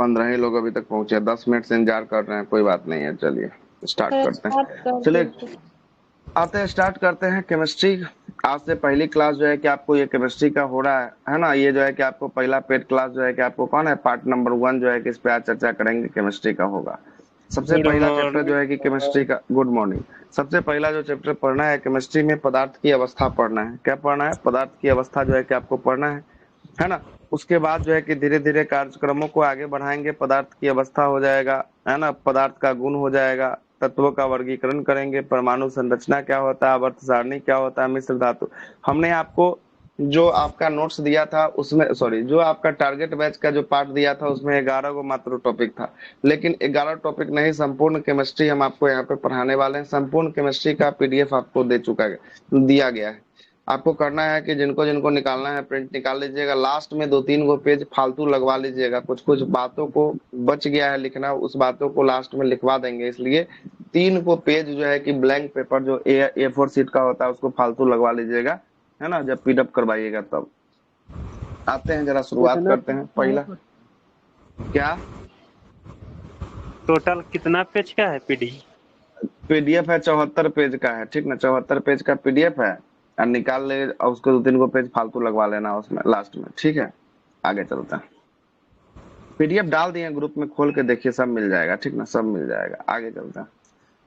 15 ही लोग अभी तक पहुंचे, 10 मिनट से इंतजार कर रहे हैं। कोई बात नहीं है, चलिए स्टार्ट सर करते स्टार्ट हैं। कर चलिए दीजिए। आते हैं, स्टार्ट करते हैं केमिस्ट्री। आज से पहली क्लास जो है कि आपको ये केमिस्ट्री का हो रहा है ना। ये जो है कि आपको पहला पेड क्लास जो है कि आपको कौन है, पार्ट नंबर 1 जो है कि इस पे आज चर्चा करेंगे, केमिस्ट्री का होगा। सबसे गुड पहला चैप्टर जो मॉर्निंग। है कि केमिस्ट्री का, गुड मॉर्निंग। सबसे पहला जो चैप्टर पढ़ना है केमिस्ट्री में, पदार्थ की अवस्था पढ़ना है। क्या पढ़ना है? पदार्थ की अवस्था जो है कि आपको पढ़ना है ना। उसके बाद जो है कि धीरे धीरे कार्यक्रमों को आगे बढ़ाएंगे। पदार्थ की अवस्था हो जाएगा, है ना, पदार्थ का गुण हो जाएगा, तत्वों का वर्गीकरण करेंगे, परमाणु संरचना क्या होता है, आवर्त सारणी क्या होता है, मिश्र धातु। हमने आपको जो आपका नोट्स दिया था उसमें, सॉरी, जो आपका टारगेट बैच का जो पार्ट दिया था उसमें 11 को मात्र टॉपिक था। लेकिन 11 टॉपिक नहीं, संपूर्ण केमिस्ट्री हम आपको यहाँ पे पढ़ाने वाले हैं। संपूर्ण केमिस्ट्री का पीडीएफ आपको दिया गया है। आपको करना है कि जिनको जिनको निकालना है प्रिंट निकाल लीजिएगा। लास्ट में 2-3 गो पेज फालतू लगवा लीजिएगा। कुछ कुछ बातों को बच गया है लिखना, उस बातों को लास्ट में लिखवा देंगे, इसलिए 3 को पेज जो है कि ब्लैंक पेपर जो A4 सीट का होता है उसको फालतू लगवा लीजिएगा, है ना, जब पीडअप करवाइएगा तब। आते हैं, जरा शुरुआत करते हैं। पहला क्या टोटल कितना पेज का है पीडी? पीडीएफ है, 74 पेज का है, ठीक ना, 74 पेज का पीडीएफ है। और निकाल ले और उसको 2-3 को पेज फालतू लगवा लेना उसमें लास्ट में, ठीक है। आगे चलते हैं। पीडीएफ डाल दिए ग्रुप में, खोल के देखिए, सब मिल जाएगा, ठीक ना, सब मिल जाएगा। आगे चलते हैं।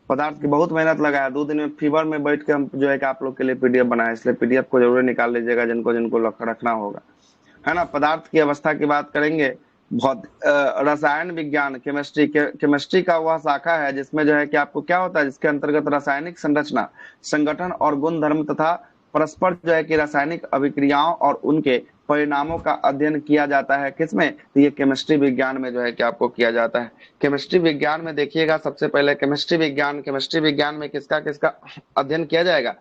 पदार्थ की बहुत मेहनत लगाया, 2 दिन में फीवर में बैठ के हम जो है कि आप लोग के लिए पीडीएफ बनाया, इसलिए पीडीएफ को जरूर निकाल लीजिएगा जिनको जिनको रखना होगा, है ना। पदार्थ की अवस्था की बात करेंगे। बहुत रसायन विज्ञान, केमिस्ट्री का वह शाखा है जिसमें जो है कि आपको क्या होता है, जिसके अंतर्गत रासायनिक संरचना, संगठन और गुण धर्म तथा परस्पर जो है कि रासायनिक अभिक्रियाओं और उनके परिणामों का अध्ययन किया जाता है। किसमें? तो ये केमिस्ट्री विज्ञान में जो है कि आपको किया जाता है। केमिस्ट्री विज्ञान में देखिएगा, सबसे पहले केमिस्ट्री विज्ञान में किसका किसका अध्ययन किया जाएगा?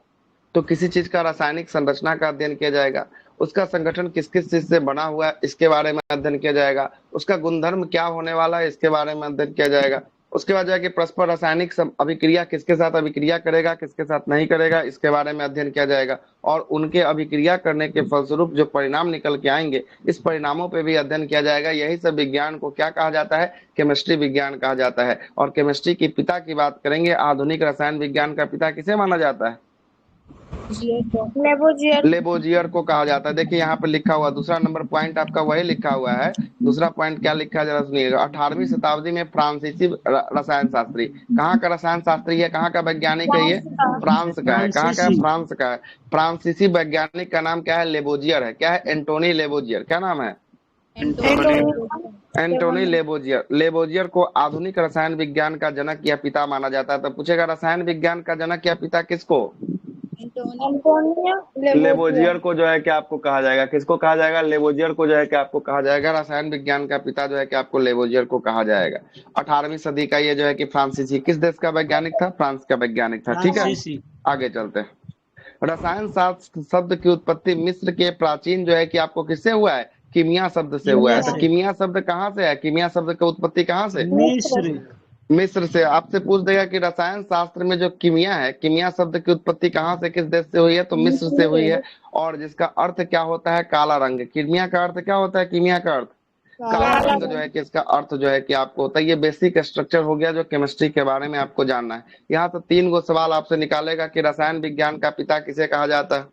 तो किसी चीज का रासायनिक संरचना का अध्ययन किया जाएगा, उसका संगठन किस किस चीज से बना हुआ है इसके बारे में अध्ययन किया जाएगा, उसका गुणधर्म क्या होने वाला है इसके बारे में अध्ययन किया जाएगा। उसके बाद जाके परस्पर रासायनिक अभिक्रिया, किसके साथ अभिक्रिया करेगा किसके साथ नहीं करेगा, इसके बारे में अध्ययन किया जाएगा। और उनके अभिक्रिया करने के फलस्वरूप जो परिणाम निकल के आएंगे, इस परिणामों पे भी अध्ययन किया जाएगा। यही सब विज्ञान को क्या कहा जाता है? केमिस्ट्री विज्ञान कहा जाता है। और केमिस्ट्री के पिता की बात करेंगे, आधुनिक रसायन विज्ञान का पिता किसे माना जाता है? लेबोजियर को कहा जाता है। देखिए यहाँ पे लिखा हुआ दूसरा नंबर पॉइंट आपका वही लिखा हुआ है। दूसरा पॉइंट क्या लिखा है जरा सुनिएगा। 18वीं शताब्दी में फ्रांसीसी रसायन शास्त्री, कहाँ का रसायन शास्त्री है, कहाँ का वैज्ञानिक है? ये फ्रांस का है। कहाँ का है? फ्रांस का है। फ्रांसीसी वैज्ञानिक का नाम क्या है? लेबोजियर है। क्या है? एंटोनी लेबोजियर। क्या नाम है? एंटोनी लेबोजियर। लेबोजियर को आधुनिक रसायन विज्ञान का जनक या पिता माना जाता है। तो पूछेगा रसायन विज्ञान का जनक या पिता किसको? लेबोजियर को जो है कि आपको कहा जाएगा। किसको कहा जाएगा? लेबोजियर को जो है कि आपको कहा जाएगा। रसायन विज्ञान का पिता जो है कि आपको लेबोजियर को कहा जाएगा। 18वीं सदी का ये जो है कि फ्रांसीसी, किस देश का वैज्ञानिक था? फ्रांस का वैज्ञानिक था, ठीक है। आगे चलते हैं। रसायन शास्त्र शब्द की उत्पत्ति मिस्र के प्राचीन जो है कि आपको किससे हुआ है? कीमिया शब्द से हुआ है। तो कीमिया शब्द कहाँ से है? कीमिया शब्द की उत्पत्ति कहाँ से? मिस्र से। आपसे पूछ देगा कि रसायन शास्त्र में जो कीमिया है, कीमिया शब्द की उत्पत्ति कहाँ से, किस देश से हुई है? तो मिस्र से हुई है। और जिसका अर्थ क्या होता है? काला रंग। कीमिया का अर्थ क्या होता है? कीमिया का अर्थ काला रंग जो है कि इसका अर्थ जो है कि आपको होता है। ये बेसिक स्ट्रक्चर हो गया जो केमिस्ट्री के बारे में आपको जानना है। यहाँ तो 3 गो सवाल आपसे निकालेगा कि रसायन विज्ञान का पिता किसे कहा जाता है?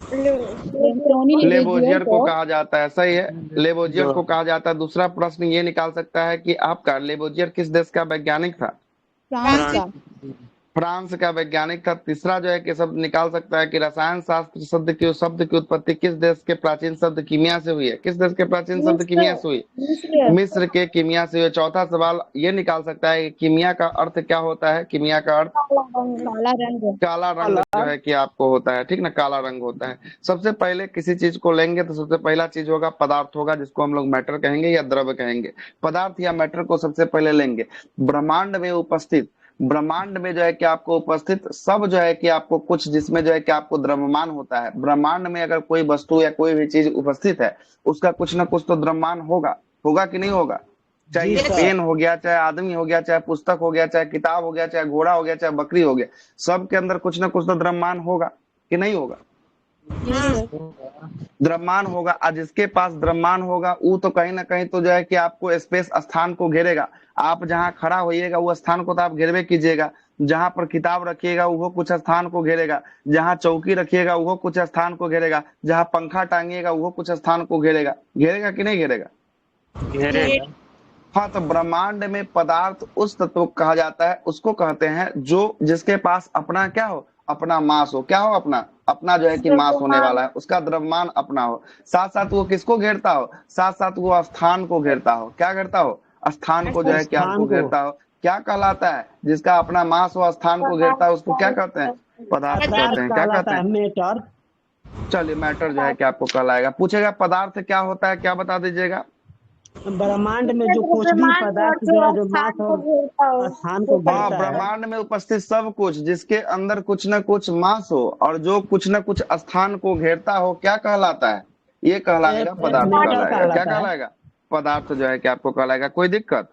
लेबोजियर को कहा जाता है, सही है, लेबोजियर को कहा जाता है। दूसरा प्रश्न ये निकाल सकता है कि आपका लेबोजियर किस देश का वैज्ञानिक था? फ्रांस का वैज्ञानिक था। तीसरा जो है कि शब्द निकाल सकता है कि रसायन शास्त्र शब्द की उत्पत्ति किस देश के प्राचीन शब्द कीमिया से हुई है? किस देश के प्राचीन शब्द कीमिया से हुई? मिस्र के कीमिया से हुई। चौथा सवाल ये निकाल सकता है कि कीमिया का अर्थ क्या होता है? कीमिया का अर्थ काला रंग जो है कि आपको होता है, ठीक ना, काला रंग होता है। सबसे पहले किसी चीज को लेंगे तो सबसे पहला चीज होगा पदार्थ होगा, जिसको हम लोग मैटर कहेंगे या द्रव्य कहेंगे। पदार्थ या मैटर को सबसे पहले लेंगे। ब्रह्मांड में जो है कि आपको उपस्थित सब जो है कि आपको कुछ, जिसमें जो है कि आपको द्रव्यमान होता है। ब्रह्मांड में अगर कोई वस्तु या कोई भी चीज उपस्थित है, उसका कुछ ना कुछ तो द्रव्यमान होगा। होगा कि नहीं होगा? चाहे ये पेन हो गया, चाहे आदमी हो गया, चाहे पुस्तक हो गया, चाहे किताब हो गया, चाहे घोड़ा हो गया, चाहे बकरी हो गया, सब के अंदर कुछ ना कुछ तो द्रव्यमान होगा कि नहीं होगा? द्रव्यमान होगा, और जिसके पास द्रव्यमान होगा वो तो कहीं ना कहीं तो जो है कि आपको स्पेस स्थान को घेरेगा। आप जहाँ खड़ा होइएगा वो स्थान को तो आप घेरवे कीजिएगा, जहां पर किताब रखिएगा वो कुछ स्थान को घेरेगा, जहां चौकी रखिएगा वो कुछ स्थान को घेरेगा, जहां पंखा टांगिएगा वो कुछ स्थान को घेरेगा। घेरेगा कि नहीं घेरेगा? घेरेगा। हाँ, तो ब्रह्मांड में पदार्थ उस तत्व को कहा जाता है, उसको कहते हैं जो जिसके पास अपना क्या हो, अपना मास हो। क्या हो? अपना अपना जो है कि मास होने वाला है, उसका द्रव्यमान अपना हो। साथ साथ वो किसको घेरता हो? साथ साथ वो स्थान को घेरता हो। क्या घेरता हो? स्थान को जो है कि स्थान आपको को। घेरता हो। क्या कहलाता है? जिसका अपना मास हो, स्थान को घेरता है, उसको क्या कहते हैं? पदार्थ कहते पदार्थ हैं। क्या कहते कहलाता है, हैं? मैटर। चलिए, मैटर जो है कि आपको कहलाएगा। पूछेगा पदार्थ क्या होता है, क्या बता दीजिएगा? ब्रह्मांड में जो कुछ भी ब्रह्मांड और पदार्थ जो है, जो जो मास स्थान को और घेरता हो स्थान वो को हाँ, घेरता है। ब्रह्मांड में उपस्थित सब कुछ जिसके अंदर कुछ न कुछ मास हो और जो कुछ न कुछ स्थान को घेरता हो, क्या कहलाता है? ये कहलाएगा, पदार्थ मैटर कहलाएगा। क्या कहलाता है। कहलाएगा? पदार्थ जो है कि आपको कहलाएगा। कोई दिक्कत?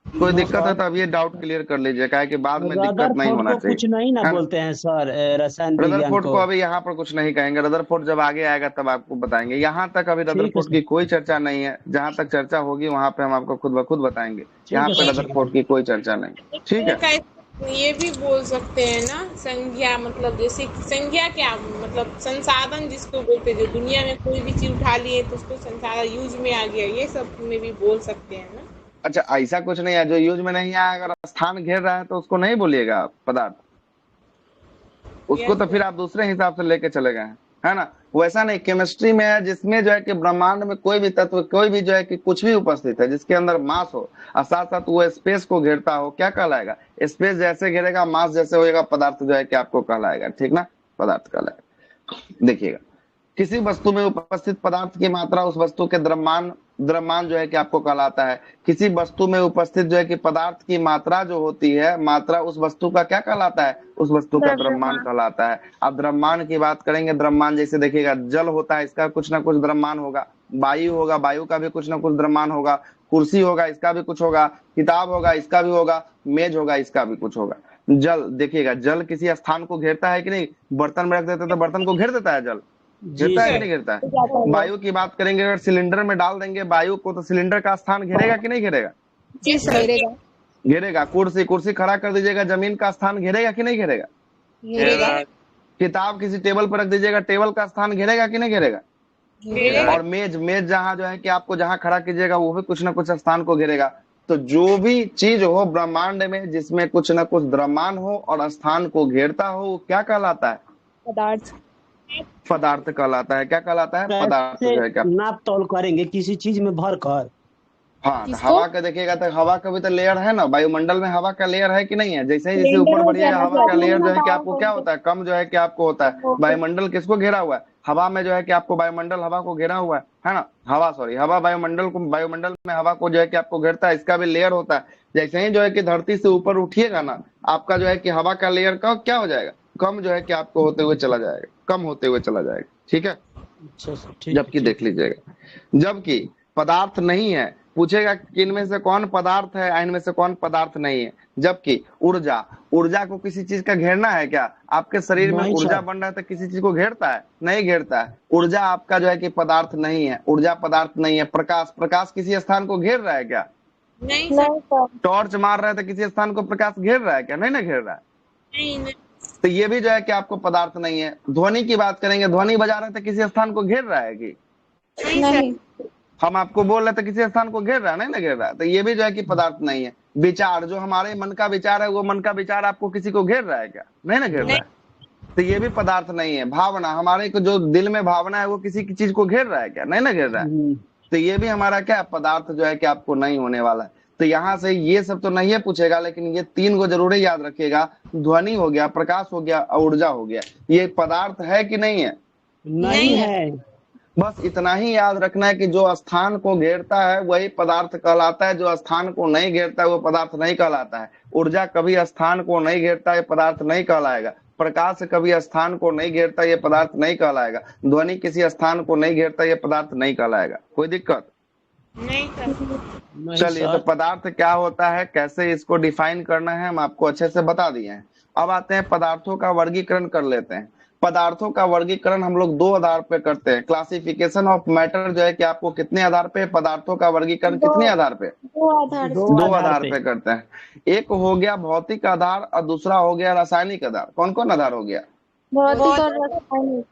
कोई नो दिक्कत है सर। तो अब ये डाउट क्लियर कर लीजिए, क्या है कि बाद में दिक्कत नहीं रदरफोर्ड होना को चाहिए, कुछ नहीं ना है ना? बोलते हैं सर, रसायन विज्ञान रदरफोर्ड को। को अभी यहाँ पर कुछ नहीं कहेंगे, रदरफोर्ड जब आगे आएगा तब आपको बताएंगे। यहाँ तक अभी ठीक है रदरफोर्ड सर। की कोई चर्चा नहीं है, जहां तक चर्चा होगी वहां पे हम आपको खुद ब खुद बताएंगे। ठीक यहाँ है पे सर, ठीक है। रदरफोर्ड की कोई चर्चा नहीं। ठीक है। ये भी बोल सकते हैं ना, संज्ञा मतलब जैसे संज्ञा क्या मतलब संसाधन जिसको बोलते हैं, जो दुनिया में कोई भी चीज उठा लिए तो उसको संसाधन यूज में आ गया, ये सब में भी बोल सकते हैं ना। अच्छा, ऐसा कुछ नहीं है जो यूज में नहीं आया, अगर स्थान घेर रहा है तो उसको नहीं बोलिएगा आप पदार्थ। उसको तो फिर आप दूसरे हिसाब से लेके चले गए हैं, है ना? वैसा नहीं, केमिस्ट्री में है जिसमें जो है कि ब्रह्मांड में कोई भी तत्व, कोई भी जो है कि कुछ भी उपस्थित है जिसके अंदर मास हो और साथ साथ वो स्पेस को घेरता हो, क्या कहलाएगा? स्पेस जैसे घेरेगा, मास जैसे होएगा, पदार्थ जो है कि आपको कहलाएगा। ठीक ना? पदार्थ कहलाएगा। देखिएगा, किसी वस्तु में उपस्थित पदार्थ की मात्रा उस वस्तु के द्रव्यमान द्रव्यमान जो है कि आपको कहलाता है। किसी वस्तु में उपस्थित जो है कि पदार्थ की मात्रा जो होती है, मात्रा उस वस्तु का क्या कहलाता है? उस वस्तु का द्रव्यमान कहलाता है। अब द्रव्यमान की बात करेंगे, द्रव्यमान जैसे देखिएगा, जल होता है, इसका कुछ ना कुछ द्रव्यमान होगा। वायु होगा, वायु का भी कुछ ना कुछ द्रव्यमान होगा। कुर्सी होगा, इसका भी कुछ होगा। किताब होगा, इसका भी होगा। मेज होगा, इसका भी कुछ होगा। जल देखिएगा, जल किसी स्थान को घेरता है कि नहीं? बर्तन में रख देते तो बर्तन को घेर देता है जल, जी घेरता है कि सर। नहीं घेरता है? वायु की बात करेंगे, अगर सिलेंडर में डाल देंगे वायु को तो सिलेंडर का स्थान घेरेगा कि नहीं घेरेगा? जी सर। घेरेगा। कुर्सी कुर्सी खड़ा कर दीजिएगा, जमीन का स्थान घेरेगा कि नहीं घेरेगा? घेरेगा। किताब किसी टेबल पर रख दीजिएगा, टेबल का स्थान घेरेगा कि नहीं घेरेगा? घेरेगा। और मेज मेज जहां जो है कि आपको जहां खड़ा कीजिएगा वो भी कुछ ना कुछ स्थान को घेरेगा। तो जो भी चीज हो ब्रह्मांड में जिसमें कुछ ना कुछ द्रव्यमान हो और स्थान को घेरता हो, वो क्या कहलाता है? पदार्थ। पदार्थ कहलाता है। क्या कहलाता है? पदार्थ कैसे जो है क्या? नाप तौल करेंगे किसी चीज में भर कर? हाँ, तो हवा का देखिएगा तो हवा का भी तो लेयर है ना, वायुमंडल में हवा का लेयर है कि नहीं है? जैसे ही जैसे ऊपर बढ़िएगा, हवा का लेयर जो है कि आपको क्या होता है? कम जो है कि आपको होता है। वायुमंडल किसको घेरा हुआ है? हवा में जो है कि आपको वायुमंडल हवा को घेरा हुआ है ना? हवा सॉरी हवा वायुमंडल को, वायुमंडल में हवा को जो है कि आपको घेरता है, इसका भी लेयर होता है। जैसे ही जो है कि धरती से ऊपर उठिएगा ना, आपका जो है कि हवा का लेयर का क्या हो जाएगा? कम जो है कि आपको होते हुए चला जाएगा, कम होते हुए चला जाएगा। ठीक है? अच्छा सर, ठीक है, जबकि ठीक देख लीजिएगा, जबकि पदार्थ नहीं है। पूछेगा कि इनमें से कौन पदार्थ है, इनमें से कौन पदार्थ नहीं है। जबकि ऊर्जा, ऊर्जा को किसी चीज का घेरना है क्या? आपके शरीर में नहीं ऊर्जा सर। बन रहा है तो किसी चीज को घेरता है? नहीं घेरता है। ऊर्जा आपका जो है कि पदार्थ नहीं है, ऊर्जा पदार्थ नहीं है। प्रकाश, प्रकाश किसी स्थान को घेर रहा है क्या? नहीं सर। टॉर्च मार रहा है तो किसी स्थान को प्रकाश घेर रहा है क्या? नहीं ना घेर रहा है। नहीं। तो ये भी जो है कि आपको पदार्थ नहीं है। ध्वनि की बात करेंगे, ध्वनि बजा रहे थे किसी स्थान को घेर रहा है कि? नहीं। हम आपको बोल रहे थे किसी स्थान को घेर रहा है? नहीं ना घेर रहा है। तो ये भी जो है कि पदार्थ नहीं है। विचार, जो हमारे मन का विचार है, वो मन का विचार आपको किसी को घेर रहा है क्या? नहीं ना घेर रहा है। तो ये भी पदार्थ नहीं है। भावना, हमारे को जो दिल में भावना है वो किसी की चीज को घेर रहा है क्या? नहीं ना घेर रहा है। तो ये भी हमारा क्या है? पदार्थ जो है कि आपको नहीं होने वाला है। तो यहाँ से ये सब तो नहीं है पूछेगा, लेकिन ये तीन को जरूर याद रखिएगा। ध्वनि हो गया, प्रकाश हो गया, ऊर्जा हो गया। ये पदार्थ है कि नहीं है? नहीं है। बस इतना ही याद रखना है कि जो स्थान को घेरता है वही पदार्थ कहलाता है, जो स्थान को नहीं घेरता है वो पदार्थ नहीं कहलाता है। ऊर्जा कभी स्थान को नहीं घेरता, ये पदार्थ नहीं कहलाएगा। प्रकाश कभी स्थान को नहीं घेरता, ये पदार्थ नहीं कहलाएगा। ध्वनि किसी स्थान को नहीं घेरता, ये पदार्थ नहीं कहलाएगा। कोई दिक्कत? नहीं चलिए, तो सर। पदार्थ क्या होता है, कैसे इसको डिफाइन करना है, हम आपको अच्छे से बता दिए हैं। अब आते हैं पदार्थों का वर्गीकरण कर लेते हैं। पदार्थों का वर्गीकरण हम लोग 2 आधार पे करते हैं। क्लासिफिकेशन ऑफ मैटर जो है कि आपको कितने आधार पे, पदार्थों का वर्गीकरण कितने आधार पे, 2 आधार पे करते हैं। एक हो गया भौतिक आधार और दूसरा हो गया रासायनिक आधार। कौन कौन आधार हो गया? भौतिक और रासायनिक।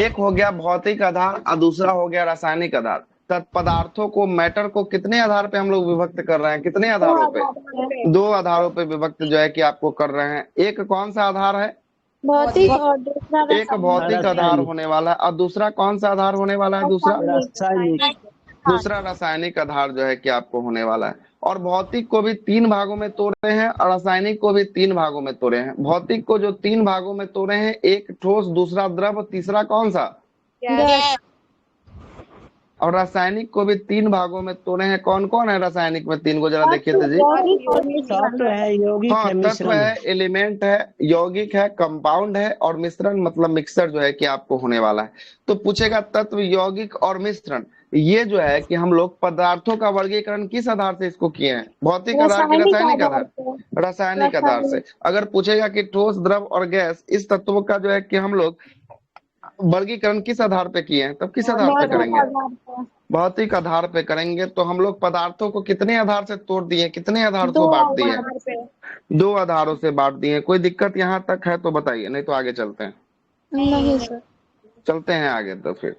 एक हो गया भौतिक आधार और दूसरा हो गया रासायनिक आधार। पदार्थों को, मैटर को कितने आधार पे हम लोग विभक्त कर रहे हैं? कितने आधारों पे? 2 आधारों पे विभक्त जो है कि आपको कर रहे हैं। एक कौन सा आधार है? भौतिक और दूसरा एक भौतिक आधार होने वाला है और दूसरा कौन सा आधार होने वाला है? रासायनिक। दूसरा रासायनिक आधार जो है कि आपको होने वाला है। और भौतिक को भी 3 भागों में तोड़े हैं और रासायनिक को भी 3 भागों में तोड़े हैं। भौतिक को जो 3 भागों में तोड़े हैं, एक ठोस, दूसरा द्रव, तीसरा कौन सा? गैस। और रासायनिक को भी 3 भागों में तोड़े हैं। कौन कौन है रासायनिक में 3 को? जरा देखिए तो जी। तत्व है, यौगिक हाँ, है, तत्व मिश्रण है, एलिमेंट है, यौगिक है, कंपाउंड है और मिश्रण मतलब मिक्सर जो है कि आपको होने वाला है। तो पूछेगा तत्व, यौगिक और मिश्रण, ये जो है कि हम लोग पदार्थों का वर्गीकरण किस आधार से इसको किए हैं? भौतिक आधार के रासायनिक आधार? रासायनिक आधार से। अगर पूछेगा कि ठोस, द्रव और गैस, इस तत्वों का जो है कि हम लोग वर्गीकरण किस आधार पे किए हैं, तब किस आधार पे करेंगे? भौतिक आधार पे करेंगे। तो हम लोग पदार्थों को कितने आधार से तोड़ दिए, कितने आधार से बांट दिए? 2 आधारों से बांट दिए। कोई दिक्कत यहाँ तक है तो बताइए, नहीं तो आगे चलते हैं। नहीं सर। चलते हैं आगे। तो फिर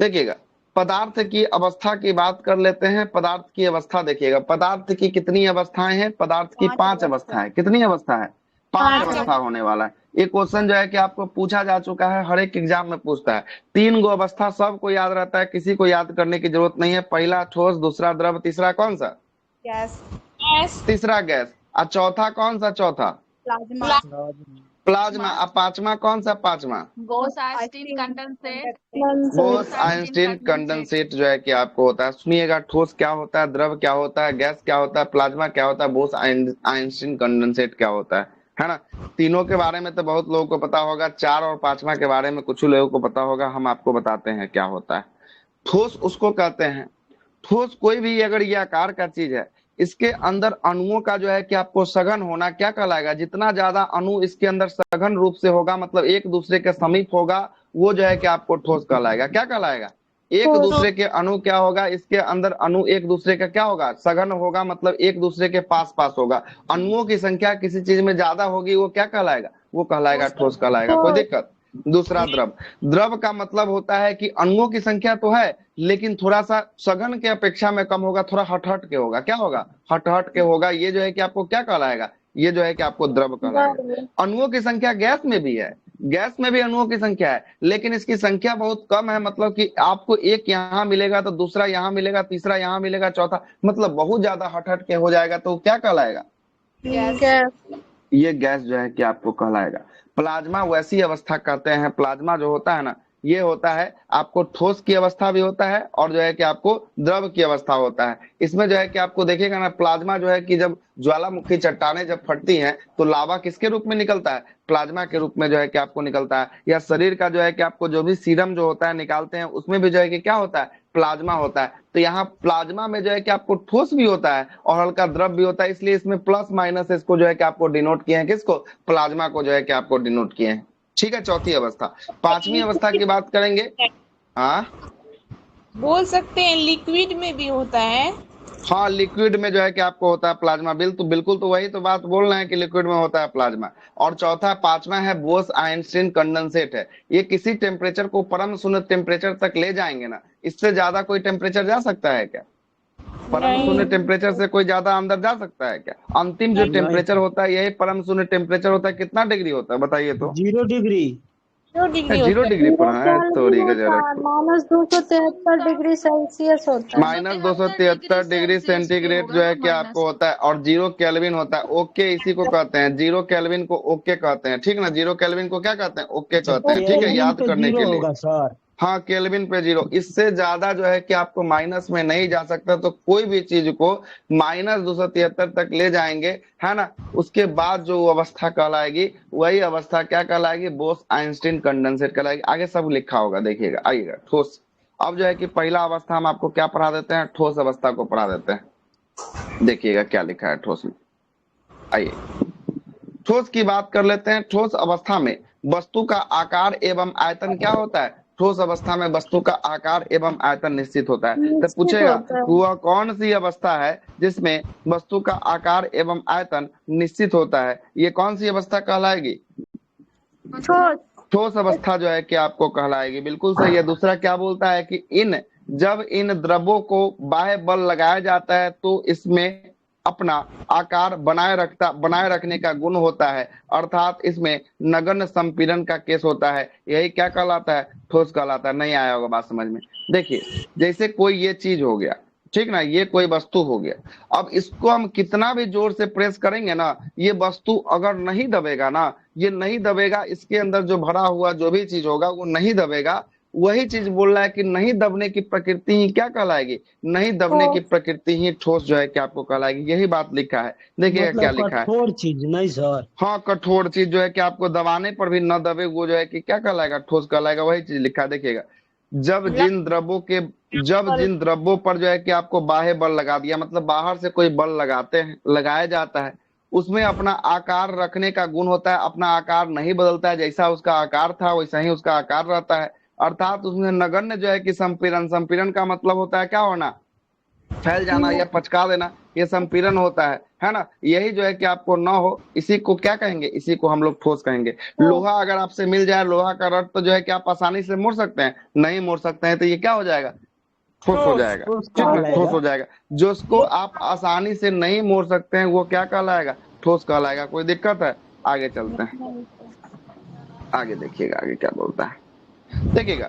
देखिएगा, पदार्थ की अवस्था की बात कर लेते हैं। पदार्थ की अवस्था देखिएगा, पदार्थ की कितनी अवस्थाएं हैं? पदार्थ की 5 अवस्थाएं। कितनी अवस्था है? 5 अवस्था होने वाला है। एक क्वेश्चन जो है कि आपको पूछा जा चुका है, हर एक एग्जाम में पूछता है। 3 गो अवस्था सबको याद रहता है, किसी को याद करने की जरूरत नहीं है। पहला ठोस, दूसरा द्रव, तीसरा कौन सा? गैस। तीसरा गैस। और चौथा कौन सा? चौथा प्लाज्मा। और 5वां कौन सा? 5वां बोस-आइंस्टीन कंडेंसेट। बोस-आइंस्टीन कंडेंसेट जो है कि आपको होता है। सुनिएगा, ठोस क्या होता है, द्रव क्या होता है, गैस क्या होता है, प्लाज्मा क्या होता है, बोस-आइंस्टीन कंडेंसेट क्या होता है ना? तीनों के बारे में तो बहुत लोगों को पता होगा, 4 और 5वां के बारे में कुछ लोगों को पता होगा। हम आपको बताते हैं क्या होता है। ठोस उसको कहते हैं, ठोस कोई भी अगर ये आकार का चीज है, इसके अंदर अणुओं का जो है कि आपको सघन होना क्या कहलाएगा? जितना ज्यादा अणु इसके अंदर सघन रूप से होगा, मतलब एक दूसरे के समीप होगा, वो जो है कि आपको ठोस कहलाएगा। क्या कहलाएगा? एक दूसरे के अणु क्या होगा? इसके अंदर अणु एक दूसरे का क्या होगा? सघन होगा, मतलब एक दूसरे के पास पास होगा। अणुओं की संख्या किसी चीज में ज्यादा होगी, वो क्या कहलाएगा? वो कहलाएगा ठोस कहलाएगा। कोई दिक्कत? दूसरा द्रव। द्रव का मतलब होता है कि अणुओं की संख्या तो है, लेकिन थोड़ा सा सघन के अपेक्षा में कम होगा, थोड़ा हट हट के होगा। क्या होगा? हट हट के होगा। ये जो है कि आपको क्या कहलाएगा? ये जो है कि आपको द्रव कहलाएगा। अणुओं की संख्या गैस में भी है, गैस में भी अणुओं की संख्या है, लेकिन इसकी संख्या बहुत कम है। मतलब कि आपको एक यहाँ मिलेगा तो दूसरा यहाँ मिलेगा, तीसरा यहाँ मिलेगा, चौथा, मतलब बहुत ज्यादा हट हट के हो जाएगा। तो क्या कहलाएगा? ये गैस जो है कि आपको कहलाएगा। प्लाज्मा वैसी अवस्था कहते हैं। प्लाज्मा जो होता है ना, ये होता है आपको ठोस की अवस्था भी होता है और जो है कि आपको द्रव की अवस्था होता है। इसमें जो है कि आपको देखिएगा ना, प्लाज्मा जो है कि जब ज्वालामुखी चट्टानें जब फटती हैं तो लावा किसके रूप में निकलता है? प्लाज्मा के रूप में जो है कि आपको निकलता है। या शरीर का जो है कि आपको जो भी सीरम जो होता है निकालते हैं, उसमें भी जो है कि क्या होता है? प्लाज्मा होता है। तो यहाँ प्लाज्मा में जो है कि आपको ठोस भी होता है और हल्का द्रव भी होता है, इसलिए इसमें प्लस माइनस इसको जो है कि आपको डिनोट किए हैं। किसको? प्लाज्मा को जो है कि आपको डिनोट किए हैं। ठीक है, चौथी अवस्था। 5वीं अवस्था की बात करेंगे। हाँ, बोल सकते हैं लिक्विड में भी होता है। हाँ, लिक्विड में जो है कि आपको होता है प्लाज्मा। बिल्कुल तो वही तो बात बोल रहे हैं कि लिक्विड में होता है प्लाज्मा। और चौथा 5वां है बोस-आइंस्टीन कंडेंसेट है। ये किसी टेम्परेचर को परम शून्य टेम्परेचर तक ले जाएंगे ना, इससे ज्यादा कोई टेम्परेचर जा सकता है क्या? परम शून्य टेम्परेचर से कोई ज्यादा अंदर जा सकता है क्या? अंतिम जो टेम्परेचर होता है यही परम शून्य टेम्परेचर होता है। कितना डिग्री होता है बताइए तो? 0 डिग्री। 0 डिग्री पर है तो -273 डिग्री सेल्सियस होता है। -273 डिग्री सेंटीग्रेड जो है कि आपको होता है। और 0 केल्विन होता है। ओके, इसी को कहते हैं 0 केल्विन को ओके कहते हैं। ठीक ना? 0 केल्विन को क्या कहते हैं? ओके कहते हैं। ठीक है, याद करने के लिए। सर हाँ, केल्विन पे 0। इससे ज्यादा जो है कि आपको माइनस में नहीं जा सकता। तो कोई भी चीज को -273 तक ले जाएंगे, है ना, उसके बाद जो अवस्था कहलाएगी वही अवस्था क्या कहलाएगी? बोस-आइंस्टीन कंडेंसेट कहलाएगी। आगे सब लिखा होगा, देखिएगा, आइएगा। ठोस। अब जो है कि पहला अवस्था हम आपको क्या पढ़ा देते हैं? ठोस अवस्था को पढ़ा देते हैं। देखिएगा क्या लिखा है ठोस में। आइए ठोस की बात कर लेते हैं। ठोस अवस्था में वस्तु का आकार एवं आयतन क्या होता है? ठोस अवस्था में वस्तु का आकार एवं आयतन निश्चित होता है। तो निश्चित पूछेगा होता है। वह कौन सी अवस्था है जिसमें वस्तु का आकार एवं आयतन निश्चित होता है? ये कौन सी अवस्था कहलाएगी? ठोस। ठोस अवस्था जो है कि आपको कहलाएगी। बिल्कुल सही है। दूसरा क्या बोलता है कि जब इन द्रव्यों को बाह्य बल लगाया जाता है तो इसमें अपना आकार बनाए रखने का गुण होता है, अर्थात इसमें नगण्य संपीड़न का केस होता है। यही क्या कहलाता है? ठोस कहलाता है। नहीं आया होगा बात समझ में। देखिए, जैसे कोई ये चीज हो गया, ठीक ना, ये कोई वस्तु हो गया। अब इसको हम कितना भी जोर से प्रेस करेंगे ना, ये वस्तु अगर नहीं दबेगा ना, ये नहीं दबेगा, इसके अंदर जो भरा हुआ जो भी चीज होगा वो नहीं दबेगा। वही चीज बोल रहा है कि नहीं दबने की प्रकृति ही क्या कहलाएगी? नहीं दबने की प्रकृति ही ठोस जो है कि आपको कहलाएगी। यही बात लिखा है। देखिएगा क्या मतलब लिखा है। कठोर चीज नहीं सर। हाँ, कठोर चीज जो है कि आपको दबाने पर भी न दबे, वो जो है कि क्या कहलाएगा? ठोस कहलाएगा। वही चीज लिखा है। देखिएगा, जब जिन द्रव्यों पर जो है कि आपको बाह्य बल लगा दिया, मतलब बाहर से कोई बल लगाया जाता है, उसमें अपना आकार रखने का गुण होता है। अपना आकार नहीं बदलता है, जैसा उसका आकार था वैसा ही उसका आकार रहता है। अर्थात उसमें नगण्य जो है कि संपीड़न का मतलब होता है क्या होना? फैल जाना या पचका देना, ये संपीड़न होता है ना। यही जो है कि आपको न हो, इसी को क्या कहेंगे? इसी को हम लोग ठोस कहेंगे। लोहा अगर आपसे मिल जाए, लोहा का रड, तो जो है कि आप आसानी से मोड़ सकते हैं? नहीं मोड़ सकते हैं, तो ये क्या हो जाएगा? ठोस हो जाएगा। ठोस ठीक ना, कहलाएगा। ठोस हो जाएगा। जिसको आप आसानी से नहीं मोड़ सकते हैं वो क्या कहलाएगा? ठोस कहलाएगा। कोई दिक्कत है? आगे चलते हैं। आगे देखिएगा आगे क्या बोलता है। देखिएगा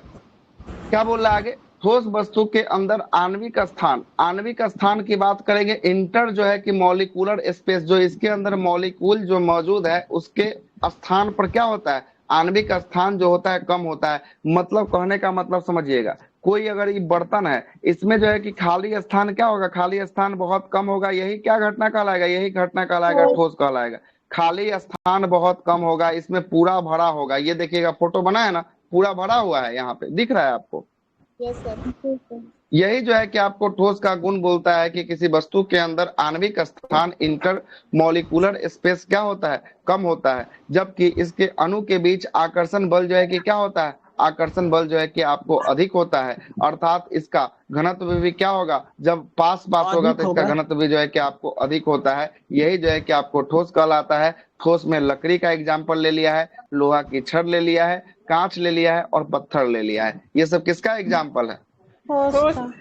क्या बोल रहा है आगे। ठोस वस्तु के अंदर आणविक स्थान की बात करेंगे। इंटर जो है कि मॉलिक्यूलर स्पेस, जो इसके अंदर मॉलिक्यूल जो मौजूद है उसके स्थान पर क्या होता है? आणविक स्थान जो होता है कम होता है। मतलब कहने का मतलब समझिएगा, कोई अगर ये बर्तन है, इसमें जो है कि खाली स्थान क्या होगा? खाली स्थान बहुत कम होगा। यही क्या घटना कहलाएगा? यही घटना कहलाएगा, ठोस कहलाएगा। खाली स्थान बहुत कम होगा, इसमें पूरा भरा होगा। ये देखिएगा फोटो बना है ना, पूरा भरा हुआ है, यहाँ पे दिख रहा है आपको। Yes sir. यही जो है कि आपको ठोस का गुण बोलता है कि किसी वस्तु के अंदर आणविक स्थान, इंटर मॉलिक्यूलर स्पेस क्या होता है? कम होता है। जबकि इसके अणु के बीच आकर्षण बल जो है कि क्या होता है? आकर्षण बल जो है कि आपको अधिक होता है। अर्थात इसका घनत्व भी क्या होगा? जब पास होगा तो इसका घनत्व भी जो है कि आपको अधिक होता है। यही जो है कि आपको ठोस कहलाता है। ठोस में लकड़ी का एग्जाम्पल ले लिया है, लोहा की छड़ ले लिया है, कांच ले लिया है और पत्थर ले लिया है। ये सब किसका एग्जाम्पल है? ठोस का।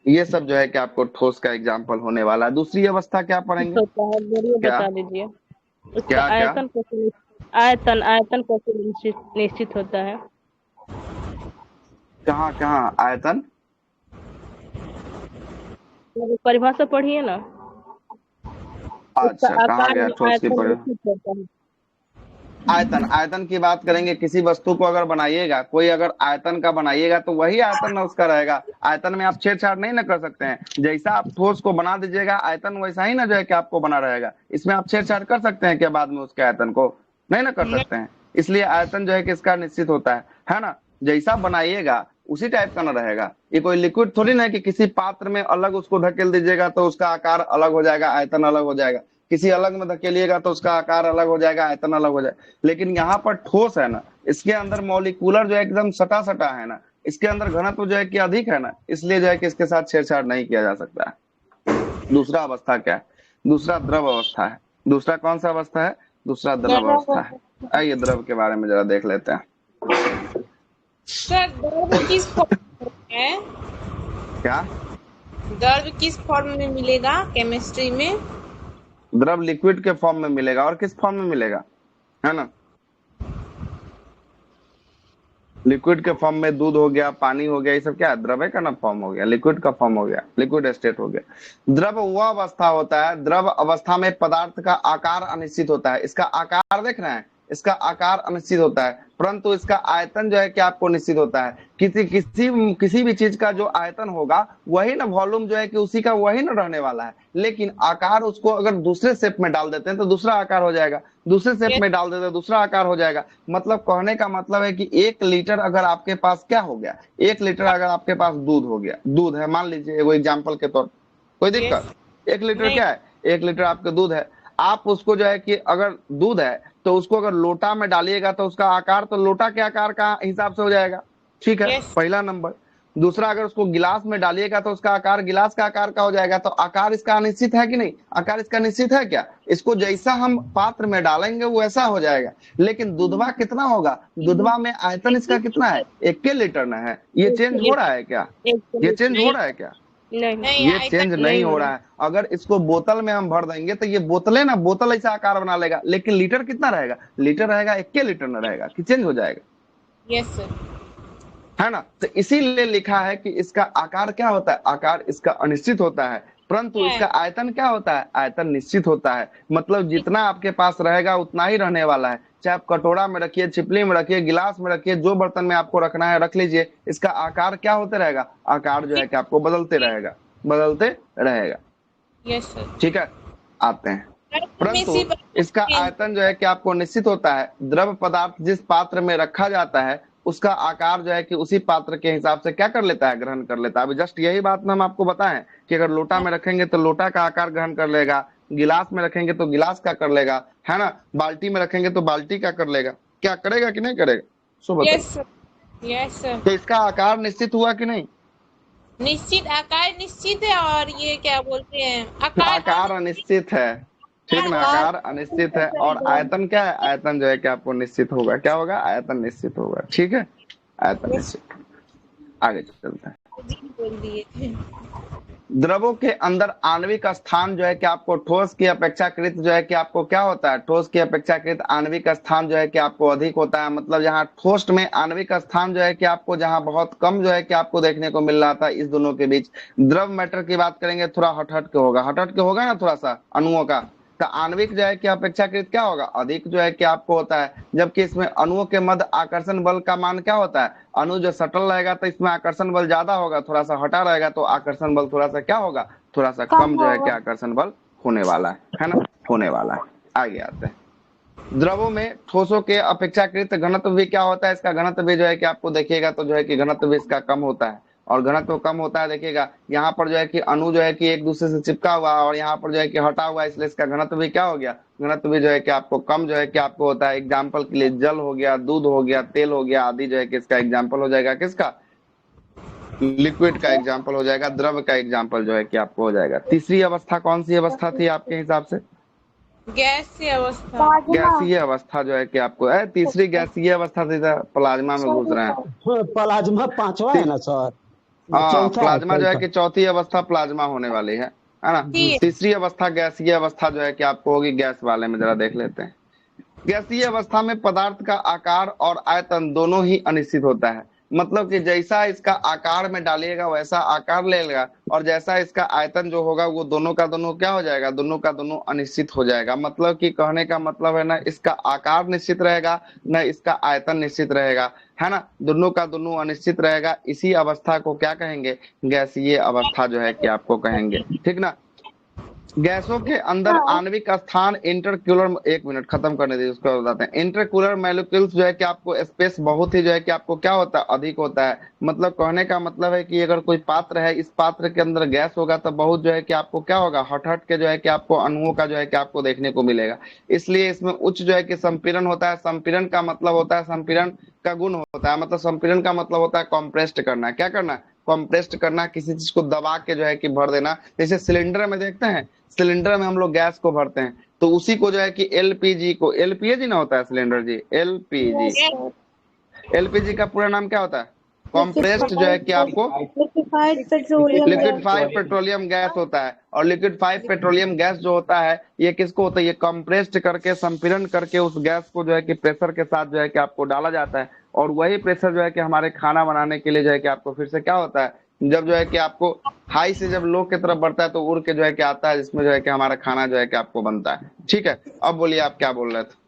ये सब जो है कि आपको ठोस का एग्जाम्पल होने वाला है। दूसरी अवस्था क्या पढ़ेंगे? क्या बता दीजिए उसका क्या क्या? आयतन कैसे निश्चित होता है? कहाँ आयतन? परिभाषा पढ़िए ना। अच्छा, कहाँ गया ठोस की परिभाषा? निश्चित होता है। आयतन की बात करेंगे। किसी वस्तु को अगर बनाइएगा, कोई अगर आयतन का बनाइएगा तो वही आयतन ना उसका रहेगा। आयतन में आप छेड़छाड़ नहीं ना कर सकते हैं। जैसा आप ठोस को बना दीजिएगा, आयतन वैसा ही ना जो है कि आपको बना रहेगा। इसमें आप छेड़छाड़ कर सकते हैं क्या बाद में उसके आयतन को? नहीं ना कर सकते हैं। इसलिए आयतन जो है कि इसका निश्चित होता है ना। जैसा बनाइएगा उसी टाइप का ना रहेगा। ये कोई लिक्विड थोड़ी ना है कि किसी पात्र में अलग उसको धकेल दीजिएगा तो उसका आकार अलग हो जाएगा, आयतन अलग हो जाएगा। किसी अलग में धकेलिएगा तो उसका आकार अलग हो जाएगा, आयतन अलग हो जाएगा। लेकिन यहाँ पर ठोस है ना, इसके अंदर मॉलिक्यूलर जो है एकदम सटा है ना, इसके अंदर घनत्व जो है कि अधिक है ना, इसलिए जो है कि इसके साथ छेड़छाड़ नहीं किया जा सकता है। दूसरा अवस्था क्या है? दूसरा द्रव अवस्था है। दूसरा कौन सा अवस्था है? दूसरा द्रव अवस्था है। आइए द्रव के बारे में जरा देख लेते हैं। सर द्रव किस फॉर्म में है? क्या द्रव किस फॉर्म में मिलेगा केमिस्ट्री में? द्रव लिक्विड के फॉर्म में मिलेगा। और किस फॉर्म में मिलेगा? है ना, लिक्विड के फॉर्म में दूध हो गया, पानी हो गया, ये सब क्या है? द्रव का ना फॉर्म हो गया, लिक्विड का फॉर्म हो गया, लिक्विड स्टेट हो गया। द्रव वह अवस्था होता है, द्रव अवस्था में पदार्थ का आकार अनिश्चित होता है। इसका आकार देख रहे हैं, इसका आकार अनिश्चित होता है, परंतु इसका आयतन जो है कि आपको निश्चित होता है। किसी भी चीज का जो आयतन होगा वही ना, वॉल्यूम जो है कि उसी का वही ना रहने वाला है। लेकिन आकार उसको अगर दूसरे शेप में डाल देते हैं तो दूसरा आकार हो जाएगा, दूसरे शेप में डाल देते हैं दूसरा आकार हो जाएगा। मतलब कहने का मतलब है कि 1 लीटर अगर आपके पास क्या हो गया, 1 लीटर अगर आपके पास दूध हो गया, दूध है मान लीजिए वो एग्जाम्पल के तौर, कोई दिक्कत? 1 लीटर क्या है? 1 लीटर आपका दूध है। आप उसको जो है कि अगर दूध है तो उसको अगर लोटा में डालिएगा तो उसका आकार तो लोटा के आकार का हिसाब से हो जाएगा, ठीक है, Yes. पहला नंबर। दूसरा, अगर उसको गिलास में डालिएगा तो उसका आकार गिलास का आकार का हो जाएगा। तो आकार इसका अनिश्चित है कि नहीं? आकार इसका निश्चित है क्या? इसको जैसा हम पात्र में डालेंगे वो ऐसा हो जाएगा। लेकिन दूधवा कितना होगा? दूधवा में आयतन इसका कितना है? 1 लीटर न है। ये चेंज हो रहा है क्या? ये चेंज हो रहा है क्या? नहीं नहीं, ये चेंज नहीं हो रहा है। अगर इसको बोतल में हम भर देंगे तो ये बोतल है ना, बोतल ऐसा आकार बना लेगा, लेकिन लीटर कितना रहेगा? लीटर रहेगा 1 लीटर न रहेगा, कि चेंज हो जाएगा, यस सर, है ना। तो इसीलिए लिखा है कि इसका आकार क्या होता है? आकार इसका अनिश्चित होता है, परंतु इसका आयतन क्या होता है? आयतन निश्चित होता है। मतलब जितना आपके पास रहेगा उतना ही रहने वाला है। चाहे आप कटोरा में रखिए, छिपली में रखिए, गिलास में रखिए, जो बर्तन में आपको रखना है रख लीजिए, इसका आकार क्या होते रहेगा? आकार जो है कि आपको बदलते रहेगा, बदलते रहेगा, यस सर। ठीक है। आते हैं, परंतु इसका आयतन जो है कि आपको निश्चित होता है। द्रव पदार्थ जिस पात्र में रखा जाता है उसका आकार जो है कि उसी पात्र के हिसाब से क्या कर लेता है? ग्रहण कर लेता है। अभी जस्ट यही बात हम आपको बताएं कि अगर लोटा में रखेंगे तो लोटा का आकार ग्रहण कर लेगा, गिलास में रखेंगे तो गिलास का कर लेगा, है ना, बाल्टी में रखेंगे तो बाल्टी का कर लेगा। क्या करेगा कि नहीं करेगा? सो बताइए। Yes sir, yes sir. तो इसका आकार निश्चित हुआ कि नहीं? निश्चित, आकार निश्चित है, और ये क्या बोलते हैं, आकार अनिश्चित है, ठीक ना, आकार अनिश्चित है। और आयतन क्या है? आयतन जो है कि आपको निश्चित होगा। क्या होगा? आयतन निश्चित होगा, ठीक है, आयतन निश्चित। आगे चलते हैं। बोल दिए। द्रवों के अंदर आणविक स्थान जो है कि आपको ठोस की अपेक्षाकृत जो है कि आपको क्या होता है? ठोस की अपेक्षाकृत आणविक स्थान जो है कि आपको अधिक होता है। मतलब यहाँ ठोस में आणविक स्थान जो है कि आपको जहाँ बहुत कम जो है कि आपको देखने को मिल रहा था इस दोनों के बीच। द्रव मैटर की बात करेंगे थोड़ा हट के होगा, हट के होगा ना थोड़ा सा अणुओं का। तो आणविक जो है कि अपेक्षाकृत क्या होगा? अधिक जो है कि आपको होता है। जबकि इसमें अणुओं के मध्य आकर्षण बल का मान क्या होता है? अणु जो सटल रहेगा तो इसमें आकर्षण बल ज्यादा होगा, थोड़ा सा हटा रहेगा तो आकर्षण बल थोड़ा सा क्या होगा? थोड़ा सा कम जो है कि आकर्षण बल होने वाला है ना, होने वाला है। आगे आते हैं। द्रवों में ठोसों के अपेक्षाकृत घनत्व भी क्या होता है? इसका घनत्व भी जो है कि आपको देखिएगा तो जो है कि घनत्व भी इसका कम होता है। और घनत्व कम होता है, देखिएगा यहाँ पर जो है कि अणु जो है कि एक दूसरे से चिपका हुआ और यहाँ पर जो है कि हटा हुआ, इसलिए इसका घनत्व भी क्या हो गया? घनत्व भी जो है कि आपको कम जो है कि आपको होता है। एग्जाम्पल के लिए जल हो गया, दूध हो गया, तेल हो गया आदि जो है कि इसका एग्जाम्पल हो जाएगा। किसका? लिक्विड का एग्जाम्पल हो जाएगा, द्रव का एग्जाम्पल जो है कि आपको हो जाएगा। तीसरी अवस्था कौन सी अवस्था थी आपके हिसाब से? गैसीय अवस्था। गैसीय अवस्था जो है कि आपको है। तीसरी गैसीय अवस्था थी, प्लाज्मा में घुस रहे हैं। प्लाज्मा 5वां है ना सर? हाँ, चौथा प्लाज्मा जो है कि चौथी अवस्था प्लाज्मा होने वाली है ना। तीसरी अवस्था गैसीय अवस्था जो है कि आपको होगी गैस वाले में। जरा देख लेते हैं। गैसीय अवस्था में पदार्थ का आकार और आयतन दोनों ही अनिश्चित होता है। मतलब कि जैसा इसका आकार में डालिएगा वैसा आकार ले लेगा, और जैसा इसका आयतन जो होगा वो दोनों का दोनों क्या हो जाएगा? दोनों का दोनों अनिश्चित हो जाएगा। मतलब कि कहने का मतलब है ना, इसका आकार निश्चित रहेगा न इसका आयतन निश्चित रहेगा, है ना, दोनों का दोनों अनिश्चित रहेगा। इसी अवस्था को क्या कहेंगे? गैसीय अवस्था जो है कि आपको कहेंगे, ठीक ना। गैसों के अंदर आणविक स्थान इंटरक्यूलर, एक मिनट खत्म करने दीजिए उसको बताते हैं। इंटरक्यूलर मॉलिक्यूल्स जो है कि आपको स्पेस बहुत ही जो है कि आपको क्या होता है? अधिक होता है। मतलब कहने का मतलब है कि अगर कोई पात्र है, इस पात्र के अंदर गैस होगा तो बहुत जो है कि आपको क्या होगा? हट के जो है कि आपको अणुओं का जो है कि आपको देखने को मिलेगा। इसलिए इसमें उच्च जो है कि संपीड़न होता है। संपीड़न का मतलब होता है, संपीड़न का गुण होता है, मतलब संपीड़न का मतलब होता है कॉम्प्रेस्ड करना। क्या करना? कॉम्प्रेस्ड करना, किसी चीज को दबा के जो है कि भर देना। जैसे सिलेंडर में देखते हैं, सिलेंडर में हम लोग गैस को भरते हैं तो उसी को जो है कि एलपीजी को, एलपीजी ना होता है सिलेंडर जी, एलपीजी। एलपीजी का पूरा नाम क्या होता है? कॉम्प्रेस्ड जो है कि आपको लिक्विफाइड पेट्रोलियम गैस होता है। और लिक्विफाइड पेट्रोलियम गैस जो होता है ये किसको होता है? ये कंप्रेस्ड करके, संपीड़न करके उस गैस को जो है कि प्रेशर के साथ जो है कि आपको डाला जाता है। और वही प्रेशर जो है कि हमारे खाना बनाने के लिए जो है कि आपको फिर से क्या होता है? जब जो है कि आपको हाई से जब लो की तरफ बढ़ता है तो उड़ के जो है कि आता है, जिसमें जो है कि हमारा खाना जो है कि आपको बनता है। ठीक है, अब बोलिए आप क्या बोल रहे थे?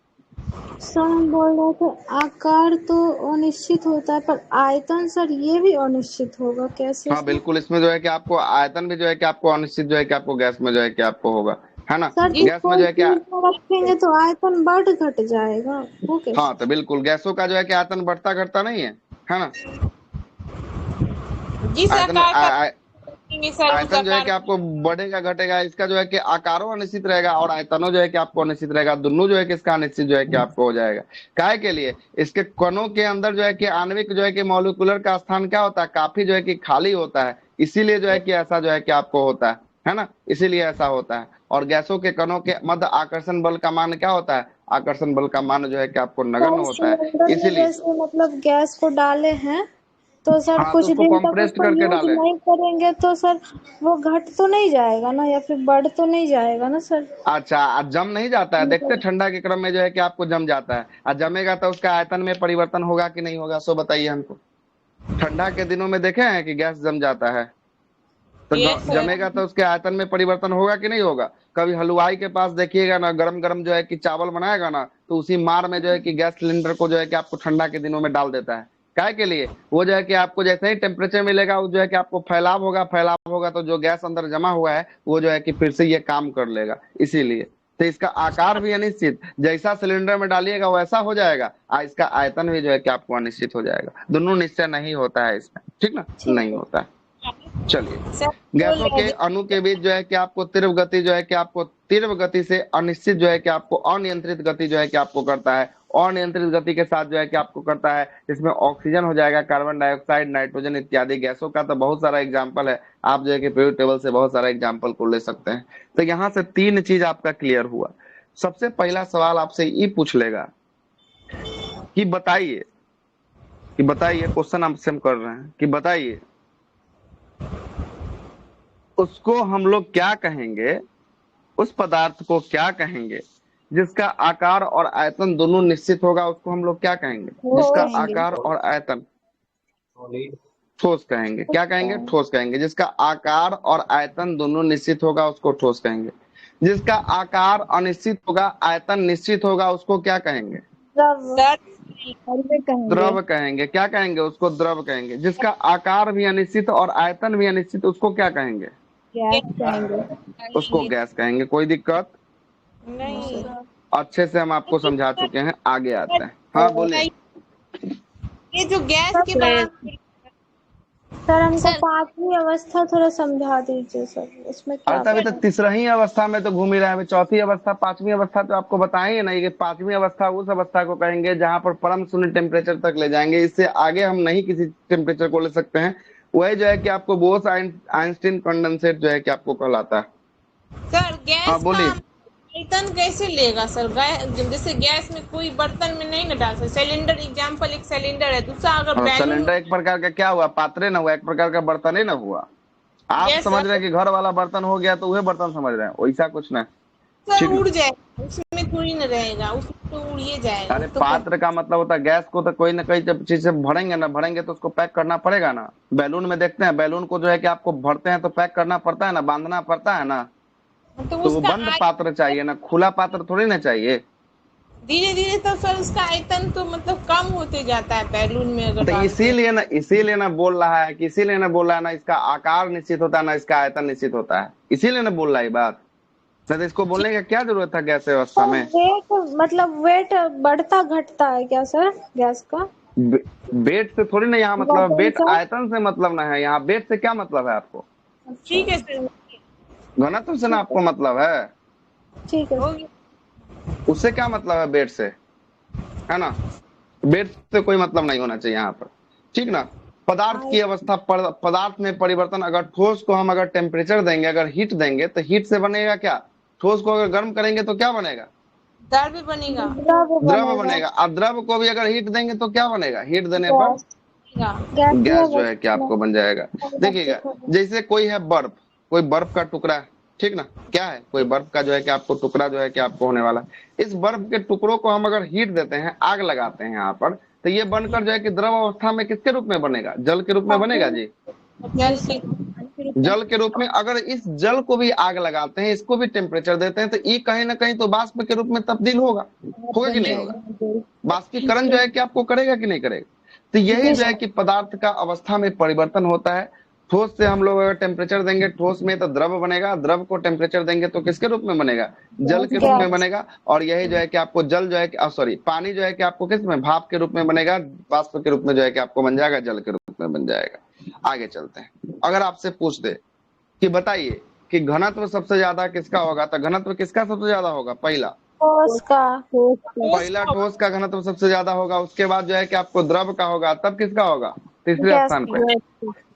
सर हम बोल रहे थे आकार तो अनिश्चित होता है, पर आयतन सर ये भी अनिश्चित होगा कैसे? हाँ बिल्कुल, इसमें जो है कि आपको आयतन भी जो है कि आपको अनिश्चित जो है कि आपको गैस में जो है कि आपको होगा, है ना। सर गैस में जो है कि रखेंगे तो आयतन बढ़ घट जाएगा। ओके। हाँ तो बिल्कुल, गैसों का जो है कि आयतन बढ़ता घटता नहीं है ना। जिस आयतन आकार का सर उस आयतन जो है आकार कि आपको बढ़ेगा घटेगा, इसका जो है कि आकारों अनिश्चित रहेगा और आयतनों जो है कि आपको अनिश्चित रहेगा, दोनों जो है कि इसका अनिश्चित जो है कि आपको हो जाएगा। काहे के लिए? इसके कणों के अंदर जो है कि आणविक जो है कि मॉलिक्यूलर का स्थान क्या होता है, काफी जो है कि खाली होता है, इसीलिए जो है कि ऐसा जो है कि आपको होता है ना, इसीलिए ऐसा होता है। और गैसों के कणों के मध्य आकर्षण बल का मान क्या होता है? आकर्षण बल का मान जो है कि आपको नगण्य सर होता है, सिलेंडर में इसीलिए। जैसे मतलब गैस को डाले हैं तो सर हाँ, तो कुछ उसको दिन तक कंप्रेस्ड उसको करके यूज डाले। नहीं करेंगे तो सर वो घट तो नहीं जाएगा ना, या फिर बढ़ तो नहीं जाएगा ना सर? अच्छा, जम नहीं जाता है? देखते हैं, ठंडा के क्रम में जो है कि आपको जम जाता है, और जमेगा तो उसका आयतन में परिवर्तन होगा कि नहीं होगा, सो बताइए हमको। ठंडा के दिनों में देखे हैं कि गैस जम जाता है? तो Yes, sir. जमेगा तो उसके आयतन में परिवर्तन होगा कि नहीं होगा? कभी हलवाई के पास देखिएगा ना, गरम गरम जो है कि चावल बनाएगा ना, तो उसी मार में जो है कि गैस सिलेंडर को जो है कि आपको ठंडा के दिनों में डाल देता है। काहे के लिए? वो जो है कि आपको जैसे ही टेम्परेचर मिलेगा, वो जो है कि आपको फैलाव होगा, तो जो गैस अंदर जमा हुआ है वो जो है कि फिर से ये काम कर लेगा, इसीलिए। तो इसका आकार भी अनिश्चित, जैसा सिलेंडर में डालिएगा वैसा हो जाएगा, और इसका आयतन भी जो है कि आपको अनिश्चित हो जाएगा। दोनों निश्चय नहीं होता है इसमें, ठीक ना, नहीं होता है। चलिए, सर गैसों के अणु के बीच जो है कि आपको तीव्र गति जो है कि आपको तीव्र गति से अनिश्चित जो है कि आपको अनियंत्रित गति जो है कि आपको करता है, अनियंत्रित गति के साथ जो है कि आपको करता है, इसमें ऑक्सीजन हो जाएगा, कार्बन डाइऑक्साइड, नाइट्रोजन इत्यादि गैसों का तो बहुत सारा एग्जाम्पल है, आप जो है कि पीरियोडिक टेबल से बहुत सारा एग्जाम्पल को ले सकते हैं। तो यहाँ से 3 चीज आपका क्लियर हुआ। सबसे पहला सवाल आपसे ये पूछ लेगा कि बताइए क्वेश्चन आपसे हम कर रहे हैं कि बताइए उसको हम लोग क्या कहेंगे, उस पदार्थ को क्या कहेंगे जिसका आकार और आयतन दोनों निश्चित होगा, उसको हम लोग क्या कहेंगे? जिसका आकार और आयतन ठोस कहेंगे। क्या कहेंगे? ठोस कहेंगे। जिसका आकार और आयतन दोनों निश्चित होगा उसको ठोस कहेंगे। जिसका आकार अनिश्चित होगा, आयतन निश्चित होगा, उसको क्या कहेंगे? द्रव कहेंगे। क्या कहेंगे? उसको द्रव कहेंगे। जिसका आकार भी अनिश्चित और आयतन भी अनिश्चित, उसको क्या कहेंगे? उसको गैस कहेंगे। कोई दिक्कत नहीं? अच्छे से हम आपको समझा चुके हैं, आगे आते हैं। हाँ बोलिए। ये जो गैस के बारे सर हमको 5वीं अवस्था थोड़ा समझा दीजिए सर, उसमें क्या अभी तो तीसरा ही अवस्था में तो घूम ही रहा है। चौथी अवस्था, 5वीं अवस्था तो आपको बताएंगे नहीं कि 5वीं अवस्था उस अवस्था को कहेंगे जहां पर परम शून्य टेम्परेचर तक ले जाएंगे। इससे आगे हम नहीं किसी टेम्परेचर को ले सकते हैं। वही जो है कि आपको बोस आइंस्टीन कंडेंसेट जो है कि आपको कहलाता है। सर गैस हाँ बोलिए। आयतन कैसे लेगा सर? जैसे गैस में कोई बर्तन में नहीं न डाल सकते। सिलेंडर एग्जाम्पल, एक सिलेंडर है, दूसरा अगर बैलून। सिलेंडर एक प्रकार का क्या हुआ? पात्रे ना हुआ, एक प्रकार का बर्तन ही ना हुआ। आप समझ रहे हैं कि घर वाला बर्तन हो गया तो वह बर्तन समझ रहे हैं, वैसा कुछ नहीं। सर उड़ जाएगा, उसमें थोड़ी न रहेगा, उसमें तो उड़िए जाएगा। अरे पात्र का मतलब होता है गैस को तो कोई ना कोई जब चीज से भरेंगे तो उसको पैक करना पड़ेगा ना। बैलून में देखते हैं, बैलून को जो है कि आपको भरते हैं तो पैक करना पड़ता है ना, बांधना पड़ता है ना। तो वो बंद पात्र चाहिए ना, खुला पात्र थोड़ी ना चाहिए। धीरे धीरे तो सर उसका आयतन तो मतलब कम होते जाता है बैलून में अगर तो इसीलिए ना बोल रहा है कि इसका आकार निश्चित होता है ना, इसका आयतन निश्चित होता है, इसीलिए ना बोल रहा है बात। तो इसको बोलने का क्या जरूरत था गैस व्यवस्था में? वेट बढ़ता घटता है क्या सर गैस का? वेट से थोड़ी ना यहाँ मतलब, वेट आयतन से मतलब ना है। यहाँ वेट से क्या मतलब है आपको? ठीक है सर, घनत्व से ना आपको मतलब है। ठीक है, उससे क्या मतलब है वेट से, है ना? वेट से कोई मतलब नहीं होना चाहिए यहाँ पर, ठीक ना। पदार्थ की अवस्था, पदार्थ में परिवर्तन। अगर ठोस को हम अगर टेम्परेचर देंगे, अगर हीट देंगे तो हीट से बनेगा क्या? ठोस को अगर गर्म करेंगे तो क्या बनेगा? द्रव बनेगा। द्रव बनेगा। और द्रव को भी अगर हीट देंगे तो क्या बनेगा? हीट देने पर गैस जो है कि आपको बन जाएगा। देखिएगा, जैसे कोई है बर्फ, कोई बर्फ का टुकड़ा है, ठीक ना। क्या है? कोई बर्फ का जो है कि आपको टुकड़ा जो है कि आपको होने वाला। इस बर्फ के टुकड़ों को हम अगर हीट देते हैं, आग लगाते हैं यहाँ पर, तो ये बनकर जो है कि द्रव अवस्था में किसके रूप में बनेगा? जल के रूप में बनेगा जी। जल के रूप में। अगर इस जल को भी आग लगाते हैं, इसको भी टेम्परेचर देते हैं, तो ये कहीं ना कहीं तो वाष्प के रूप में तब्दील होगा कि नहीं होगा? वाष्पीकरण जो है कि आपको करेगा कि नहीं करेगा? तो यही जो है कि पदार्थ का अवस्था में परिवर्तन होता है। ठोस से हम लोग अगर टेम्परेचर देंगे ठोस में तो द्रव बनेगा, द्रव को टेम्परेचर देंगे तो किसके रूप में बनेगा? जल के रूप में बनेगा। और यही जो है कि आपको जल जो है कि पानी जो है कि आपको किस में? भाप के रूप में बनेगा, वाष्प के रूप में जो है कि आपको बन जाएगा, जल के रूप में बन जाएगा। आगे चलते हैं। अगर आपसे पूछ दे कि बताइए कि घनत्व सबसे ज्यादा किसका होगा, तो घनत्व किसका सबसे ज्यादा होगा, पहला ठोस का। पहला ठोस का घनत्व सबसे ज्यादा होगा, उसके बाद जो है कि आपको द्रव का होगा, तब किसका होगा तीसरे गैस स्थान पे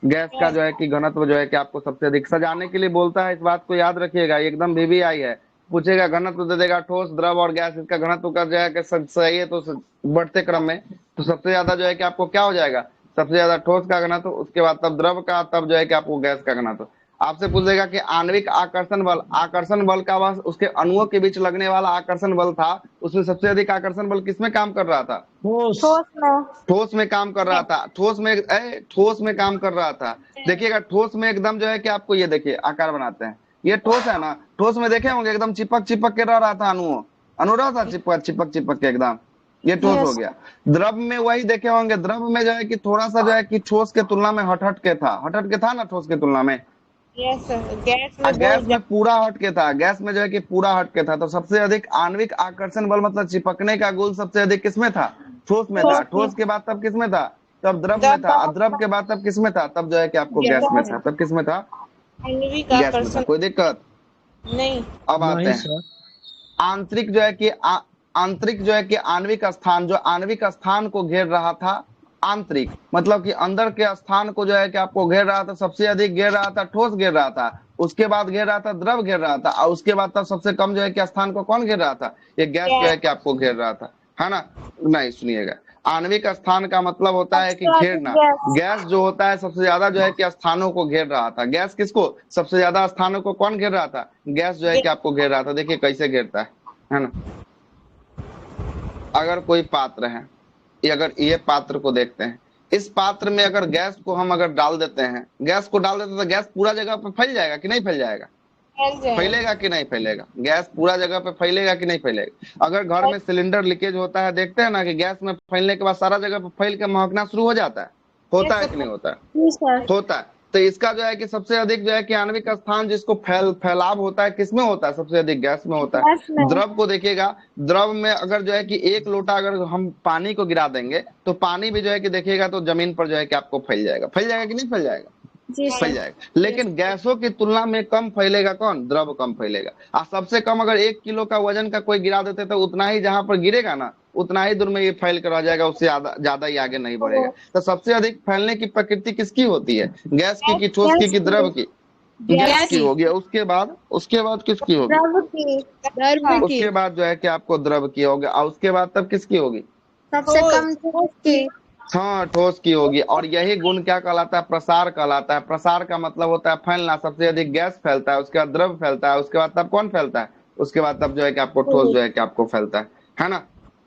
गैस का जो है कि घनत्व जो है कि आपको सबसे अधिक सजाने के लिए बोलता है, इस बात को याद रखिएगा, एकदम VVI है, पूछेगा घनत्व दे देगा ठोस द्रव और गैस, इसका घनत्व कर जाएगा सही है तो बढ़ते क्रम में, तो सबसे ज्यादा जो है कि आपको क्या हो जाएगा, सबसे ज्यादा ठोस का घनत्व, उसके बाद तब द्रव का, तब जो है कि आपको गैस का घनत्व। आपसे पूछेगा कि आणविक आकर्षण बल का वह उसके अणुओं के बीच लगने वाला आकर्षण बल था, उसमें सबसे अधिक आकर्षण बल किसमें काम कर रहा था, ठोस। ठोस में। ठोस में काम कर रहा था, ठोस में काम कर रहा था। देखिएगा ठोस में एकदम जो है कि आपको ये देखिए आकार बनाते हैं, ये ठोस है ना, ठोस में देखे होंगे एकदम चिपक चिपक के रह रहा था, अणु रहा था चिपक चिपक चिपक के एकदम, ये ठोस हो गया। द्रव में वही देखे होंगे, द्रव में जो है कि थोड़ा सा जो है कि ठोस के तुलना में हट के था ना ठोस के तुलना में, यस सर, गैस में गैस में पूरा हट के था, गैस में जो है कि पूरा हट के था। तो सबसे अधिक आणविक आकर्षण बल मतलब चिपकने का गुण सबसे अधिक किसमें था, ठोस में था, ठोस के बाद तब किसमें था, तब द्रव में था, और द्रव के बाद तब किसमें था, तब जो है कि आपको गैस में था, तब किसमें था, आणविक गैस में था। आकर्षण कोई दिक्कत, नहीं। अब आते नहीं हैं सर। आंतरिक जो है कि आंतरिक जो है कि आणविक स्थान, जो आणविक स्थान को घेर रहा था, आंतरिक मतलब कि अंदर के स्थान को जो है कि आपको घेर रहा था, सबसे अधिक घेर रहा था ठोस घेर रहा था, उसके बाद घेर रहा था द्रव घेर रहा था, और उसके बाद तब सबसे कम जो है कि स्थान को कौन घेर रहा था, ये गैस जो है कि आपको घेर रहा था, है ना। नहीं सुनिएगा, आणविक स्थान का मतलब होता है कि घेरना, गैस जो होता है सबसे ज्यादा जो है कि स्थानों को घेर रहा था, गैस किसको, सबसे ज्यादा स्थानों को कौन घेर रहा था, गैस जो है कि आपको घेर रहा था। देखिए कैसे घेरता है ना। अगर कोई पात्र है, अगर ये पात्र को देखते हैं, इस पात्र में अगर गैस को हम अगर डाल देते हैं, गैस को डाल देते हैं तो गैस पूरा जगह पे फैल जाएगा कि नहीं फैल जाएगा, फैलेगा कि नहीं फैलेगा, गैस पूरा जगह पे फैलेगा कि नहीं फैलेगा। अगर घर में सिलेंडर लीकेज होता है, देखते हैं ना कि गैस में फैलने के बाद सारा जगह पे फैल के महकना शुरू हो जाता है, होता है कि नहीं होता है, होता है। तो इसका जो है कि सबसे अधिक जो है कि आणविक स्थान जिसको फैलाव होता है किसमें होता है, सबसे अधिक गैस में होता है। द्रव को देखिएगा, द्रव में अगर जो है कि 1 लोटा अगर हम पानी को गिरा देंगे, तो पानी भी जो है कि देखिएगा तो जमीन पर जो है कि आपको फैल जाएगा कि नहीं फैल जाएगा, फैल जाएगा। लेकिन गैसों की तुलना में कम फैलेगा कौन, द्रव कम फैलेगा। और सबसे कम अगर 1 किलो का वजन का कोई गिरा देते तो उतना ही जहां पर गिरेगा ना, उतना ही दूर में ये फैल कर आ जाएगा, उससे ज्यादा ही आगे नहीं बढ़ेगा। तो सबसे अधिक फैलने की प्रकृति किसकी होती है, गैस की कि ठोस की कि द्रव की, गैस की होगी। उसके बाद किसकी होगी, उसके बाद जो है कि आपको द्रव की होगी, और उसके बाद तब किसकी होगी, सबसे कम ठोस की। हाँ ठोस की होगी। और यही गुण क्या कहलाता है, प्रसार कहलाता है। प्रसार का मतलब होता है फैलना, सबसे अधिक गैस फैलता है, उसके बाद द्रव फैलता है, उसके बाद तब कौन फैलता है, उसके बाद तब जो है कि आपको ठोस जो है कि आपको फैलता है ना।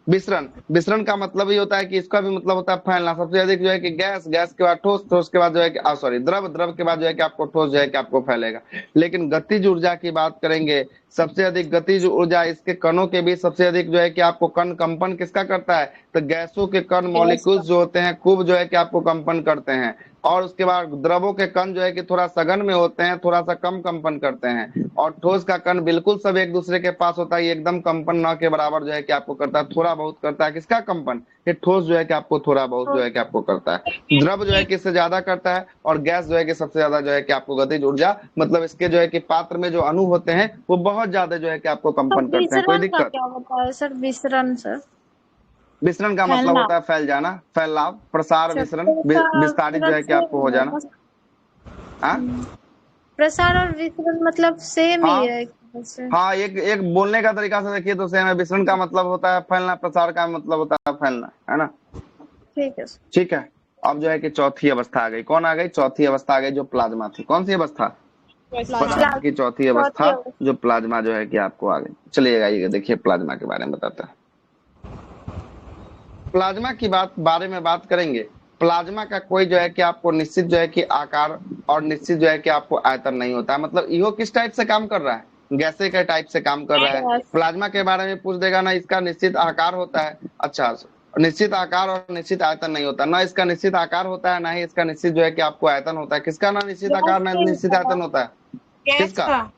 विसरण का मतलब ही होता है कि इसका भी मतलब होता है फैलना, सबसे अधिक जो है कि गैस के बाद ठोस के बाद जो है कि सॉरी द्रव के बाद जो है कि आपको ठोस जो है कि आपको फैलेगा। लेकिन गतिज ऊर्जा की बात करेंगे, सबसे अधिक गतिज ऊर्जा इसके कणों के बीच सबसे अधिक जो है कि आपको कण कंपन किसका करता है, तो गैसों के कण मॉलिक्यूल्स जो होते हैं खूब जो है कि आपको कंपन करते हैं। और उसके बाद द्रवों के कण जो है कि थोड़ा सघन में होते हैं, थोड़ा सा कम कंपन करते हैं। और ठोस का कण बिल्कुल सब एक दूसरे के पास होता है, एकदम कंपन न के बराबर जो है कि आपको करता है, थोड़ा बहुत करता है। किसका कंपन, ये ठोस जो है कि आपको थोड़ा बहुत जो है कि आपको करता है। द्रव जो है कि इससे ज्यादा करता है, और गैस जो है कि सबसे ज्यादा जो है कि आपको गतिज ऊर्जा, मतलब इसके जो है कि पात्र में जो अणु होते हैं वो बहुत ज्यादा जो है कि आपको कंपन करते हैं। कोई विसरण का दिक्कत, क्या होता है सर, विसरण सर? विसरण का मतलब होता है फैल जाना, फैलाव, प्रसार, विसरण, विस्तारित जो है कि आपको हो जाना। प्रसार और विसरण मतलब सेम ही है वैसे। हाँ, एक बोलने का तरीका से देखिए तो सेम है। विसरण का मतलब होता है फैलना, प्रसार का मतलब होता है फैलना, है ना। ठीक है, ठीक है। अब जो है कि चौथी अवस्था आ गई, कौन आ गई, चौथी अवस्था आ गई जो प्लाज्मा थी। कौन सी अवस्था, पदार्थ की चौथी अवस्था जो प्लाज्मा जो है कि आपको आ गई। चलिएगा ये देखिए प्लाज्मा के बारे में बताते हैं। प्लाज्मा की बारे में बात करेंगे। प्लाज्मा का कोई जो है कि आपको निश्चित जो है कि आकार और निश्चित जो है कि आपको आयतन नहीं होता है। मतलब यो किस टाइप से काम कर रहा है, गैसे के टाइप से काम कर रहा है। प्लाज्मा के बारे में पूछ देगा ना, इसका निश्चित आकार होता है, अच्छा निश्चित आकार और निश्चित आयतन नहीं होता, ना इसका निश्चित आकार होता है, ना ही इसका निश्चित जो है कि आपको आयतन होता है। किसका ना निश्चित आकार ना निश्चित आयतन होता है, किसका,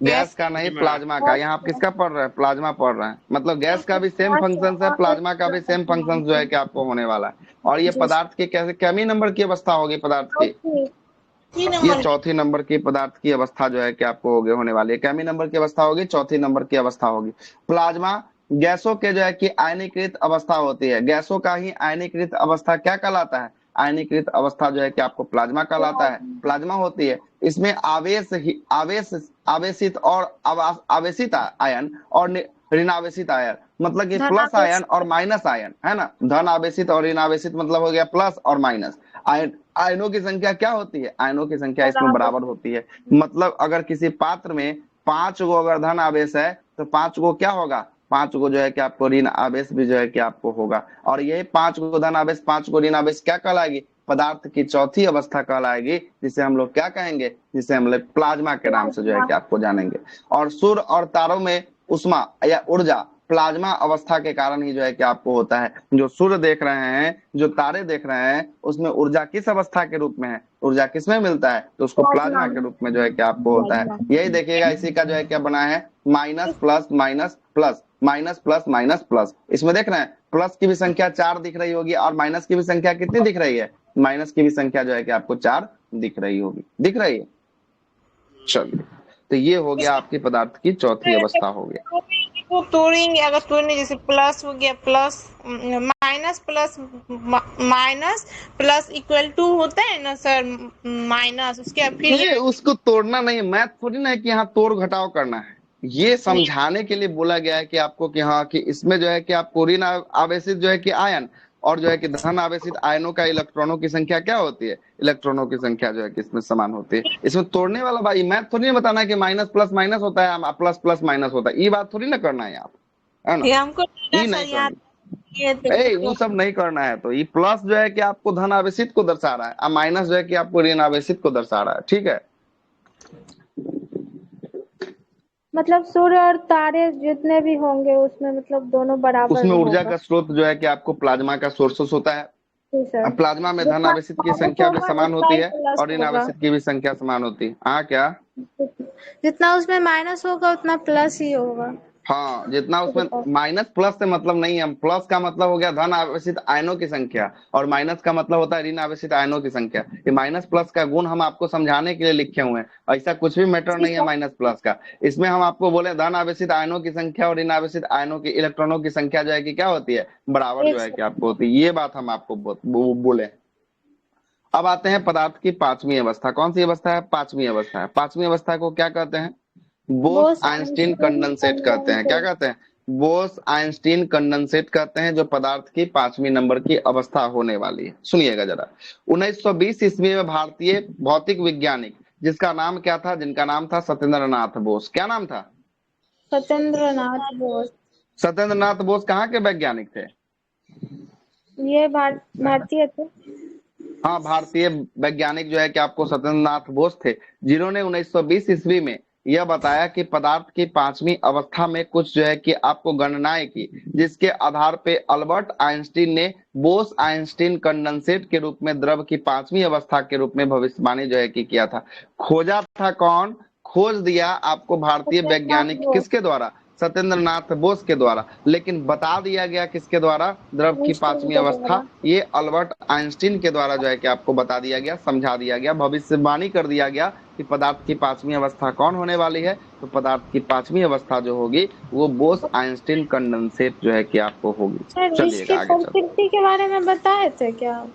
गैस का नहीं प्लाज्मा का। यहाँ आप किसका पढ़ रहे हैं, प्लाज्मा पढ़ रहे हैं। मतलब गैस का भी सेम फंक्शन है, प्लाज्मा का भी सेम फंक्शन जो है कि आपको होने वाला है। और ये पदार्थ की कैसे केमी नंबर की अवस्था होगी, पदार्थ की ये चौथी नंबर की पदार्थ की अवस्था जो है कि आपको होने वाली है। कैमी नंबर की अवस्था होगी, चौथी नंबर की अवस्था होगी। प्लाज्मा गैसों के जो है कि आयनीकृत अवस्था होती है। गैसों का ही आयनीकृत अवस्था क्या कहलाता है? आयनीकृत अवस्था जो है कि आपको प्लाज्मा कहलाता है, प्लाज्मा होती है। इसमें आवेशित और आवेशित आयन और ऋणावेशित आयन, मतलब कि प्लस आयन और माइनस आयन, है ना। धन आवेशित और ऋणावेशित मतलब हो गया प्लस और माइनस। आयनों की संख्या क्या होती है? आयनों की संख्या इसमें बराबर होती है। मतलब अगर किसी पात्र में 5 गो अगर धन आवेश है तो 5 गो क्या होगा? 5 गो जो है कि आपको ऋण आवेश भी जो है कि आपको होगा। और यही 5 गो धन आवेश 5 गो ऋण आवेश क्या कहलाएगी? पदार्थ की चौथी अवस्था कहलाएगी, जिसे हम लोग क्या कहेंगे? जिसे हम लोग प्लाज्मा के नाम से जो है कि आपको जानेंगे। और सूर्य और तारों में उष्मा या ऊर्जा प्लाज्मा अवस्था के कारण ही जो है कि आपको होता है। जो सूर्य देख रहे हैं, जो तारे देख रहे हैं, उसमें ऊर्जा किस अवस्था के रूप में है? ऊर्जा किसमें मिलता है? तो उसको प्लाज्मा के रूप में जो है कि आपको होता है। यही देखिएगा, इसी का जो है क्या बना है, minus plus minus plus, minus plus minus plus. इसमें देख रहे हैं प्लस की भी संख्या 4 दिख रही होगी और माइनस की भी संख्या कितनी दिख रही है? माइनस की भी संख्या जो है कि आपको 4 दिख रही होगी, दिख रही है। चलिए, तो ये हो गया आपके पदार्थ की चौथी अवस्था हो गया। वो तोड़ेंगे, अगर तोड़ने जैसे प्लस हो गया, plus minus plus minus plus equal to होता है ना सर, माइनस उसके फिर उसको तोड़ना नहीं, मैथ थोड़ी ना है कि यहाँ तोड़ घटाव करना है। ये समझाने के लिए बोला गया है कि आपको कि हाँ कि इसमें जो है कि आपको ऋण आवेशित जो है कि आयन और जो है कि धन आवेशित आयनों का इलेक्ट्रॉनों की संख्या क्या होती है? इलेक्ट्रॉनों की संख्या जो है कि इसमें समान होती है। इसमें तोड़ने वाला भाई मैथ थोड़ी ना बताना है कि माइनस प्लस माइनस होता है, प्लस प्लस माइनस होता है। ये बात थोड़ी ना करना है आप, है ना। हमको ये नहीं करना, वो सब नहीं करना है। तो ये प्लस जो है कि आपको धन आवेशित को दर्शा रहा है और माइनस जो है कि आपको ऋण आवेशित को दर्शा रहा है, ठीक है। मतलब सूर्य और तारे जितने भी होंगे उसमें मतलब दोनों बराबर उसमें ऊर्जा होगा। का स्रोत जो है कि आपको प्लाज्मा का सोर्सेस होता है। सर, प्लाज्मा में धन आवेशित की संख्या भी समान होती है और ऋण आवेशित की भी संख्या समान होती है। हाँ, क्या? जितना उसमें माइनस होगा उतना प्लस ही होगा। हाँ, जितना उसमें माइनस प्लस से मतलब नहीं है। प्लस का मतलब हो गया धन आवेशित आयनों की संख्या और माइनस का मतलब होता है ऋण आवेशित आयनों की संख्या। ये माइनस प्लस का गुण हम आपको समझाने के लिए लिखे हुए हैं, ऐसा कुछ भी मैटर नहीं है माइनस प्लस का। इसमें हम आपको बोले धन आवेशित आयनों की संख्या और ऋण आवेशित आयनों की इलेक्ट्रॉनों की संख्या जो है कि क्या होती है? बराबर जो है कि आपको होती है। ये बात हम आपको बोले। अब आते हैं पदार्थ की पांचवी अवस्था। कौन सी अवस्था है? पांचवी अवस्था है। पांचवी अवस्था को क्या कहते हैं? बोस आइंस्टीन कंडेंसेट कहते हैं। क्या कहते हैं? बोस आइंस्टीन कंडेंसेट कहते हैं, जो पदार्थ की पांचवी नंबर की अवस्था होने वाली है। सुनिएगा जरा। 1920 ईस्वी में भारतीय भौतिक वैज्ञानिक जिसका नाम क्या था? जिनका नाम था सत्येंद्र नाथ बोस। क्या नाम था? सत्येंद्र नाथ बोस। सत्येंद्र नाथ बोस कहाँ के वैज्ञानिक थे? ये भारतीय थे। हाँ, भारतीय वैज्ञानिक जो है कि आपको सत्येंद्र नाथ बोस थे, जिन्होंने 1920 ईस्वी में यह बताया कि पदार्थ की पांचवी अवस्था में कुछ जो है कि आपको गणनाएं की, जिसके आधार पे अल्बर्ट आइंस्टीन ने बोस आइंस्टीन कंडेंसेट के रूप में द्रव की पांचवी अवस्था के रूप में भविष्यवाणी जो है कि किया था। खोजा था कौन? खोज दिया आपको भारतीय वैज्ञानिक किसके द्वारा? सत्येंद्र नाथ बोस के द्वारा। लेकिन बता दिया गया किसके द्वारा? द्रव की पांचवी अवस्था ये अल्बर्ट आइंस्टीन के द्वारा जो है कि आपको बता दिया गया, समझा दिया गया, भविष्यवाणी कर दिया गया कि पदार्थ की पांचवी अवस्था कौन होने वाली है। तो पदार्थ की पांचवी अवस्था जो होगी वो बोस आइंस्टीन कंडेंसेट जो है कि आपको होगी। चलिएगा आगे चलते। प्रकृति के बारे में बताए थे क्या?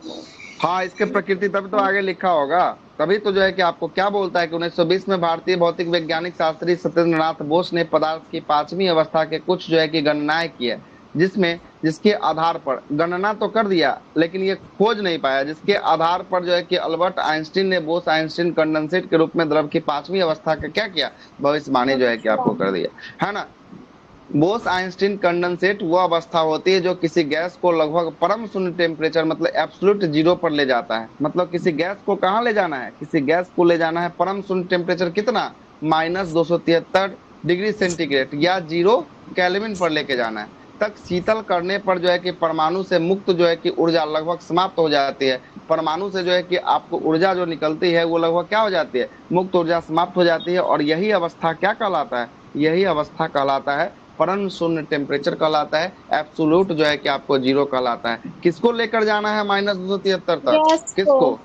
हाँ, इसके प्रकृति तभी तो आगे लिखा होगा, तभी तो जो है कि आपको क्या बोलता है कि 1920 में भारतीय भौतिक वैज्ञानिक शास्त्री सत्येंद्र नाथ बोस ने पदार्थ की पांचवी अवस्था के कुछ जो है कि गणनाएं की है, जिसके आधार पर गणना तो कर दिया लेकिन ये खोज नहीं पाया, जिसके आधार पर जो है कि अल्बर्ट आइंस्टीन ने बोस आइंस्टीन कंडेंसेट के रूप में द्रव की पांचवी अवस्था का क्या किया? भविष्यवाणी जो है कि आपको कर दिया, है ना। बोस आइंस्टीन कंडेंसेट वो अवस्था होती है जो किसी गैस को लगभग परम शून्य टेम्परेचर मतलब एब्सोल्यूट जीरो पर ले जाता है। मतलब किसी गैस को कहाँ ले जाना है? किसी गैस को ले जाना है परम शून्य टेम्परेचर कितना? -273 डिग्री सेंटीग्रेड या 0 केल्विन पर लेके जाना है तक। शीतल करने पर जो है कि परमाणु से मुक्त जो है कि ऊर्जा लगभग समाप्त हो जाती है। परमाणु से जो है कि आपको ऊर्जा जो निकलती है वो लगभग क्या हो जाती है? मुक्त ऊर्जा समाप्त हो जाती है। और यही अवस्था क्या कहलाता है? यही अवस्था कहलाता है परम शून्य टेम्परेचर कहलाता है। एब्सोल्यूट जो है कि आपको 0 कहलाता है। किसको लेकर जाना है -273 तक? किसको?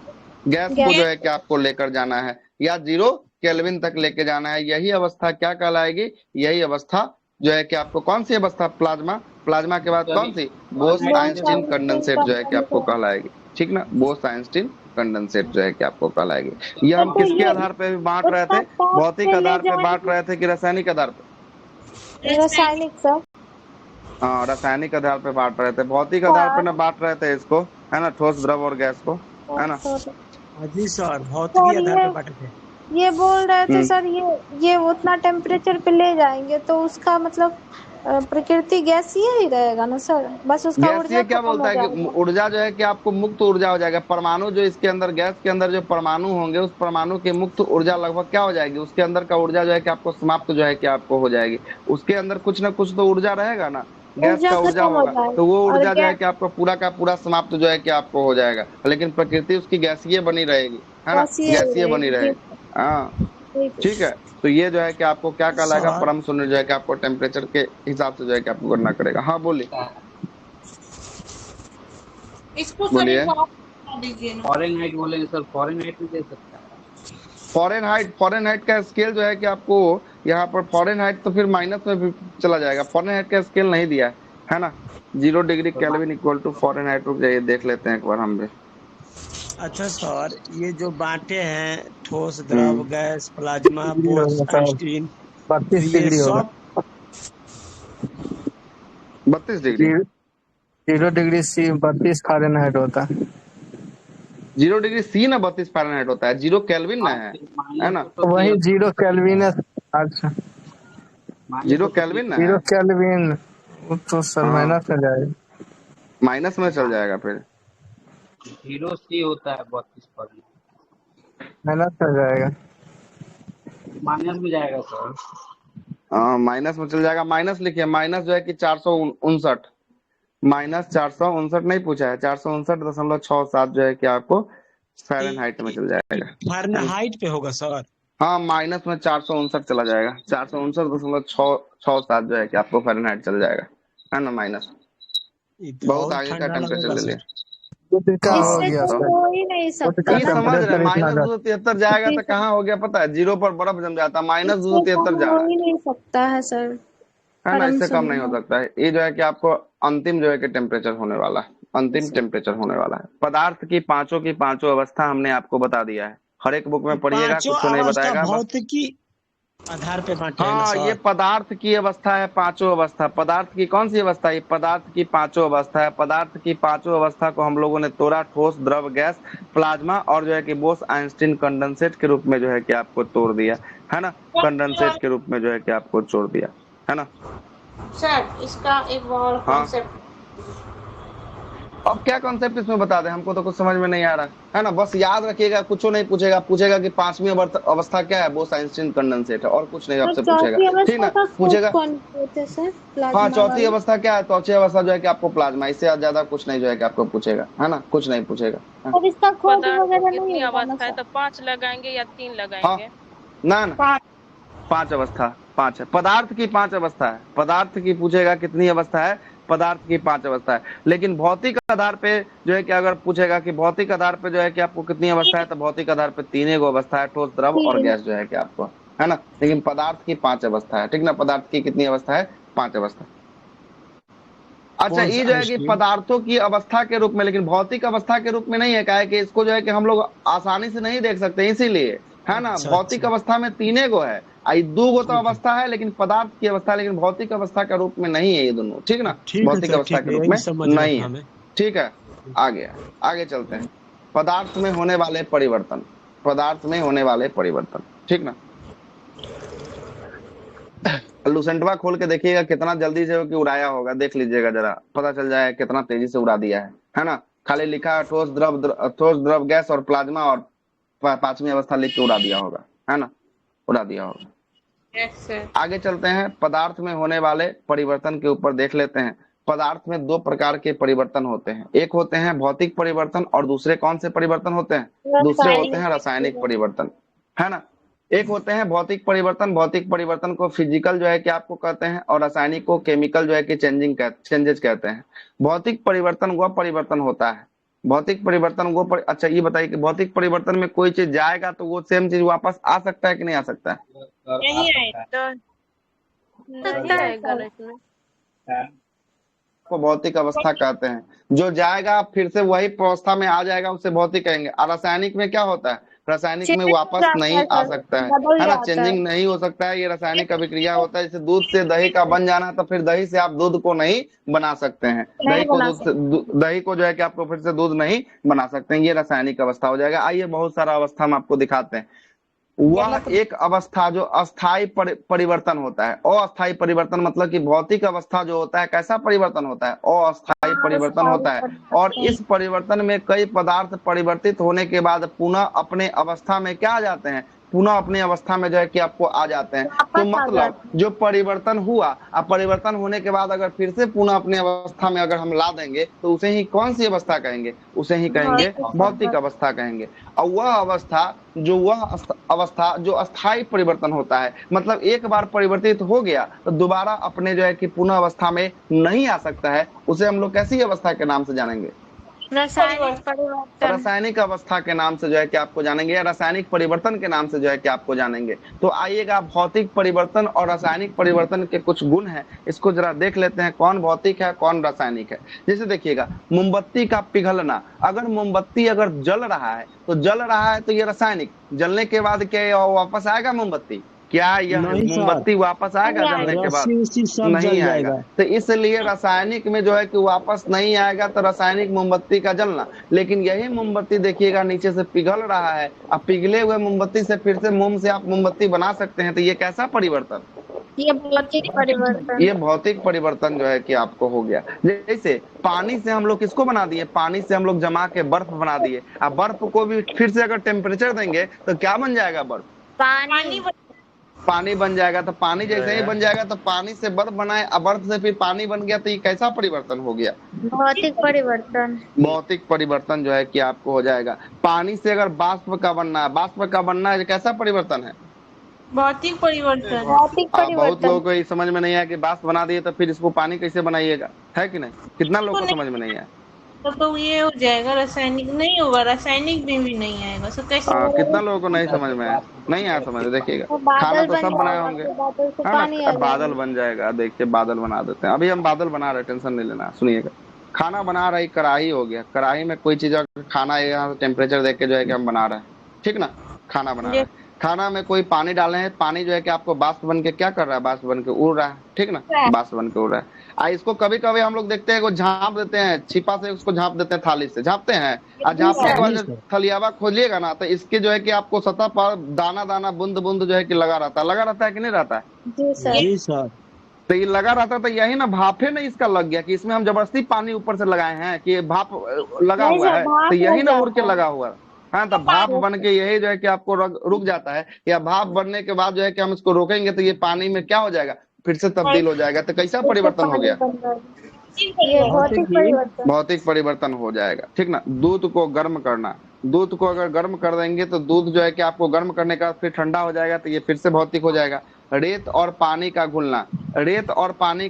गैस को जो है कि आपको लेकर जाना है या 0 केल्विन तक लेके जाना है, यही अवस्था क्या कहलाएगी? यही अवस्था जो है कि आपको कौन सी अवस्था? प्लाज्मा। प्लाज्मा के बाद कौन सी? बोस-आइंस्टीन कंडेंसेट जो है कि आपको कहलाएगी, ठीक ना? बोस-आइंस्टीन कंडेंसेट जो है कि आपको कहलाएगी। ये हम तो किसके ये आधार पे बांट रहे थे? उतना भौतिक पास में आधार ले पे बांट जाएंगे रहे थे कि रासायनिक आधार पे? रासायनिक सर। हाँ, रासायनिक आधार पे बांट रहे थे, भौतिक आधार पे न बांट रहे थे इसको, है ना? ठोस, द्रव और गैस को, है ना? हाँ जी सर, भौतिकी आधार पे बांटे थे। ये बोल रहे थे हम्म। सर ये उतना टेम्परेचर पे ले जाएंगे तो उसका मतलब प्रकृति गैसीय ही रहेगा ना सर, बस उसका ऊर्जा गैसीय क्या खत्म बोलता हो है कि जाएगा। ऊर्जा जो है कि आपको मुक्त ऊर्जा हो जाएगा। परमाणु जो इसके अंदर, गैस के अंदर जो परमाणु होंगे, उस परमाणु की मुक्त ऊर्जा लगभग क्या हो जाएगी? उसके अंदर का ऊर्जा जो है कि आपको समाप्त जो है कि आपको हो जाएगी। उसके अंदर कुछ ना कुछ तो ऊर्जा रहेगा ना, गैस ऊर्जा का ऊर्जा खत्म हो होगा, जाएगा तो वो और ऊर्जा जो है गैस कि आपको पूरा का पूरा समाप्त जो है कि आपको हो जाएगा। लेकिन प्रकृति उसकी गैसीय बनी रहेगी, है ना? गैसीय ही गैसीय बनी रहेगी। रहेगी। हाँ, ठीक ठीक है। तो ये जो है कि आपको क्या कहलाएगा? सर परम शून्य जो है कि आपको टेम्परेचर के हिसाब से जो है कि आपको गणना करेगा। हाँ बोलिए, इसको सर बोलिए। एक बार बता दीजिए ना। फॉरेनहाइट बोलेंगे सर, फॉरेनहाइट भी दे सकता है। फॉरेनहाइट का स्केल जो है कि आपको यहाँ पर फॉरेनहाइट तो फिर माइनस में भी चला जाएगा। फॉरेनहाइट का स्केल नहीं दिया है ना? 0 degree kelvin equal to Fahrenheit. रुक जाइए, देख लेते हैं एक बार हम भी। अच्छा सर, ये जो बांटे हैं ठोस, द्रव, गैस, प्लाज्मा, बोस, आइंस्टीन, तो 32 ये डिग्री होगा। सब 32 डिग्री। 0 डिग्री सी 32 फ़ारेनहाइट होता है। 0 डिग्री सी ना 32 फ़ारेनहाइट होता है, 0 केल्विन ना है ना? वही 0 केल्विन है। अच्छा, 0 केल्विन ना 0 है। केल्विन, वो तो सर हाँ, माइनस में जाएगा। माइनस में चल जाएगा फिर। 0 सी होता है 32 पर, माइनस में जाएगा। माइनस में जाएगा सर। हाँ, माइनस में चल जाएगा। माइनस लिखिए, माइनस जो है कि 459, माइनस 459 नहीं पूछा है, 459.67 जो है कि आपको फ़ारेनहाइट में चल जाएगा। फ़ारेनहाइट पे होगा सर। हाँ, माइनस में 459 चला जाएगा, 459.67 जो है कि आपको फ़ारेनहाइट चल जाएगा, है ना? माइनस ये तो बहुत और आगे का ठंडा टेम्परेचर लगेगा ले लिया। सर। वो तो क्या हो इससे गया तो सर? हो ही नहीं वो तो सकता क्या ये ना समझ रहे, टेम्परेचर इतना माइनस 273 जाएगा तो कहाँ हो गया पता है? 0 पर बर्फ जम जाता है, माइनस इससे कम 273 जा हो रहा ही नहीं सकता है सर। है ना? परम इससे कम नहीं हो शून्य सकता है। ये जो है कि आपको अंतिम जो है कि टेम्परेचर होने वाला है, अंतिम टेम्परेचर होने वाला है। पदार्थ की पांचों अवस्था हमने आपको बता दिया है। हर एक बुक में पढ़िएगा, पांचों कुछ नहीं अवस्था बताएगा बस। भौतिकी आधार पे बांटे हैं ना हाँ, ये सर। पदार्थ की अवस्था है, पांचों अवस्था। पदार्थ की कौन सी अवस्था है? पदार्थ की पांचों अवस्था है। पदार्थ की पांचों अवस्था को हम लोगों ने तोड़ा, ठोस, द्रव, गैस, प्लाज्मा और जो है कि बोस आइंस्टीन कंडेंसेट के रूप में जो है कि आपको तोड़ दिया, है ना? कंडेंसेट के रूप में जो है कि आपको छोड़ दिया, है ना? सर इसका एक और हाँ, कॉन्सेप्ट। अब क्या कॉन्सेप्ट इसमें बता दें? हमको तो कुछ समझ में नहीं आ रहा है ना? बस याद रखिएगा, कुछ नहीं पूछेगा। पूछेगा कि पांचवी अवस्था क्या है? बोस आइंस्टीन कंडेंसेट है, और कुछ नहीं और आपसे पूछेगा, चौथी ठीक अवस्था ना? का पूछेगा कौन होते सर? हाँ, प्लाज्मा चौथी वाला। अवस्था क्या है? चौथी अवस्था जो है कि आपको प्लाज्मा, इससे ज्यादा कुछ नहीं जो है कि आपको पूछेगा, है ना? कुछ नहीं पूछेगा। हाँ, और इसका खोज पदार्थ वगैरह नहीं कितनी होगा ना अवस्था है, सर? तो 5 लगाएंगे या 3 हाँ, लगाएंगे? ना 5 अवस्था, 5 है। पदार्थ की 5 अवस्था है। पदार्थ की पूछेगा कितनी अवस्था है? पदार्थ की 5 अवस्था है। लेकिन भौतिक आधार पे जो है कि अगर पूछेगा कि भौतिक आधार पे जो है कि आपको कितनी अवस्था है, तो भौतिक आधार पे 3 गो अवस्था है, ठोस, द्रव और तीन। गैस जो है कि आपको, है ना? लेकिन पदार्थ की 5 अवस्था है, ठीक ना? पदार्थ की कितनी अवस्था है? 5 अवस्था। अच्छा, बोस ये जो है कि आइंस्टीन। पदार्थों की अवस्था के रूप में, लेकिन भौतिक अवस्था के रूप में नहीं है। क्या है कि इसको जो है कि हम लोग आसानी से नहीं देख सकते, इसीलिए, है ना? अच्छा भौतिक अच्छा, अवस्था में 3 गो है, आई 2 गो तो ठीक है अवस्था है, लेकिन पदार्थ की अवस्था, लेकिन भौतिक अवस्था का रूप में नहीं है ये दोनों, ठीक ना? ठीक है भौतिक सर, अवस्था ठीक के है, रूप यही में समझ रहा नहीं था है, मैं। ठीक है? आगे आगे चलते हैं। पदार्थ में होने वाले परिवर्तन, पदार्थ में होने वाले परिवर्तन, ठीक ना? लुसेंटवा खोल के देखिएगा कितना जल्दी से वो कि उड़ाया होगा, देख लीजिएगा जरा, पता चल जाए कितना तेजी से उड़ा दिया है ना? खाली लिखा है ठोस, द्रव, गैस और प्लाज्मा, और पांचवी अवस्था लिख के उड़ा दिया होगा, है ना? उड़ा दिया होगा। Yes sir. आगे चलते हैं, पदार्थ में होने वाले परिवर्तन के ऊपर देख लेते हैं। पदार्थ में 2 प्रकार के परिवर्तन होते हैं, एक होते हैं भौतिक परिवर्तन और दूसरे कौन से परिवर्तन होते हैं? दूसरे होते हैं रासायनिक परिवर्तन, है ना? एक होते हैं भौतिक परिवर्तन, भौतिक परिवर्तन को फिजिकल जो है कि आपको कहते हैं, और रासायनिक को केमिकल जो है कि चेंजेस कहते हैं। भौतिक परिवर्तन वह परिवर्तन होता है भौतिक परिवर्तन अच्छा ये बताइए कि भौतिक परिवर्तन में कोई चीज जाएगा तो वो सेम चीज वापस आ सकता है कि नहीं आ सकता है? सर, नहीं आ आएगा सकता है। नहीं आएगा इसमें। को भौतिक अवस्था कहते हैं। जो जाएगा फिर से वही अवस्था में आ जाएगा उसे भौतिक कहेंगे। और रासायनिक में क्या होता है? रासायनिक में चेंज हो वापस जाता नहीं है आ सर, सकता है बदल ना? जाता है। चेंजिंग नहीं हो सकता है। ये रासायनिक अभिक्रिया होता है। जैसे दूध से दही का बन जाना, तो फिर दही से आप दूध को नहीं बना सकते हैं। नहीं बना सकते। दही को जो है कि आपको फिर से दूध नहीं बना सकते हैं। ये रासायनिक अवस्था हो जाएगा। आइए बहुत सारा अवस्था हम आपको दिखाते हैं। वह एक अवस्था जो अस्थाई परिवर्तन होता है। अस्थाई परिवर्तन मतलब कि भौतिक अवस्था जो होता है कैसा परिवर्तन होता है? अस्थाई परिवर्तन होता है। और इस परिवर्तन में कई पदार्थ परिवर्तित होने के बाद पुनः अपने अवस्था में क्या आ जाते हैं? पुनः अपनी अवस्था में जो है कि आपको आ जाते हैं। तो मतलब जो परिवर्तन हुआ, अब परिवर्तन होने के बाद अगर फिर से पुनः अपनी अवस्था में अगर हम ला देंगे तो उसे ही कौन सी अवस्था कहेंगे? उसे ही कहेंगे भौतिक अवस्था कहेंगे। और वह अवस्था जो अस्थाई परिवर्तन होता है, मतलब एक बार परिवर्तित हो गया तो दोबारा अपने जो है कि पुनः अवस्था में नहीं आ सकता है, उसे हम लोग कैसी अवस्था के नाम से जानेंगे? रासायनिक परिवर्तन। रासायनिक अवस्था के नाम से जो है कि आपको जानेंगे, या रासायनिक परिवर्तन के नाम से जो है कि आपको जानेंगे। तो आइएगा, भौतिक परिवर्तन और रासायनिक परिवर्तन के कुछ गुण हैं, इसको जरा देख लेते हैं कौन भौतिक है कौन रासायनिक है। जैसे देखिएगा, मोमबत्ती का पिघलना। अगर मोमबत्ती अगर जल रहा है तो ये रासायनिक। जलने के बाद क्या वापस आएगा मोमबत्ती? क्या यह मोमबत्ती वापस आएगा जलने के बाद? नहीं आएगा। तो इसलिए रासायनिक में जो है कि वापस नहीं आएगा, तो रासायनिक मोमबत्ती का जलना। लेकिन यही मोमबत्ती देखिएगा नीचे से पिघल रहा है, अब पिघले हुए मोमबत्ती से फिर से मोम से आप मोमबत्ती बना सकते हैं। तो ये कैसा परिवर्तन? ये भौतिक परिवर्तन। ये भौतिक परिवर्तन जो है कि आपको हो गया। जैसे पानी से हम लोग किसको बना दिए? पानी से हम लोग जमा के बर्फ बना दिए। अब बर्फ को भी फिर से अगर टेम्परेचर देंगे तो क्या बन जाएगा? बर्फ पानी बन जाएगा। तो पानी जैसे ही बन जाएगा तो पानी से बर्फ बनाए, अब बर्फ से फिर पानी बन गया, तो ये कैसा परिवर्तन हो गया? भौतिक परिवर्तन। भौतिक परिवर्तन जो है कि आपको हो जाएगा। पानी से अगर बाष्प का बनना है, कैसा परिवर्तन है? भौतिक परिवर्तन। बहुत लोगों को ये समझ में नहीं आया कि बाष्प बना दिए तो फिर इसको पानी कैसे बनाइएगा, है कि नहीं? कितना लोग को समझ में नहीं आया? तो ये हो जाएगा, रासायनिक नहीं होगा, रासायनिक में भी नहीं आएगा। सो कैसे? कितना लोगों को नहीं समझ में आया? नहीं आया समझ। देखिएगा, खाना तो सब बनाए होंगे, बादल बन जाएगा। देखिए बादल बना देते हैं। अभी हम बादल बना रहे, टेंशन नहीं लेना। सुनिएगा, खाना बना रही कढ़ाई हो गया। कढ़ाई में कोई चीज खाना यहाँ टेम्परेचर देख के जो है कि हम बना रहे हैं, ठीक ना? खाना बना रहे हैं, खाना में कोई पानी डाले हैं, पानी जो है कि आपको बाष्प बन के क्या कर रहा है? बाष्प बन के उड़ रहा है, ठीक ना? बाष्प बन के उड़ रहा है। इसको कभी कभी हम लोग देखते हैं, झाँप देते हैं, छिपा से उसको झाँप देते हैं, थाली से झाँपते हैं। और झाँपने के बाद जब थलियावा खोलिएगा ना, तो इसके जो है कि आपको सतह पर दाना दाना बूंद बूंद जो है कि लगा रहता है कि नहीं रहता है? जी सर। तो ये लगा रहता था, यही ना भापे नहीं इसका लग गया कि इसमें हम जबरदस्ती पानी ऊपर से लगाए हैं कि भाप लगा हुआ है, तो यही ना उड़ के लगा हुआ है। हाँ, तो भाप बन के यही जो है कि आपको रुक जाता है, या भाप बनने के बाद जो है कि हम इसको रोकेंगे तो ये पानी में क्या हो जाएगा? फिर से तब्दील हो जाएगा। तो कैसा परिवर्तन हो गया? ये भौतिक परिवर्तन हो जाएगा, ठीक ना? दूध को गर्म करना। दूध को अगर गर्म कर देंगे तो दूध जो है कि आपको गर्म करने का फिर ठंडा हो जाएगा, तो ये फिर से भौतिक हो जाएगा। रेत और पानी का घुलना। रेत और पानी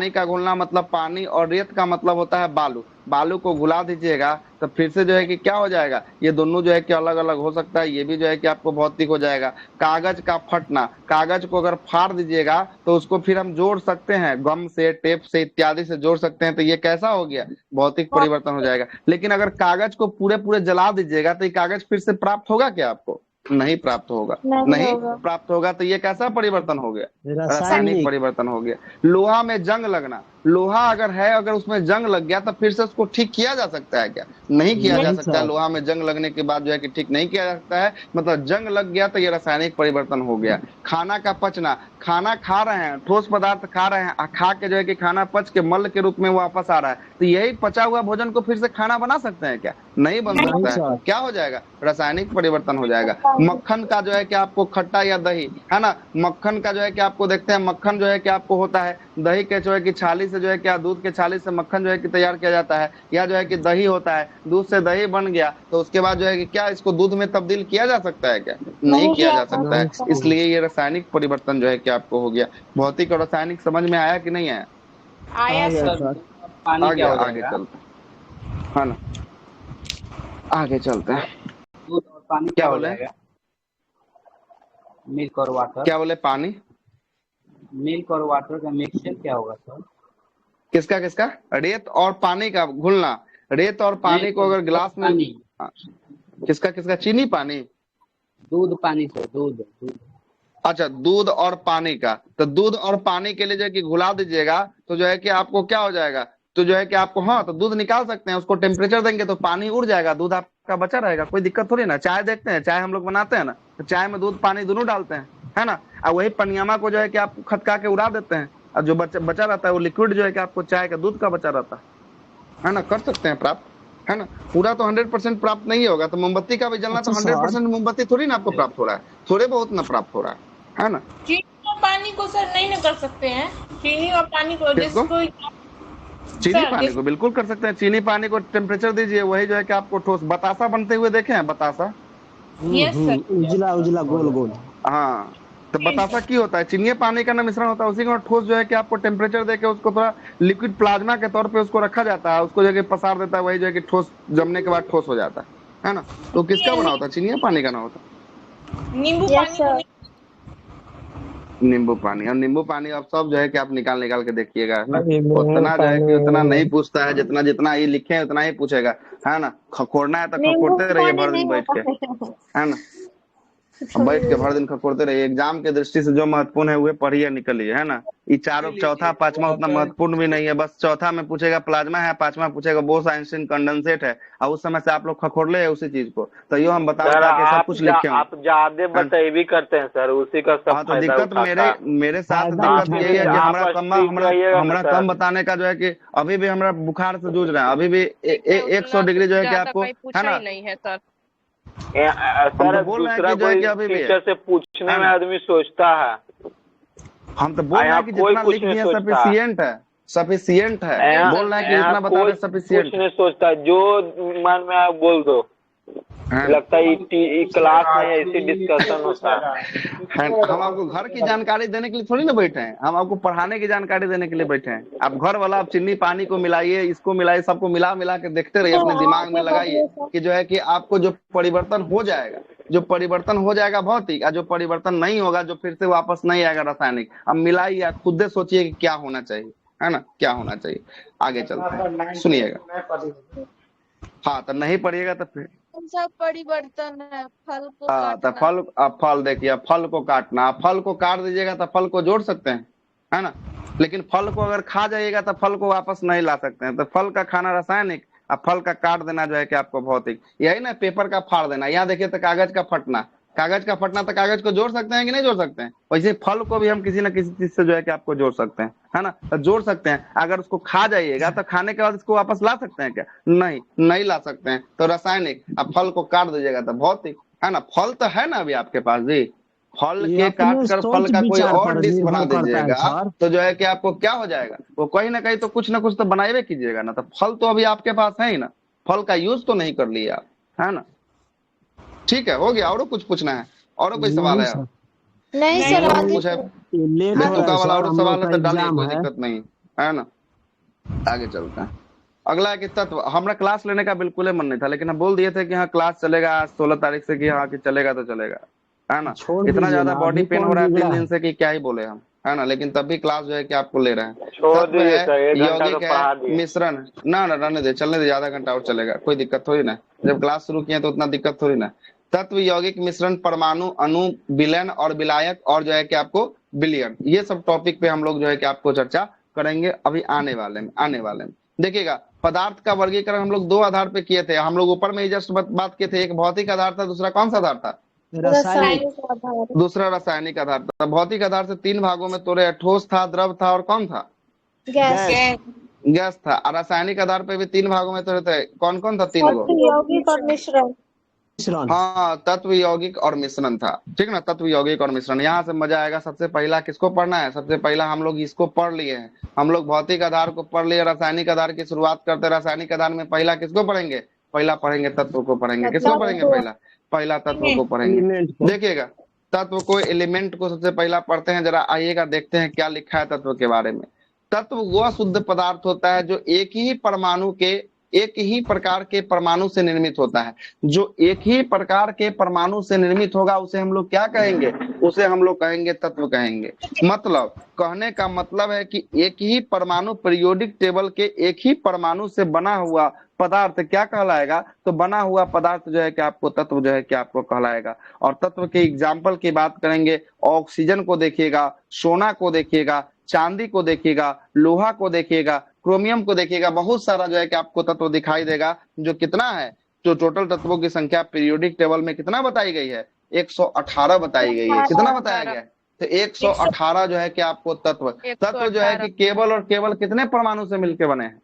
का घुलना मतलब पानी और रेत का मतलब होता है बालू। बालू को घुला दीजिएगा तो फिर से जो है कि क्या हो जाएगा? ये दोनों जो है कि अलग अलग हो सकता है। ये भी जो है कि आपको भौतिक हो जाएगा। कागज का फटना। कागज को अगर फाड़ दीजिएगा तो उसको फिर हम जोड़ सकते हैं, गम से, टेप से, इत्यादि से जोड़ सकते हैं। तो ये कैसा हो गया? भौतिक परिवर्तन हो जाएगा। लेकिन अगर कागज को पूरे जला दीजिएगा तो ये कागज फिर से प्राप्त होगा क्या आपको? नहीं प्राप्त होगा। नहीं प्राप्त होगा। तो ये कैसा परिवर्तन हो गया? रासायनिक परिवर्तन हो गया। लोहा में जंग लगना। लोहा अगर उसमें जंग लग गया तो फिर से उसको ठीक किया जा सकता है क्या? नहीं किया जा सकता है। लोहा में जंग लगने के बाद जो है कि ठीक नहीं किया जा सकता है, मतलब जंग लग गया तो ये रासायनिक परिवर्तन हो गया। खाना का पचना। खाना खा रहे हैं, ठोस पदार्थ खा रहे हैं, खा के जो है कि खाना पच के मल के रूप में वापस आ रहा है, तो यही पचा हुआ भोजन को फिर से खाना बना सकते हैं क्या? नहीं बन सकता है। क्या हो जाएगा? रासायनिक परिवर्तन हो जाएगा। मक्खन का जो है कि आपको खट्टा या दही, है ना? मक्खन का जो है कि आपको देखते हैं, मक्खन जो है कि आपको होता है दही के जो है कि छाली से जो है क्या, दूध के छाली से मक्खन जो है कि तैयार किया जाता है, या जो है कि दही होता है, दूध से दही बन गया तो उसके बाद जो है कि क्या इसको दूध में तब्दील किया जा सकता है क्या? नहीं किया जा सकता है। इसलिए ये रासायनिक परिवर्तन जो है कि आपको हो गया। भौतिक और रासायनिक समझ में आया कि नहीं आया? आया सर। आगे चलते। है ना। आगे चलते हैं। दूध और पानी क्या क्या हो बोले? जाएगा? मिल्क और वाटर। क्या बोले? पानी? मिल्क और वाटर का मिक्सचर क्या होगा सर? किसका किसका? रेत और पानी का घुलना। रेत और पानी नहीं को सर, अगर दूध गिलास में पानी। किसका किसका? चीनी पानी? दूध पानी सर, दूध दूध। अच्छा, दूध और पानी का। तो दूध और पानी के लिए जो है कि घुला दीजिएगा तो जो है कि आपको क्या हो जाएगा, तो जो है कि आपको, हाँ, तो दूध निकाल सकते हैं, उसको टेम्परेचर देंगे तो पानी उड़ जाएगा, दूध आपका बचा रहेगा, कोई दिक्कत थोड़ी ना। चाय देखते हैं, चाय हम लोग बनाते हैं ना, तो चाय में दूध पानी दोनों डालते हैं, है ना। और वही पनियामा को जो है कि आप खदका के उड़ा देते हैं, और जो बचा रहता है वो लिक्विड जो है कि आपको चाय का दूध का बचा रहता है ना। कर सकते हैं प्राप्त, है ना। पूरा तो 100% प्राप्त नहीं होगा, तो मोमबत्ती का भी जलना तो अच्छा सर 100% मोमबत्ती थोड़ी ना आपको प्राप्त हो रहा है, थोड़े बहुत ना प्राप्त हो रहा है ना। चीनी और पानी को सर नहीं ना कर सकते हैं? चीनी और पानी को किसको? जिसको चीनी सर पानी को बिल्कुल कर सकते हैं। चीनी पानी को टेम्परेचर दीजिए, वही जो है कि आपको ठोस बतासा बनते हुए देखे हैं, बतासा? Yes sir. उजला उजला गोल गोल। हाँ, तो बतासा की होता है, चीनी पानी का ना मिश्रण होता है, उसी का ठोस जो है कि आपको टेम्परेचर देके उसको थोड़ा लिक्विड प्लाज्मा के तौर पे उसको रखा जाता है, उसको जो है कि पसार देता है, वही जो है कि ठोस जमने के बाद ठोस हो जाता है ना। तो किसका बना होता है? चीनी पानी का ना होता। नींबू यस पानी को सर। नहीं। नींबू पानी, और नींबू पानी अब सब जो है कि आप निकाल निकाल के देखिएगा, है ना। नींबू उतना जो है कि उतना पानी। नहीं पूछता है, जितना जितना ये लिखे हैं उतना ही पूछेगा, है ना। खकोड़ना है तो नींबू खकोड़ते रहिए पानी भर दिन नहीं बैठ होता के, है। है ना। अब बैठ के भर दिन खकोड़ते रहिए। एग्जाम के दृष्टि से जो महत्वपूर्ण है वह पढ़िए, निकलिए, है ना। ये चारों, चौथा पांचवा उतना महत्वपूर्ण भी नहीं है, बस चौथा में पूछेगा प्लाज्मा है, पांचवा पूछेगा बोस आइंस्टीन कंडेंसेट है, और उस समय से आप लोग खखोड़ ले उसी चीज को, तो यो हम बता सर बता के सब कुछ लिखे हूँ, आप ज्यादा है ना। बताई भी करते हैं सर, उसी का सब हाँ, तो फायदा दिक्कत उठाता है। मेरे साथ फायदा दिक्कत उठाते यही है कि हैं। आप हमरा कम स्ट्रिक्ट रहिएगा ना हमरा सर। कम बताने का जो है कि अभी भी हमरा बुखार से जूझ रहे हैं, अभी भी ठीक है, 100 उतना डिग्री कुछ जो है कि ज्यादा आपको, कोई है पूछा ना। ही नहीं है सर। हम सर तो बोल रहे हैं दूसरा कि जो है कोई कि अभी भी टीचर से पूछने है में ना। आदमी सोचता है, हम तो बोल रहे यहाँ हैं कि कोई जितना कुछ लिख नहीं दिए सोचता। सफिशियंट है, सफिशियंट है, जी यहाँ सर, बोल रहे हैं जी कि सर। जितना बता कोई रहे कुछ सफिशियंट नहीं सोचता, जो मन में आए बोल दो। है। लगता है क्लास में ऐसी डिस्कशन होता है। हम आपको घर की जानकारी देने के लिए थोड़ी ना बैठे हैं, हम आपको पढ़ाने की जानकारी देने के लिए बैठे हैं। आप घर वाला, आप चीनी पानी को मिलाइए, इसको मिलाइए, सबको मिला मिला के देखते रहिए, सर अपने दिमाग में आगे लगाइए बढ़िए सर। कि जो है कि आपको जो परिवर्तन हो जाएगा, जो परिवर्तन हो जाएगा भौतिक, और जो परिवर्तन नहीं होगा, जो फिर से वापस नहीं आएगा रासायनिक, अब मिलाइए, आप खुद से सोचिए कि क्या होना चाहिए, है ना, क्या होना चाहिए। आगे चलते हैं, सुनिएगा। हाँ, तो नहीं पढ़िएगा तो फिर, कौन सा परिवर्तन है? फल को हाँ, तो काटना। फल देखिए, अब फल को काटना, फल को काट दीजिएगा तो फल को जोड़ सकते हैं, है ना। लेकिन फल को अगर खा जाइएगा तो फल को वापस नहीं ला सकते हैं, तो फल का खाना रासायनिक, और फल का काट देना जो है कि आपको भौतिक। यही ना, पेपर का फाड़ देना, यहाँ देखिए तो कागज का फटना, कागज का फटना, तो कागज को जोड़ सकते हैं कि नहीं जोड़ सकते हैं, वैसे फल को भी हम किसी ना किसी चीज से जो है कि आपको जोड़ सकते हैं, है ना। तो जोड़ सकते हैं। अगर उसको खा जाइएगा तो खाने के बाद इसको वापस ला सकते हैं क्या? नहीं, नहीं ला सकते हैं, तो रासायनिक। अब फल को काट दीजिएगा तो भौतिक, है ना। फल तो है ना अभी आपके पास जी, फल ये के अपने काट कर फल सोच का कोई विचार और पर डिश बना निर्भर करता है दीजिएगा, सर। तो जो है कि आपको क्या हो जाएगा, वो कहीं ना कहीं तो कुछ ना कुछ तो बनाए कीजिएगा ना। तो फल तो अभी आपके पास है ही ना, फल का यूज तो नहीं कर लिए आप, है ना। ठीक है, हो गया। और कुछ पूछना है? और कोई सवाल नहीं है? सर, नहीं नहीं सर और आगे कुछ है? ये लेट हो रहा बेतुका है वाला सर, और हम सवाल लोग है का तो डालिए, एग्जाम कोई है। दिक्कत नहीं, है ना। आगे चलते हैं। अगला है कि तत्व। हमारा क्लास लेने का बिल्कुल ही मन नहीं था, लेकिन हम बोल दिए थे कि हाँ क्लास चलेगा आज 16 तारीख से, कि हाँ कि चलेगा तो चलेगा, है ना। छोड़ इतना दीजिए ज्यादा ना, बॉडी अभी पेन हो कौन रहा है बिगड़ा 3 है। दिन से कि क्या ही बोले हम, है ना। लेकिन तब भी क्लास जो है कि आपको ले रहे हैं। छोड़ तत्व दीजिए है, सर, 1 घंटा तो यौगिक है, पढ़ा दिए। मिश्रण। ना ना, रहने दे, चलने दे, आधा घंटा और चलेगा, कोई दिक्कत थोड़ी ना। जब क्लास शुरू किए तो उतना दिक्कत थोड़ी ना। तत्व, यौगिक, मिश्रण, परमाणु, अणु, विलयन और विलायक, और जो है कि आपको विलयन, ये सब टॉपिक पे हम लोग जो है कि आपको चर्चा करेंगे अभी आने वाले में। देखिएगा, पदार्थ का वर्गीकरण हम लोग 2 आधार पे किए थे, हम लोग ऊपर में ही जस्ट बात किए थे। एक भौतिक आधार था, दूसरा कौन सा आधार था? रासायनिक। रासायनिक आधार। दूसरा रासायनिक आधार था। भौतिक आधार से 3 भागों में तोड़े, ठोस था, द्रव था, और कौन था? गैस। गैस। गैस था। और रासायनिक आधार पे भी 3 भागों में तोड़े थे, कौन कौन था? 3 गो। तत्व, यौगिक और मिश्रण। मिश्रण। हाँ, तत्व, यौगिक और मिश्रण था, ठीक ना। तत्व, यौगिक और मिश्रण, यहाँ से मजा आएगा। सबसे पहला किसको पढ़ना है? सबसे पहला हम लोग इसको पढ़ लिए हैं, हम लोग भौतिक आधार को पढ़ लिए, रासायनिक आधार की शुरुआत करते। रासायनिक आधार में पहला किसको पढ़ेंगे? पहला पढ़ेंगे तत्व को पढ़ेंगे। किसको पढ़ेंगे? पहला तत्व को पढ़ेंगे। एलिमेंट को। देखिएगा, तत्व को, एलिमेंट को सबसे पहला पढ़ते हैं। जरा आइएगा, देखते हैं क्या लिखा है तत्व के बारे में। तत्व वह शुद्ध पदार्थ होता है जो एक ही परमाणु के एक ही प्रकार के परमाणु से निर्मित होता है। जो एक ही प्रकार के परमाणु से निर्मित होगा उसे हम लोग क्या कहेंगे? उसे हम लोग कहेंगे तत्व कहेंगे। मतलब कहने का मतलब है कि एक ही परमाणु पीरियोडिक टेबल के एक ही परमाणु से बना हुआ पदार्थ क्या कहलाएगा? तो बना हुआ पदार्थ जो है कि आपको तत्व जो है कि आपको कहलाएगा। और तत्व के एग्जाम्पल की बात करेंगे, ऑक्सीजन को देखिएगा, सोना को देखिएगा, चांदी को देखिएगा, लोहा को देखिएगा, क्रोमियम को देखिएगा, बहुत सारा जो है कि आपको तत्व दिखाई देगा। जो कितना है, जो टोटल तत्वों की संख्या पीरियोडिक टेबल में कितना बताई गई है? 118 बताई गई है। कितना बताया गया है? तो 118 जो है कि आपको तत्व जो है कि केवल और केवल कितने परमाणु से मिलकर बने हैं?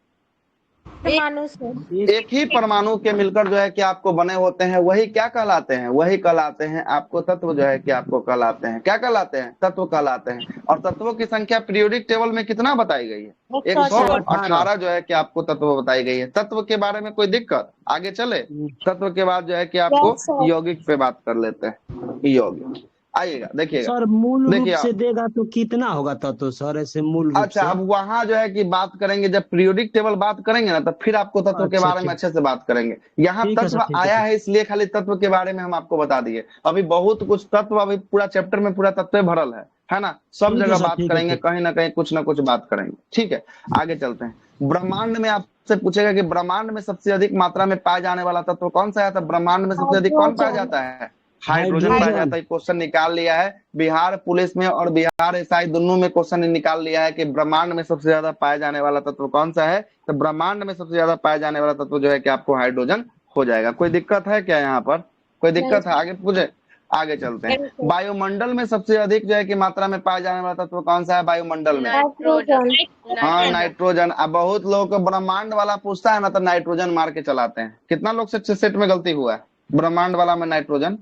परमाणु से। एक ही परमाणु के मिलकर जो है कि आपको बने होते हैं, वही क्या कहलाते हैं? वही कहलाते हैं आपको तत्व जो है कि आपको कहलाते हैं। क्या कहलाते हैं? तत्व कहलाते हैं। और तत्वों की संख्या पीरियोडिक टेबल में कितना बताई गई है? 118 जो है कि आपको तत्व बताई गई है। तत्व के बारे में कोई दिक्कत? आगे चले। तत्व के बाद जो है कि आपको यौगिक पे बात कर लेते हैं। यौगिक आइएगा, देखिएगा सर मूल रूप से देगा तो कितना होगा तत्व सर, ऐसे मूल रूप अच्छा से? अब वहां जो है कि बात करेंगे, जब पीरियोडिक टेबल बात करेंगे ना, तब फिर आपको तत्व के बारे में अच्छे से बात करेंगे। यहाँ ठीक है तत्व सर, ठीक है आया सर। है इसलिए खाली तत्व के बारे में हम आपको बता दिए। अभी बहुत कुछ तत्व, अभी पूरा चैप्टर में पूरा तत्व भरल है ना। सब ठीक है जगह सर, बात ठीक है, करेंगे, ठीक। कहीं ना कहीं कुछ ना कुछ बात करेंगे। ठीक है, आगे चलते हैं। ब्रह्मांड में आपसे पूछेगा कि ब्रह्मांड में सबसे अधिक मात्रा में पाया जाने वाला तत्व कौन सा है? तो ब्रह्मांड में सबसे अधिक कौन पाया जाता है? हाइड्रोजन पाया जाता है। क्वेश्चन निकाल लिया है बिहार पुलिस में और बिहार एसआई दोनों में। क्वेश्चन निकाल लिया है कि ब्रह्मांड में सबसे ज्यादा पाया जाने वाला तत्व कौन सा है? तो ब्रह्मांड में सबसे ज्यादा पाया जाने वाला तत्व जो है कि आपको हाइड्रोजन हो जाएगा। कोई दिक्कत है क्या यहाँ पर? कोई दिक्कत है? आगे पूछे, आगे चलते हैं। वायुमंडल में सबसे अधिक जो है कि मात्रा में पाया जाने वाला तत्व कौन सा है वायुमंडल में? हाँ, नाइट्रोजन। अब बहुत लोग को ब्रह्मांड वाला पूछता है ना, तो नाइट्रोजन मार के चलाते हैं। कितना लोग से सेट में गलती हुआ है ब्रह्मांड वाला में नाइट्रोजन?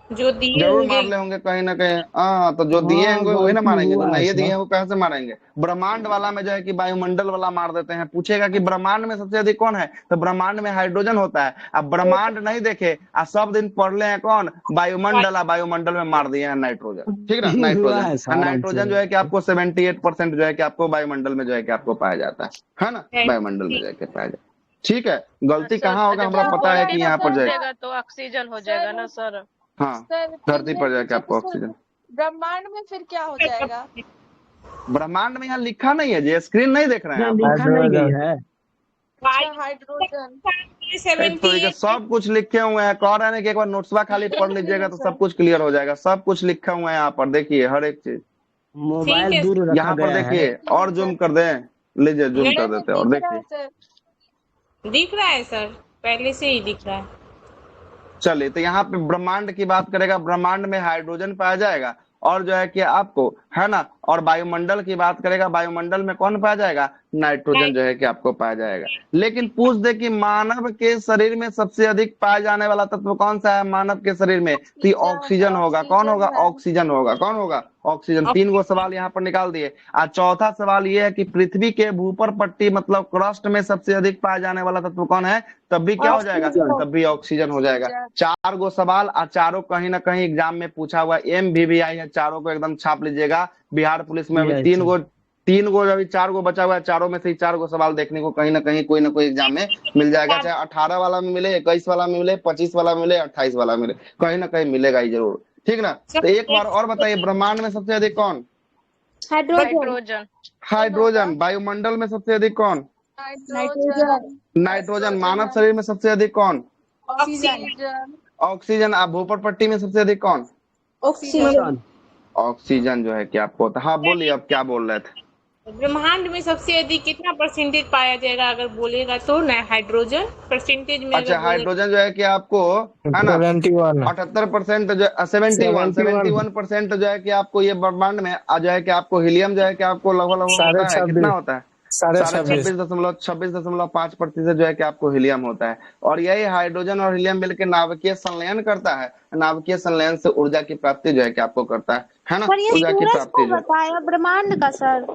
जो दिए जरूर होंगे मार ले होंगे कहीं ना कहीं। हाँ, तो जो दिए होंगे वही ना मारेंगे, जो नहीं दिए हैं वो कैसे मारेंगे? ब्रह्मांड वाला में जो है कि वायुमंडल वाला मार देते हैं। पूछेगा कि ब्रह्मांड में सबसे अधिक कौन है? तो ब्रह्मांड में हाइड्रोजन होता है। अब ब्रह्मांड नहीं देखे आ सब दिन पढ़ ले हैं कौन? वायुमंडल। वायुमंडल में मार दिए हैं नाइट्रोजन। ठीक ना, नाइट्रोजन। नाइट्रोजन जो है कि आपको 78% जो है कि आपको वायुमंडल में जो है कि आपको पाया जाता है ना, वायुमंडल में जो है कि पाया जाता है। ठीक है, गलती कहाँ होगा हमरा पता है कि यहाँ पर जाएगा तो ऑक्सीजन हो जाएगा ना सर? हाँ, धरती पर जाके आपको ऑक्सीजन। ब्रह्मांड में फिर क्या हो जाएगा? ब्रह्मांड में यहाँ लिखा नहीं है जी, स्क्रीन नहीं देख रहे हैं आप? लिखा नहीं गई है। हाइड्रोजन तो ये सब कुछ लिखे हुए हैं। कह रहे हैं कि एक बार नोट्सबा खाली पढ़ लीजिएगा तो सब कुछ क्लियर हो जाएगा। सब कुछ लिखा हुआ है यहाँ पर, देखिए हर एक चीज। मोबाइल दूर रखा यहाँ पर गया है। देखिए, और जूम कर दें, लीजिए जूम कर देते हैं और देखिए दिख रहा है सर, पहले से ही दिख रहा है। चलिए, तो यहाँ पे ब्रह्मांड की बात करेगा, ब्रह्मांड में हाइड्रोजन पाया जाएगा और जो है कि आपको है ना। और वायुमंडल की बात करेगा, वायुमंडल में कौन पाया जाएगा? नाइट्रोजन जो है कि आपको पाया जाएगा। लेकिन पूछ दे कि मानव के शरीर में सबसे अधिक पाया जाने वाला तत्व कौन सा है मानव के शरीर में? तो ऑक्सीजन होगा। कौन होगा? ऑक्सीजन होगा। कौन होगा? ऑक्सीजन। 3 गो सवाल यहाँ पर निकाल दिए। और चौथा सवाल ये है कि पृथ्वी के भूपर पट्टी मतलब क्रस्ट में सबसे अधिक पाया जाने वाला तत्व कौन है? तब भी क्या हो जाएगा? तब भी ऑक्सीजन हो जाएगा। 4 गो सवाल और चारों कहीं ना कहीं एग्जाम में पूछा हुआ। MVVI है, चारों को एकदम छाप लीजिएगा। बिहार पुलिस में अभी 3 गो अभी 4 गो बचा हुआ है। चारों में से 4 गो सवाल देखने को कहीं ना कहीं कोई ना कोई एग्जाम में मिल जाएगा। चाहे 18 वाला में मिले, 21 वाला में मिले, 25 वाला में मिले, 28 वाला में मिले, कहीं ना कहीं मिलेगा ही जरूर। ठीक ना। तो एक बार और बताइए, ब्रह्मांड में सबसे अधिक कौन? हाइड्रोजन। हाइड्रोजन। वायुमंडल में सबसे अधिक कौन? नाइट्रोजन। मानव शरीर में सबसे अधिक कौन? ऑक्सीजन। आप भूपर पट्टी में सबसे अधिक कौन? ऑक्सीजन। ऑक्सीजन जो है कि आपको। हाँ बोलिए, अब क्या बोल रहे थे? ब्रह्मांड में सबसे अधिक कितना परसेंटेज पाया जाएगा अगर बोलेगा तो? ना हाइड्रोजन परसेंटेज में। अच्छा, हाइड्रोजन जो है कि आपको है ना 78% जो 71% जो है कि आपको ये ब्रह्मांड में जो है कि आपको हीलियम जो है कि आपको लगभग होता है। कितना होता है? 26.5% जो है कि आपको हीलियम होता है। और यही हाइड्रोजन और हीलियम मिलकर नाभिकीय संलयन करता है। नाभिकीय संलयन से ऊर्जा की प्राप्ति जो है कि आपको करता है ना। ऊर्जा की प्राप्ति बताया ब्रह्मांड का सर।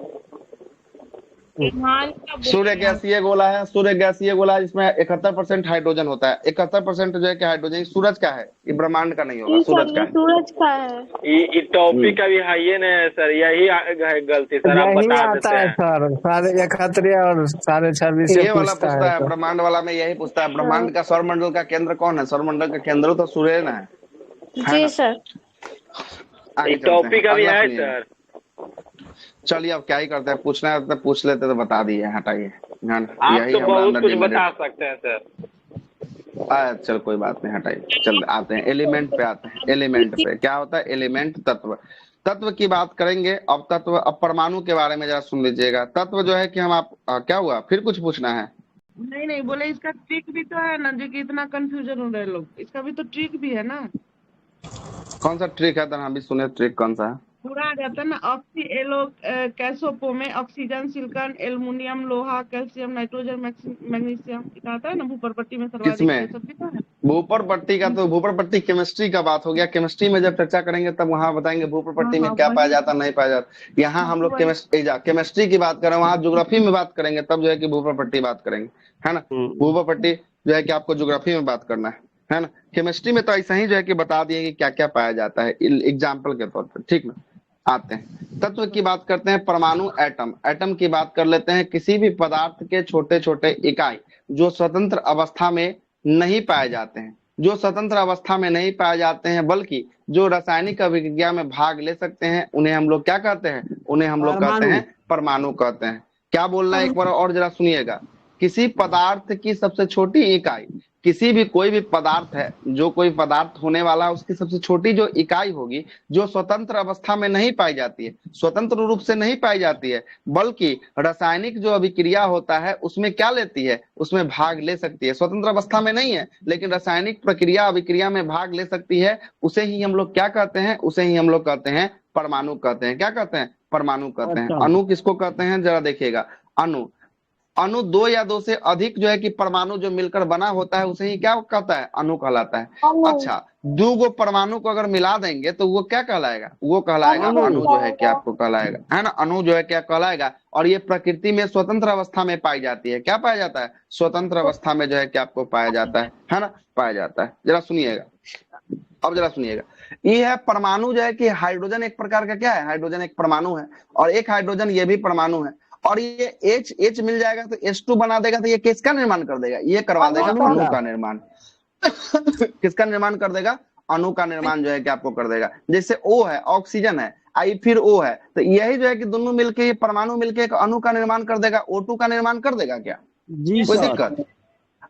ईमान का सूर्य गैसीय गोला है, सूर्य गैसीय गोला है जिसमें 71% हाइड्रोजन होता है। 71% जो है कि हाइड्रोजन। सूरज का है, ये ब्रह्मांड का नहीं होगा, जी सूरज सर, का ये है। सूरज का है। ये टॉपिक अभी हाई नहीं है सर, यही है गलती सर, आप यही बता आता देते है हैं। सर, 11.5 और 26.5 ये वाला पूछता पूछता है है, तो। ब्रह्मांड वाला में यही पूछता है। ब्रह्मांड का सौरमंडल का केंद्र कौन है? सौरमंडल का केंद्र तो सूर्य ना है जी ना। सर। आगे ये चलते हैं, टॉपिक अभी अगला है सुनिएगा। सर। चलिए अब क्या ही करते हैं, पूछना है तो पूछ लेते तो बता दिए, हटाइए। हाँ, आप यही तो हमारा बहुत अंदर कुछ डिमेरिट। बता सकते हैं सर। चल कोई बात नहीं, हटाइए। चल आते हैं एलिमेंट पे, आते हैं एलिमेंट पे। क्या होता है एलिमेंट? तत्व। तत्व की बात करेंगे अब। तत्व, अब परमाणु के बारे में जरा सुन लीजिएगा। तत्व जो है कि हम क्या हुआ, फिर कुछ पूछना है? नहीं नहीं, बोले इसका ट्रिक भी तो है ना, जो कि इतना कंफ्यूजन हो रहे हैं लोग, इसका भी तो ट्रिक भी है ना। कौन सा ट्रिक है? तो हम भी सुने, ट्रिक कौन सा है? पूरा आ जाता है ना, ऑक्सी एलो कैसोपो में ऑक्सीजन, सिलिकॉन, एल्युमिनियम, लोहा, कैल्शियम, नाइट्रोजन, मैग्नीशियम, इतना आता है ना। भूपर्पट्टी में सर्वाधिक, ये किसमें? सब भी तो है। भूपर पट्टी का तो, भूपर पट्टी केमिस्ट्री का बात हो गया। केमिस्ट्री में जब चर्चा करेंगे तब वहां बताएंगे भूपर हाँ पट्टी में हाँ, क्या पाया वही जाता, नहीं पाया जाता। यहाँ हाँ हम तो लोग वही। केमिस्ट्री की बात करें, वहां ज्योग्राफी में बात करेंगे, तब जो है कि भूपर पट्टी बात करेंगे, है ना। भूपर पट्टी जो है कि आपको ज्योग्राफी में बात करना है ना। केमिस्ट्री में तो ऐसा ही जो है कि बता दिए कि क्या क्या पाया जाता है एग्जाम्पल के तौर पर, ठीक ना। आते हैं तत्व की बात करते हैं। परमाणु, एटम। एटम की बात कर लेते हैं। किसी भी पदार्थ के छोटे छोटे इकाई जो स्वतंत्र अवस्था में नहीं पाए जाते हैं, जो स्वतंत्र अवस्था में नहीं पाए जाते हैं बल्कि जो रासायनिक अभिक्रिया में भाग ले सकते हैं, उन्हें हम लोग क्या कहते हैं? उन्हें हम लोग कहते हैं परमाणु कहते हैं। क्या बोलना है एक बार और जरा सुनिएगा। किसी पदार्थ की सबसे छोटी इकाई, किसी भी कोई भी पदार्थ है, जो कोई पदार्थ होने वाला है, उसकी सबसे छोटी जो इकाई होगी, जो स्वतंत्र अवस्था में नहीं पाई जाती है, स्वतंत्र रूप से नहीं पाई जाती है, बल्कि रासायनिक जो अभिक्रिया होता है उसमें क्या लेती है, उसमें भाग ले सकती है। स्वतंत्र अवस्था में नहीं है लेकिन रासायनिक प्रक्रिया अभिक्रिया में भाग ले सकती है, उसे ही हम लोग क्या कहते हैं? उसे ही हम लोग कहते हैं परमाणु कहते हैं। क्या कहते हैं? परमाणु कहते हैं। अणु किसको कहते हैं जरा देखिएगा। अणु, अणु दो या दो से अधिक जो है कि परमाणु जो मिलकर बना होता है उसे ही क्या कहता है? अणु कहलाता है। अच्छा, दो गो परमाणु को अगर मिला देंगे तो वो क्या कहलाएगा? वो कहलाएगा अणु जो है कि आपको कहलाएगा, है ना। अणु जो है क्या कहलाएगा। और ये प्रकृति में स्वतंत्र अवस्था में पाई जाती है। क्या पाया जाता है? स्वतंत्र अवस्था में जो है कि आपको पाया जाता है ना, पाया जाता है। जरा सुनिएगा, अब जरा सुनिएगा। ये है परमाणु जो है कि हाइड्रोजन एक प्रकार का क्या है? हाइड्रोजन एक परमाणु है, और एक हाइड्रोजन ये भी परमाणु है। और ये H मिल जाएगा तो H2 बना देगा, तो ये किसका निर्माण कर देगा? ये करवा देगा अणु का निर्माण। किसका निर्माण कर देगा? अणु का निर्माण जो है कि आपको कर देगा। जैसे O है, ऑक्सीजन है, आई फिर O है, तो यही जो है कि दोनों मिलके, ये परमाणु मिलके एक अणु का निर्माण कर देगा। O2 का निर्माण कर देगा क्या? जी कोई सर। दिक्कत?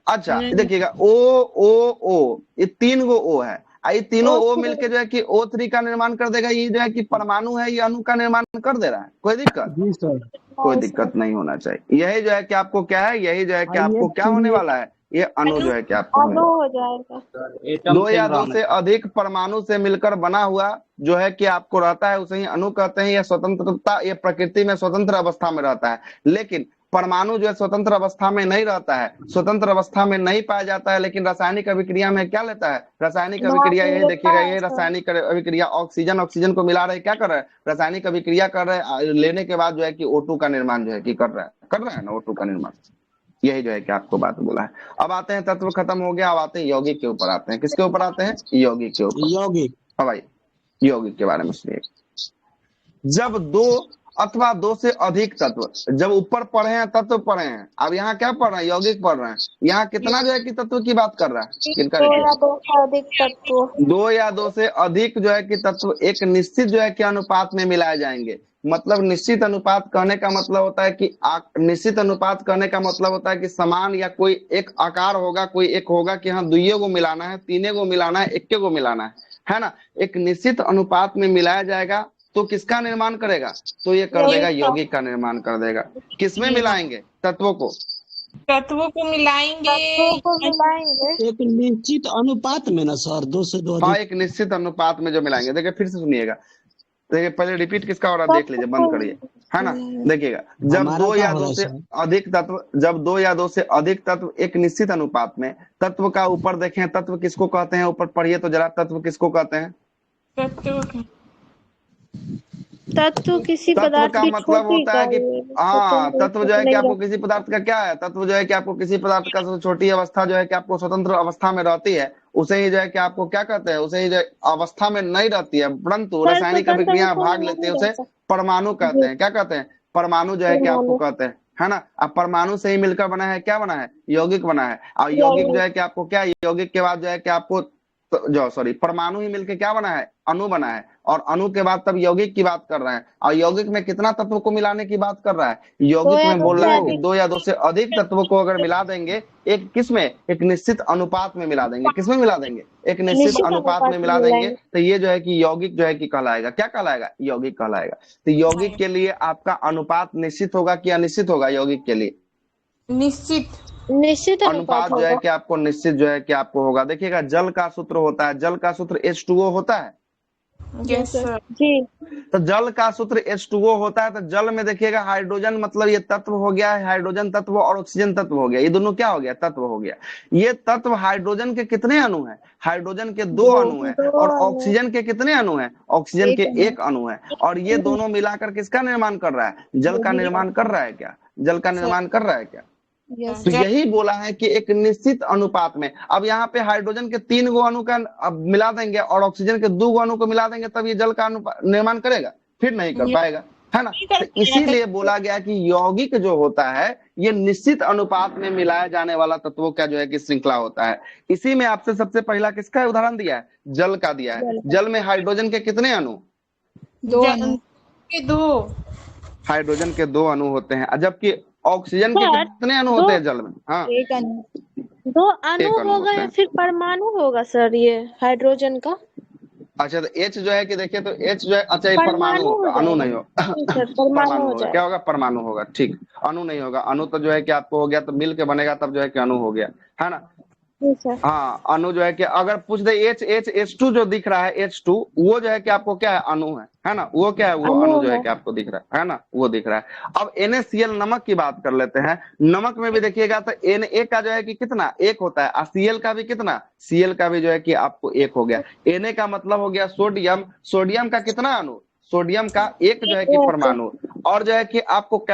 अच्छा देखिएगा, O ये 3 गो O है, ये तीनों O मिलके जो है कि O3 का निर्माण कर देगा। ये जो है कि परमाणु है, ये अणु का निर्माण कर दे रहा है। कोई दिक्कत? जी सर। कोई दिक्कत नहीं होना चाहिए। यही जो है कि आपको क्या है, यही जो है कि आपको क्या होने वाला है, ये अणु जो है कि आपको होने अणु वाला हो जाएगा। एटम दो या सेल दो रहना से अधिक परमाणु से मिलकर बना हुआ जो है कि आपको रहता है उसे ही अणु कहते हैं। यह स्वतंत्रता, ये प्रकृति में स्वतंत्र अवस्था में रहता है। लेकिन परमाणु जो है स्वतंत्र अवस्था में नहीं रहता है, स्वतंत्र अवस्था में नहीं पाया जाता है, लेकिन रासायनिक अभिक्रिया में क्या लेता है? रासायनिक अभिक्रिया, यही देखिएगा, ये रासायनिक अभिक्रिया। ऑक्सीजन ऑक्सीजन को मिला रहे, क्या कर रहे हैं? रासायनिक अभिक्रिया कर रहे हैं। लेने के बाद जो है कि O2 का निर्माण जो है कि कर रहा है ना, O2 का निर्माण। यही जो है कि आपको बात बोला है। अब आते हैं, तत्व खत्म हो गया, अब आते हैं यौगिक के ऊपर। आते हैं किसके ऊपर? आते हैं यौगिक के ऊपर। यौगिक। हाँ भाई, यौगिक के बारे में सुनिए। जब दो अथवा दो से अधिक तत्व, जब ऊपर पढ़े हैं तत्व पढ़े हैं, अब यहाँ क्या पढ़ रहे हैं? यौगिक पढ़ रहे हैं। यहाँ कितना जो है कि तत्व की बात कर रहा है? किनका? 2 या 2 से अधिक तत्व। 2 या 2 से अधिक जो है कि तत्व एक निश्चित जो है कि अनुपात में मिलाए जाएंगे। मतलब निश्चित अनुपात कहने का मतलब होता है कि निश्चित अनुपात कहने का मतलब होता है कि समान या कोई एक आकार होगा, कोई एक होगा कि हाँ 2 को मिलाना है, 3 को मिलाना है, 1 को मिलाना है ना। एक निश्चित अनुपात में मिलाया जाएगा तो किसका निर्माण करेगा? तो ये कर देगा यौगिक का निर्माण कर देगा। किसमें मिलाएंगे? तत्वों को। तत्वों को मिलाएंगे। एक निश्चित अनुपात में ना सर, 2 से 2 हाँ, अधिक। एक निश्चित अनुपात में जो मिलाएंगे। देखिए फिर से सुनिएगा, देखिए पहले रिपीट किसका हो रहा है देख लीजिए, बंद करिए, है ना। देखिएगा, जब 2 या 2 से अधिक तत्व, जब 2 या 2 से अधिक तत्व एक निश्चित अनुपात में, तत्व का ऊपर देखें, तत्व किसको कहते हैं? ऊपर पढ़िए तो जरा, तत्व किसको कहते हैं? तत्व किसी तत्व पदार्थ का की मतलब छोटी होता है कि हाँ, स्वतंत्र तत्व जो है कि नहीं आपको रख किसी पदार्थ का क्या है, तत्व जो है कि आपको किसी पदार्थ का सबसे छोटी अवस्था जो है कि आपको स्वतंत्र अवस्था में रहती है, उसे ही जो है कि आपको क्या कहते हैं, उसे ही जो अवस्था में नहीं रहती है परंतु सर रासायनिक स्वतंत्र अभिक्रिया में अवस्था भाग में लेती है, नहीं उसे रहता। परमाणु कहते जी हैं। क्या कहते हैं? परमाणु जो है कि आपको परमाणु कहते हैं, है ना। अब परमाणु से ही मिलकर बना है, क्या बना है? यौगिक बना है। और यौगिक जो यौगिक है कि आपको क्या, यौगिक के बाद जो है कि आपको जो सॉरी परमाणु ही मिलकर क्या बना है? अणु बना है। और अणु के बाद तब यौगिक की बात कर रहे हैं, और यौगिक में कितना तत्व को मिलाने की बात कर रहा है? दो यौगिक या में दो बोल से रहा है कि अधिक। 2 या 2 से अधिक तत्वों को अगर मिला देंगे, एक किसमें, एक निश्चित अनुपात में मिला देंगे। किसमें मिला देंगे? एक निश्चित निश्चित अनुपात में अनुपात में मिला देंगे, मिलाएंगे। तो ये जो है कि यौगिक जो है कि कहलाएगा। क्या कहलाएगा? यौगिक कहलाएगा। तो यौगिक के लिए आपका अनुपात निश्चित होगा कि अनिश्चित होगा? यौगिक के लिए निश्चित निश्चित अनुपात अनुपात जो है होगा। कि आपको निश्चित जो है कि आपको होगा। देखिएगा, जल का सूत्र होता है, जल का सूत्र H2O होता है। यस सर जी तो जल का सूत्र H2O होता है, तो जल में देखिएगा हाइड्रोजन मतलब ये तत्व हो गया है, हाइड्रोजन तत्व और ऑक्सीजन तत्व हो गया। ये दोनों क्या हो गया? तत्व हो गया। ये तत्व हाइड्रोजन के कितने अणु हैं? हाइड्रोजन के 2 अणु हैं। दो और अणु ऑक्सीजन के कितने अणु हैं? ऑक्सीजन के एक अणु। 1 अणु है। और ये दोनों मिलाकर किसका निर्माण कर रहा है? जल का निर्माण कर रहा है क्या? जल का निर्माण कर रहा है क्या? यस तो यही बोला है कि एक निश्चित अनुपात में। अब यहाँ पे हाइड्रोजन के 3 गो अणु का अब मिला देंगे और ऑक्सीजन के 2 गो अणु को मिला देंगे, तब ये जल का निर्माण करेगा? फिर नहीं कर पाएगा, है ना। तो इसीलिए बोला गया कि यौगिक जो होता है ये निश्चित अनुपात में मिलाया जाने वाला तत्वों का जो है कि श्रृंखला होता है। इसी में आपसे सबसे पहला किसका उदाहरण दिया है? जल का दिया है। जल में हाइड्रोजन के कितने अणु? 2 अणु। के 2 हाइड्रोजन के 2 अणु होते हैं, जबकि ऑक्सीजन के सर, कितने अणु होते हैं जल में? हाँ, एक अणु। 2 अणु एक अणु हो होते गए, हैं। फिर परमाणु होगा सर ये हाइड्रोजन का। अच्छा, तो H जो है कि देखिए, तो H जो है, अच्छा ये परमाणु परमाणु हो होगा, अणु जाएगा। नहीं होगा। जी सर, परमाणु परमाणु हो होगा। जाएगा। क्या होगा? परमाणु होगा। ठीक, अणु नहीं होगा। अणु तो जो है कि आपको हो गया तो मिल के बनेगा, तब जो है कि अणु हो गया, है ना। जी सर। हाँ, अणु जो है कि अगर पूछ दे H2 जो दिख रहा है H2, वो जो है कि आपको क्या है? अणु है ना। वो क्या है? वो अणु अणु जो है है। कि आपको दिख रहा है ना, वो दिख रहा है। अब NaCl नमक की बात कर लेते हैं। नमक में भी देखिएगा तो Na का जो है कि कितना? 1 होता है, और Cl का भी कितना? Cl का भी जो है कि आपको 1 हो गया। Na का मतलब हो गया सोडियम। सोडियम का कितना अणु? सोडियम का 1 जो है कि परमाणु। और जो है कि आपको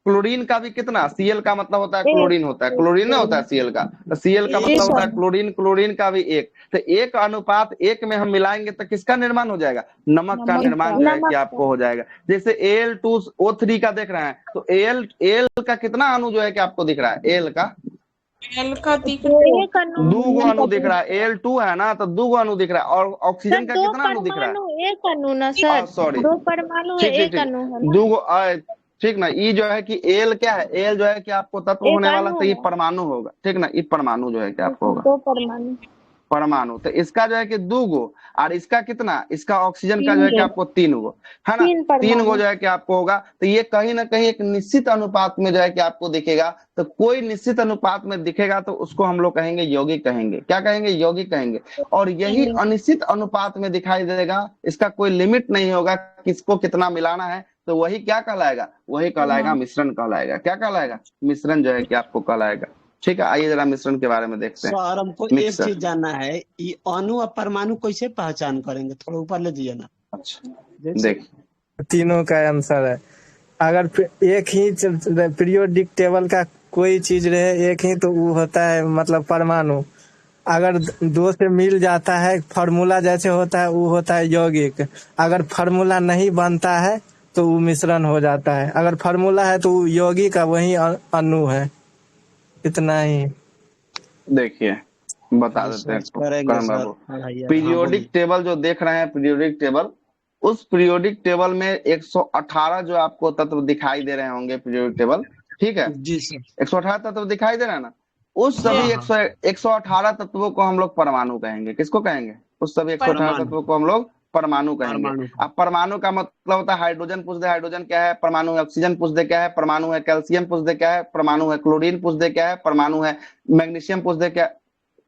क्लोरीन का भी कितना? Cl का मतलब होता है क्लोरीन होता है, क्लोरीन नहीं होता है Cl का। तो Cl का मतलब होता है क्लोरीन, क्लोरीन का भी 1। तो 1 अनुपात 1 में हम मिलाएंगे तो किसका निर्माण हो जाएगा? नमक का निर्माण जो है कि आपको हो जाएगा। जैसे Al2O3 का देख रहे हैं, तो Al का कितना अणु जो है कि आपको दिख रहा है? Al का एल का दिख 2 गो अणु दिख रहा है। Al2 है ना, तो 2 गो अणु दिख रहा है। और ऑक्सीजन का 2 कितना अणु दिख रहा है? परमाणु 1 अणु ना सर। सॉरी, 2 परमाणु ठीक ठीक 1 ठीक, अणु है ना। 2 गो ठीक ना। ई जो है कि एल क्या है? एल जो है कि आपको तत्व एक होने वाला, अणु तो ये है। परमाणु होगा, ठीक ना। ये परमाणु जो है कि आपको होगा 2 परमाणु। परमाणु। तो इसका जो है कि 2 गो, और इसका कितना? इसका ऑक्सीजन का जो है कि 3 आपको 3 गो, है ना। 3 3 गो परमाणु। जो है कि आपको होगा। तो ये कहीं ना कहीं एक निश्चित अनुपात में जो है कि आपको दिखेगा। तो कोई निश्चित अनुपात में दिखेगा तो उसको हम लोग कहेंगे यौगिक कहेंगे। क्या कहेंगे? यौगिक कहेंगे। और यही अनिश्चित अनुपात में दिखाई देगा, इसका कोई लिमिट नहीं होगा किसको कितना मिलाना है, तो वही क्या कहलाएगा? वही कहलाएगा मिश्रण कहलाएगा। क्या कहलाएगा? मिश्रण जो है कि आपको कहलाएगा। ठीक है, आइए जरा मिश्रण के बारे में देखते हैं। सर हमको एक चीज जानना है, ये अणु और परमाणु कैसे पहचान करेंगे? थोड़ा ऊपर ले जाइए ना। अच्छा, देख, तीनों का आंसर है। अगर एक ही पीरियोडिक टेबल का कोई चीज रहे एक ही, तो वो होता है मतलब परमाणु। अगर 2 से मिल जाता है, फार्मूला जैसे होता है, वो होता है यौगिक। अगर फार्मूला नहीं बनता है तो वो मिश्रण हो जाता है। अगर फार्मूला है तो यौगिक का वही अणु है। इतना ही। देखिए बता देते हैं करण बाबू। पीरियोडिक टेबल जो देख रहे हैं, पीरियोडिक टेबल, उस पीरियोडिक टेबल में 118 जो आपको तत्व दिखाई दे रहे होंगे पीरियोडिक टेबल, ठीक है जी सर। 118 तत्व दिखाई दे रहे हैं ना। उस सभी 118 तत्वों को हम लोग परमाणु कहेंगे। किसको कहेंगे? उस सभी 118 तत्वों को हम लोग परमाणु कहेंगे। अब परमाणु का मतलब होता है हाइड्रोजन पूछ दे हाइड्रोजन क्या है, परमाणु है। ऑक्सीजन पूछ दे क्या है, परमाणु है। कैल्शियम पूछ दे क्या है, परमाणु है। क्लोरीन पूछ दे क्या है, परमाणु है। मैग्नीशियम पूछ दे क्या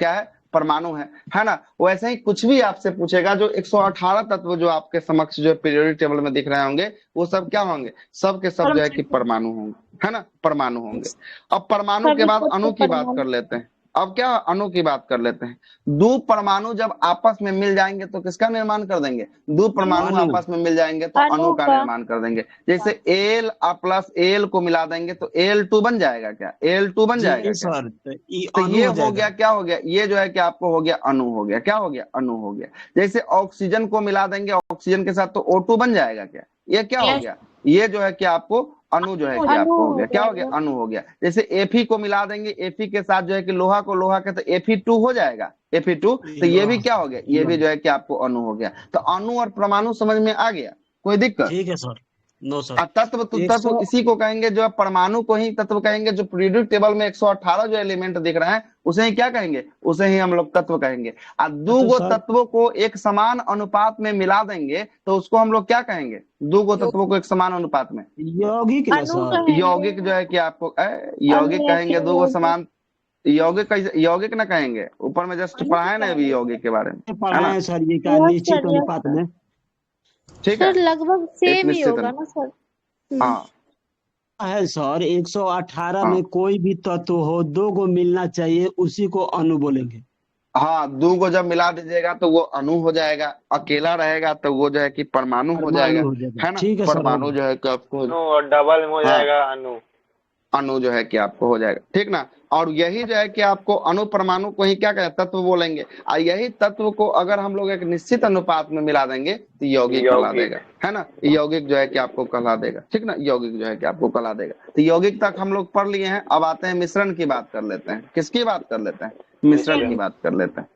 है, परमाणु है ना। वैसे ही कुछ भी आपसे पूछेगा, जो 118 तत्व जो आपके समक्ष जो पीरियोडिक टेबल में दिख रहे होंगे, वो सब क्या होंगे? सब के सब जो है कि परमाणु होंगे, है ना, परमाणु होंगे। अब परमाणु के बाद अणु की बात कर लेते हैं। अब क्या अणु की बात कर लेते हैं। दो परमाणु जब आपस में मिल जाएंगे तो किसका निर्माण कर देंगे? दो परमाणु अणु। आपस में मिल जाएंगे तो अणु अणु का का। निर्माण कर देंगे। जैसे एल प्लस एल को मिला देंगे तो Al2 बन जाएगा क्या? Al2 बन जाएगा जी क्या? सर, तो ये तो अणु ये हो हो गया, जाएगा। क्या हो गया? ये जो है कि आपको हो गया अणु हो गया। क्या हो गया? अणु हो गया। जैसे ऑक्सीजन को मिला देंगे ऑक्सीजन के साथ तो O2 बन जाएगा क्या? ये क्या हो गया? ये जो है कि आपको अणु जो है कि अणु आपको हो गया। हो क्या हो गया? जाएगा। अणु हो गया। जैसे Fe को मिला देंगे Fe के साथ जो है कि लोहा को लोहा के तो Fe2 हो जाएगा, Fe2। तो ये भी क्या हो गया? ये भी जो है कि आपको अणु हो गया। तो अणु और परमाणु समझ में आ गया? कोई दिक्कत? ठीक है सर। No sir. तत्व तो तत्व 100 इसी को कहेंगे, जो है परमाणु को ही तत्व कहेंगे। जो पीरियोडिक टेबल में 118 जो एलिमेंट दिख रहे हैं उसे ही क्या कहेंगे? उसे ही हम लोग तत्व कहेंगे। और दो तो गो सर तत्वों को एक समान अनुपात में मिला देंगे तो उसको हम लोग क्या कहेंगे? दो गो तत्वों को एक समान अनुपात में यौगिक ना अणु सर। कहेंगे। यौगिक जो है कि आपको यौगिक अन्य कहेंगे। के दो गो यौगिक। समान यौगिक यौगिक ना कहेंगे। ऊपर में जस्ट अणु पढ़ाए ना अभी कहेंगे। यौगिक के बारे में, है पढ़ाए ना? हैं सर, ये क्या यस निश्चित सर, यस अनुपात सर। में। ठीक है, सर लगभग एक सेम ही निश्चित होगा ना सर? हाँ है सर 118 हाँ में कोई भी तत्व हो, दो को मिलना चाहिए, उसी को अणु बोलेंगे। हाँ। दो को जब मिला दीजिएगा तो वो अणु हो जाएगा। अकेला रहेगा तो वो जो है कि परमाणु हो जाएगा, परमाणु हो जाएगा। है ना? ठीक है सर, हो परमाणु गया। जो है कि आपको अणु और डबल में हो हाँ जाएगा अणु। अणु जो है कि आपको हो जाएगा, ठीक ना? और यही जो है कि आपको अणु परमाणु को ही क्या कहें? तत्व बोलेंगे। और यही तत्व को अगर हम लोग एक निश्चित अनुपात में मिला देंगे तो यौगिक कहला देगा, है ना? यौगिक जो है कि आपको कहला देगा, ठीक ना? यौगिक जो है कि आपको कहला देगा। तो यौगिक तक हम लोग पढ़ लिए हैं। अब आते हैं मिश्रण की बात कर लेते हैं। किसकी बात कर लेते हैं? मिश्रण की बात कर लेते हैं।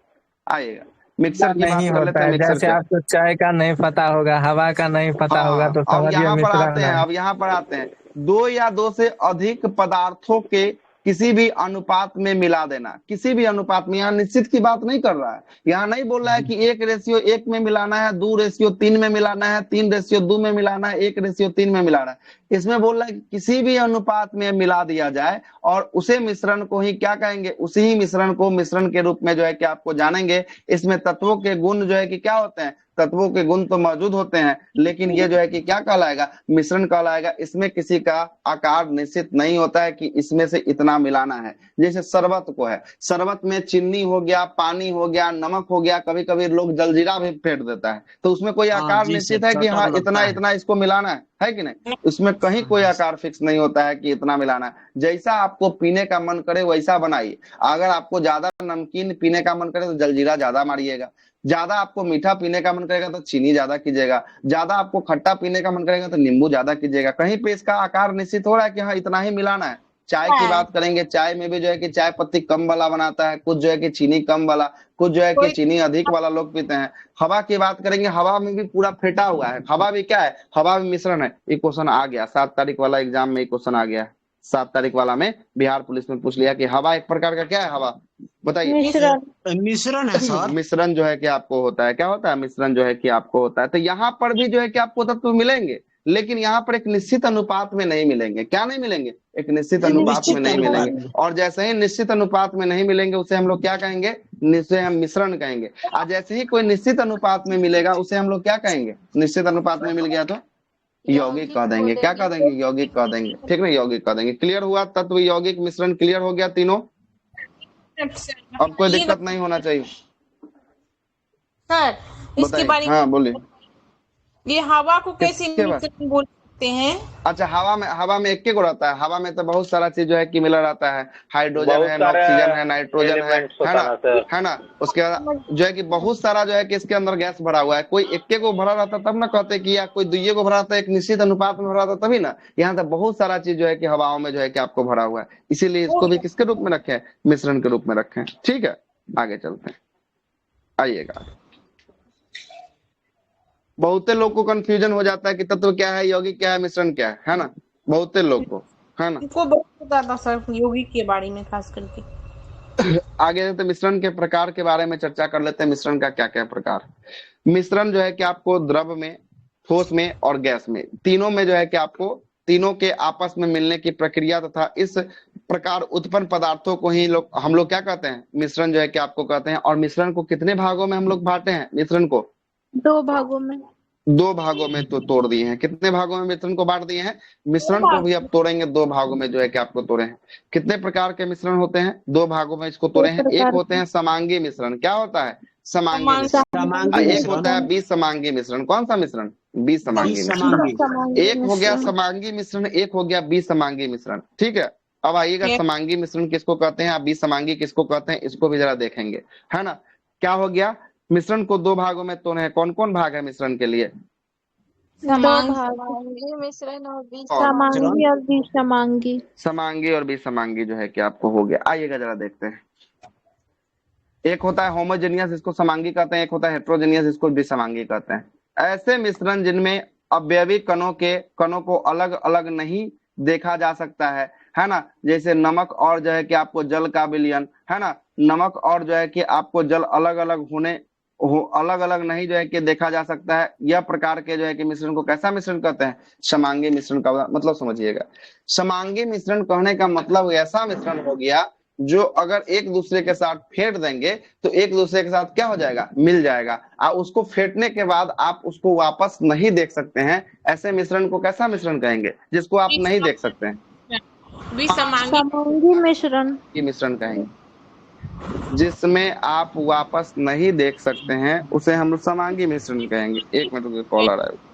आइएगा, मिक्सर की बात नहीं कर लेते होता हैं। है। मिक्सर जैसे क्या? आपको चाय का नहीं पता होगा, हवा का नहीं पता होगा, तो अब समझिए यहाँ पर आते मिश्रण हैं। है। अब यहाँ पर आते हैं। दो या दो से अधिक पदार्थों के किसी भी अनुपात में मिला देना। किसी भी अनुपात में, यहाँ निश्चित की बात नहीं कर रहा है। यहाँ नहीं बोल रहा है कि 1:1 में मिलाना है, 2:3 में मिलाना है, 3:2 में मिलाना है, 1:3 में मिलाना है। इसमें बोल रहा है कि किसी भी अनुपात में मिला दिया जाए और उसे मिश्रण को ही क्या कहेंगे? उसी ही मिश्रण को मिश्रण के रूप में जो है कि आपको जानेंगे। इसमें तत्वों के गुण जो है कि क्या होते हैं? तत्वों के गुण तो मौजूद होते हैं, लेकिन ये जो है कि क्या कहलाएगा? मिश्रण कहलाएगा। इसमें किसी का आकार निश्चित नहीं होता है कि इसमें से इतना मिलाना है। जैसे शरबत को है, शरबत में चीनी हो गया, पानी हो गया, नमक हो गया, कभी कभी लोग जलजीरा भी फेंट देता है, तो उसमें कोई हाँ आकार जी निश्चित सर, है कि चटर हाँ लगता इतना है। इतना इसको मिलाना है कि नहीं? उसमें कहीं कोई आकार फिक्स नहीं होता है कि इतना मिलाना है। जैसा आपको पीने का मन करे वैसा बनाइए। अगर आपको ज्यादा नमकीन पीने का मन करे तो जलजीरा ज्यादा मारिएगा, ज्यादा आपको मीठा पीने का मन करेगा तो चीनी ज्यादा कीजिएगा, ज्यादा आपको खट्टा पीने का मन करेगा तो नींबू ज्यादा कीजिएगा। कहीं पे इसका आकार निश्चित हो रहा है कि हाँ इतना ही मिलाना है। चाय की बात करेंगे, चाय में भी जो है कि चाय पत्ती कम वाला बनाता है, कुछ जो है कि चीनी कम वाला, कुछ जो है कि चीनी अधिक वाला लोग पीते हैं। हवा की बात करेंगे, हवा में भी पूरा फेटा हुआ है। हवा भी क्या है? हवा भी मिश्रण है। ये क्वेश्चन आ गया 7 तारीख वाला एग्जाम में, क्वेश्चन आ गया 7 तारीख वाला में बिहार पुलिस में पूछ लिया कि हवा एक प्रकार का क्या है? हवा बताइए। मिश्रण। मिश्रण है सर। मिश्रण जो है कि आपको होता है, क्या होता है? मिश्रण जो है कि आपको होता है। तो यहाँ पर भी जो है कि आपको तत्व मिलेंगे, लेकिन यहाँ पर एक निश्चित अनुपात में नहीं मिलेंगे। क्या नहीं मिलेंगे? एक निश्चित अनुपात में नहीं मिलेंगे। और जैसे ही निश्चित अनुपात में नहीं मिलेंगे उसे हम लोग क्या कहेंगे? उसे हम मिश्रण कहेंगे। और जैसे ही कोई निश्चित अनुपात में मिलेगा उसे हम लोग क्या कहेंगे? निश्चित अनुपात में मिल गया तो यौगिक कह देंगे। क्या कह देंगे? यौगिक कह देंगे, ठीक ना? यौगिक कह देंगे। क्लियर हुआ? तत्व यौगिक मिश्रण क्लियर हो गया तीनों। अब कोई दिक्कत नहीं होना चाहिए। सर इसके बारे में, हाँ बोलिए। ये हवा को कैसे किसके बारे? मिश्रण बोल सकते हैं? अच्छा, हवा में एक को रहता है। हवा में तो बहुत सारा चीज जो है कि मिला रहता है। हाइड्रोजन बहुत है, सारे ऑक्सीजन है, नाइट्रोजन है elements होता है सर। है ना? उसके बाद जो है कि बहुत सारा जो है कि इसके अंदर गैस भरा हुआ है। कोई एक को भरा रहता तब ना कहते कि, या कोई दुइये को भरा रहता, एक निश्चित अनुपात में भरा रहता तभी ना। यहाँ तो बहुत सारा चीज जो है कि हवाओं में जो है कि आपको भरा हुआ है, इसीलिए इसको भी किसके रूप में रखे हैं? मिश्रण के रूप में रखे हैं। ठीक है, आगे चलते हैं। आइएगा, बहुते लोग को कंफ्यूजन हो जाता है कि तत्व क्या है, यौगिक क्या है, मिश्रण क्या है ना? बहुते लोग को, है ना? हमको बहुत पता था सर यौगिक के बारे में खास करके। आगे तो मिश्रण के प्रकार के बारे में चर्चा कर लेते हैं। मिश्रण का क्या क्या प्रकार? मिश्रण जो है कि आपको द्रव में, ठोस में और गैस में, तीनों में जो है कि आपको तीनों के आपस में मिलने की प्रक्रिया तथा इस प्रकार उत्पन्न पदार्थों को ही हम लोग क्या कहते हैं? मिश्रण जो है कि आपको कहते हैं। और मिश्रण को कितने भागों में हम लोग बांटे हैं? मिश्रण को 2 भागों में। दो भागों में तो तोड़ दिए हैं। कितने भागों में मिश्रण को बांट दिए हैं? मिश्रण को भी अब तोड़ेंगे दो भागों में जो है कि आपको तोड़े हैं। कितने प्रकार के मिश्रण होते हैं? दो भागों में इसको तोड़े हैं। एक होते हैं समांगी मिश्रण। क्या होता है? समांगी मिश्रण। समांगी एक मिश्रण। होता है बीसमांगी मिश्रण। कौन सा मिश्रण? बीसमांगी मिश्रण। बीसमांगी। एक हो गया समांगी मिश्रण, एक हो गया बीसमांगी मिश्रण। ठीक है, अब आइएगा समांगी मिश्रण किसको कहते हैं, आप बीसमांगी किसको कहते हैं, इसको भी जरा देखेंगे, है ना। क्या हो गया? मिश्रण को दो भागों में तोड़े हैं। कौन कौन भाग है मिश्रण के लिए? समांगी मिश्रण और समांगी और बीसमांगी। समांगी और बीसमांगी जो है कि आपको हो गया। आइएगा जरा देखते हैं। एक होता है होमोजेनियस, इसको समांगी कहते हैं। एक होता है हेट्रोजेनियस, इसको बीसमांगी कहते हैं। ऐसे मिश्रण जिनमें अवयवी कणों को अलग अलग नहीं देखा जा सकता है ना। जैसे नमक और जो है कि आपको जल का विलयन, है ना। नमक और जो है कि आपको जल अलग अलग नहीं जो है कि देखा जा सकता है। यह प्रकार के जो है कि मिश्रण को कैसा मिश्रण कहते हैं? समांगी मिश्रण का मतलब समझिएगा। समांगी मिश्रण कहने का मतलब ऐसा मिश्रण हो गया जो अगर एक दूसरे के साथ फेंट देंगे तो एक दूसरे के साथ क्या हो जाएगा? मिल जाएगा। और उसको फेंटने के बाद आप उसको वापस नहीं देख सकते हैं। ऐसे मिश्रण को कैसा मिश्रण कहेंगे? जिसको आप नहीं देख सकते हैं, समांगी मिश्रण। ये मिश्रण कहेंगे। जिसमें आप वापस नहीं देख सकते हैं उसे हम लोग समांगी मिश्रण कहेंगे। एक मिनट रुकिए, कॉल आ रहा है।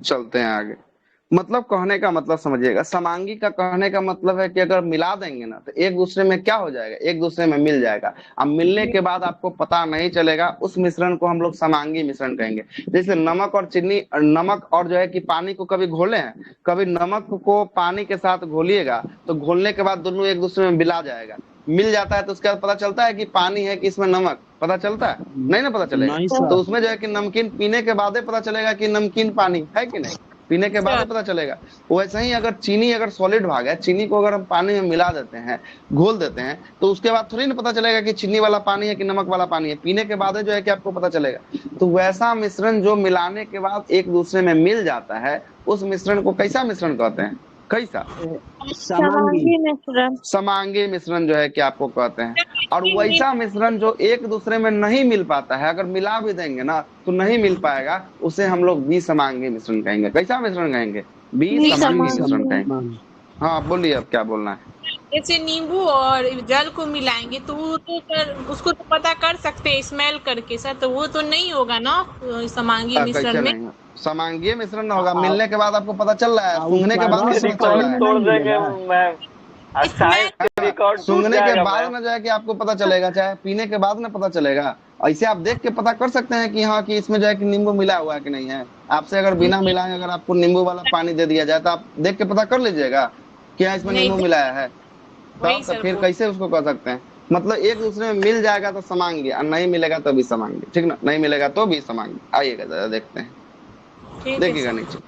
चलते हैं आगे। मतलब कहने का मतलब समझिएगा। समांगी का कहने का मतलब है कि अगर मिला देंगे ना तो एक दूसरे में क्या हो जाएगा? एक दूसरे में मिल जाएगा। अब मिलने के बाद आपको पता नहीं चलेगा, उस मिश्रण को हम लोग समांगी मिश्रण कहेंगे। जैसे नमक और चीनी, नमक और जो है कि पानी को कभी घोले हैं? कभी नमक को पानी के साथ घोलिएगा तो घोलने के बाद दोनों एक दूसरे में मिला जाएगा, मिल जाता है। तो उसके बाद पता चलता है कि पानी है कि इसमें नमक? पता चलता है? नहीं ना पता चलेगा। तो उसमें जो है कि नमकीन पीने के बाद पता चलेगा कि नमकीन पानी है कि नहीं, पीने के बाद पता चलेगा। वैसे ही अगर चीनी अगर सॉलिड भाग है, चीनी को अगर हम पानी में मिला देते हैं, घोल देते हैं, तो उसके बाद थोड़ी ना पता चलेगा कि चीनी वाला पानी है कि नमक वाला पानी है। पीने के बाद जो है कि आपको पता चलेगा। तो वैसा मिश्रण जो मिलाने के बाद एक दूसरे में मिल जाता है, उस मिश्रण को कैसा मिश्रण कहते हैं? कैसा? समांगी मिश्रण। समांगी मिश्रण जो है कि आपको कहते हैं। और वैसा मिश्रण जो एक दूसरे में नहीं मिल पाता है, अगर मिला भी देंगे ना तो नहीं मिल पाएगा, उसे हम लोग बीसमांगी मिश्रण कहेंगे। कैसा मिश्रण कहेंगे? बीसमांगी मिश्रण कहेंगे। हाँ बोलिए, अब क्या बोलना है? जैसे नींबू और जल को मिलाएंगे तो वो तो उसको तो पता कर सकते हैं स्मेल करके सर, तो वो तो नहीं होगा ना समांगी मिश्रण में। समांगीय मिश्रण होगा। मिलने के बाद आपको पता चल रहा है, सूंघने के बाद पता चल रहा है। तोड़ देंगे मैं। सूंघने के बाद में जो है कि आपको पता चलेगा, चाहे पीने के बाद में पता चलेगा। ऐसे आप देख के पता कर सकते हैं कि हाँ कि इसमें जो है कि नींबू मिला हुआ है कि नहीं है। आपसे अगर बिना मिलाए अगर आपको नींबू वाला पानी दे दिया जाए तो आप देख के पता कर लीजिएगा क्या इसमें नींबू मिलाया है। तो फिर कैसे उसको कर सकते हैं? मतलब एक दूसरे में मिल जाएगा तो समांगी, और नहीं मिलेगा तो भी समांगी। ठीक ना, नहीं मिलेगा तो भी समांगी। आइएगा जरा देखते हैं, देखिएगा नीचे।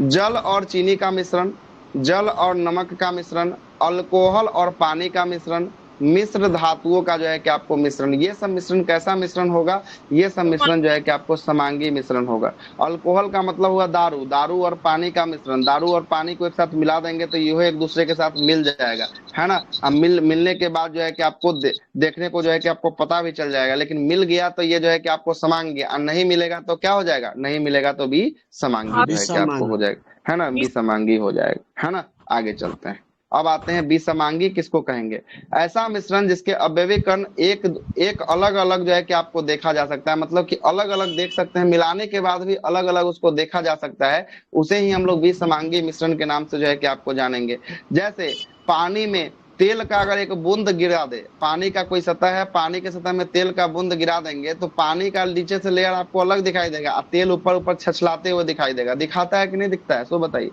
जल और चीनी का मिश्रण, जल और नमक का मिश्रण, अल्कोहल और पानी का मिश्रण, मिश्र धातुओं का जो है कि आपको मिश्रण। ये सब मिश्रण कैसा मिश्रण होगा? ये सब मिश्रण जो है कि आपको समांगी मिश्रण होगा। अल्कोहल का मतलब हुआ दारू, दारू और पानी का मिश्रण। दारू और पानी को एक साथ मिला देंगे तो यह एक दूसरे के साथ मिल जाएगा, है ना। अब मिलने के बाद जो है कि आपको देखने को जो है कि आपको पता भी चल जाएगा। लेकिन मिल गया तो ये जो है कि आपको समांगी, और नहीं मिलेगा तो क्या हो जाएगा? नहीं मिलेगा तो भी समांगी जो है कि आपको हो जाएगा, है ना। भी समांगी हो जाएगा, है ना। आगे चलते हैं। अब आते हैं विषमांगी किसको कहेंगे? ऐसा मिश्रण जिसके अवयवी कण एक एक अलग अलग जो है कि आपको देखा जा सकता है, मतलब कि अलग अलग देख सकते हैं, मिलाने के बाद भी अलग अलग उसको देखा जा सकता है, उसे ही हम लोग विषमांगी मिश्रण के नाम से जो है कि आपको जानेंगे। जैसे पानी में तेल का अगर एक बूंद गिरा दे, पानी का कोई सतह है, पानी के सतह में तेल का बूंद गिरा देंगे तो पानी का नीचे से लेयर आपको अलग दिखाई देगा और तेल ऊपर ऊपर छछलाते हुए दिखाई देगा। दिखाता है कि नहीं दिखता है, सो बताइए।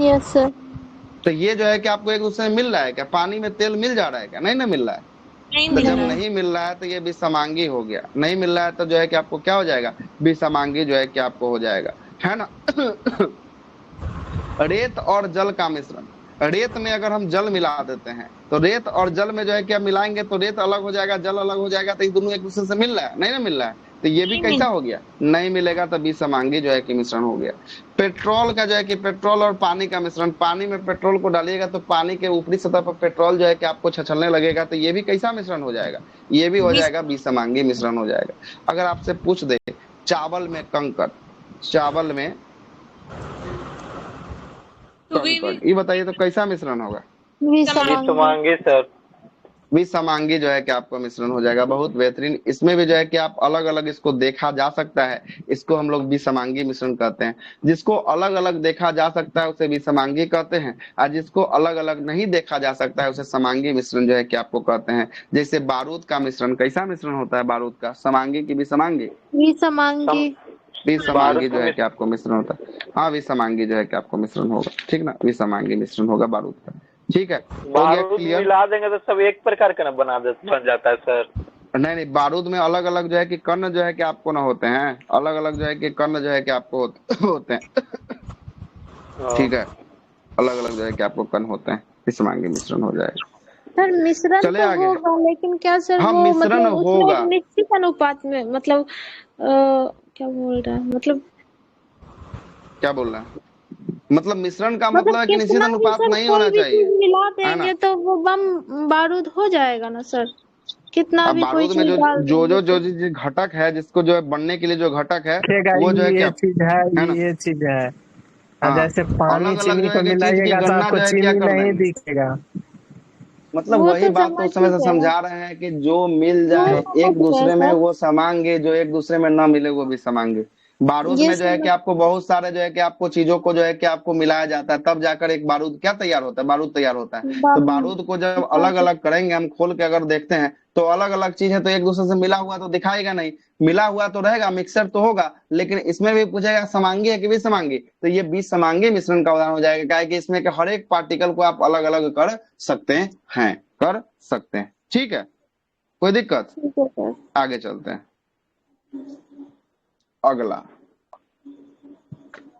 Yes sir. तो ये जो है कि आपको एक दूसरे में मिल रहा है क्या? पानी में तेल मिल जा रहा है क्या? नहीं ना मिल रहा है। नहीं तो मिल जब रहा है। नहीं मिल रहा है तो ये विषमांगी हो गया। नहीं मिल रहा है तो जो है कि आपको क्या हो जाएगा? विषमांगी जो है कि आपको हो जाएगा, है ना। रेत और जल का मिश्रण, रेत में अगर हम जल मिला देते हैं तो रेत और जल में जो है कि आप मिलाएंगे तो रेत अलग हो जाएगा, जल अलग हो जाएगा, तो ये दोनों एक दूसरे से मिल रहा है, नहीं ना मिल रहा है, तो ये भी कैसा हो गया? नहीं मिलेगा तो विषमांगी जो है कि मिश्रण हो गया। पेट्रोल का जो है कि पेट्रोल और पानी का मिश्रण, पानी में पेट्रोल को डालिएगा तो पानी के ऊपरी सतह पर पेट्रोल जो है कि आपको छछलने लगेगा, तो ये भी कैसा मिश्रण हो जाएगा? ये भी हो जाएगा विषमांगी मिश्रण हो जाएगा। अगर आपसे पूछ दे चावल में कंकड़, चावल में कंकड़, ये बताइए तो कैसा मिश्रण होगा? विषमांगी सर। विषमांगी जो है कि आपको मिश्रण हो जाएगा। बहुत बेहतरीन। इसमें भी जो है कि आप अलग अलग इसको देखा जा सकता है, इसको हम लोग विषमांगी मिश्रण कहते हैं। जिसको अलग अलग देखा जा सकता है उसे विषमांगी कहते हैं, और जिसको अलग अलग नहीं देखा जा सकता है उसे समांगी मिश्रण जो है कि आपको कहते हैं। जैसे बारूद का मिश्रण, कैसा मिश्रण होता है बारूद का? समांगी की विषमांगी? विषमांगी। विषमांगी जो है कि आपको मिश्रण होता है। हाँ, विषमांगी जो है कि आपको मिश्रण होगा, ठीक ना, विषमांगी मिश्रण होगा बारूद का। ठीक है, हो गया बारूद क्लियर? मिला देंगे तो सब एक प्रकार का ना बन जाता है सर। नहीं नहीं, बारूद में अलग अलग जो है कि कण जो है कि आपको ना होते हैं, अलग अलग जो है कि कण जो है कि आपको होते हैं। ठीक है, अलग अलग जो है कि आपको कण होते हैं, विषमांगी मिश्रण हो जाएगा। सर मिश्रण चले तो आगे। होगा, लेकिन क्या सर हाँ, वो मिश्रण मतलब उसमें होगा। एक निश्चित अनुपात में, मतलब क्या बोल रहा है, मतलब क्या बोल रहा है? मतलब मिश्रण का मतलब है कि निश्चित कितना भी अनुपात सर नहीं कोई होना भी चाहिए, चीज मिला है ना। देंगे तो वो बम बारूद हो जाएगा ना सर, कितना अब भी कोई बारूद में चीज डाल देंगे जो तो। जो घटक है, जिसको जो है बनने के लिए जो घटक है देखेगा वो जो है ये क्या, चीज है ना। ये चीज है। और हाँ, जैसे पानी अलग अलग चीनी जो को है कि चीज की मिलाइएगा तो गणना आपको जो है क्या चीनी कर नहीं देंगे। दिखेगा। मतलब वो वही तो बात तो उस समय ठीक से है, समझा रहे हैं कि जो मिल वो जाए समझ एक गए दूसरे में सर, वो समांगे, जो एक दूसरे में ना मिले वो भी समांगे। बारूद ये में जो है कि समझ। आपको बहुत सारे जो है कि आपको चीजों को जो है कि आपको मिलाया जाता है, तब जाकर एक बारूद क्या तैयार होता है, बारूद तैयार होता है। तो बारूद को जब अलग अलग करेंगे, हम खोल के अगर देखते हैं तो अलग अलग चीज है, तो एक दूसरे से मिला हुआ तो दिखाएगा नहीं, मिला हुआ तो रहेगा, मिक्सर तो होगा, लेकिन इसमें भी पूछेगा समांगी है कि विषमांगी, तो ये विषमांगी मिश्रण का उदाहरण हो जाएगा। क्या है कि इसमें के हर एक पार्टिकल को आप अलग अलग कर सकते हैं, कर सकते हैं। ठीक है, कोई दिक्कत? ठीक है सर। आगे चलते हैं। अगला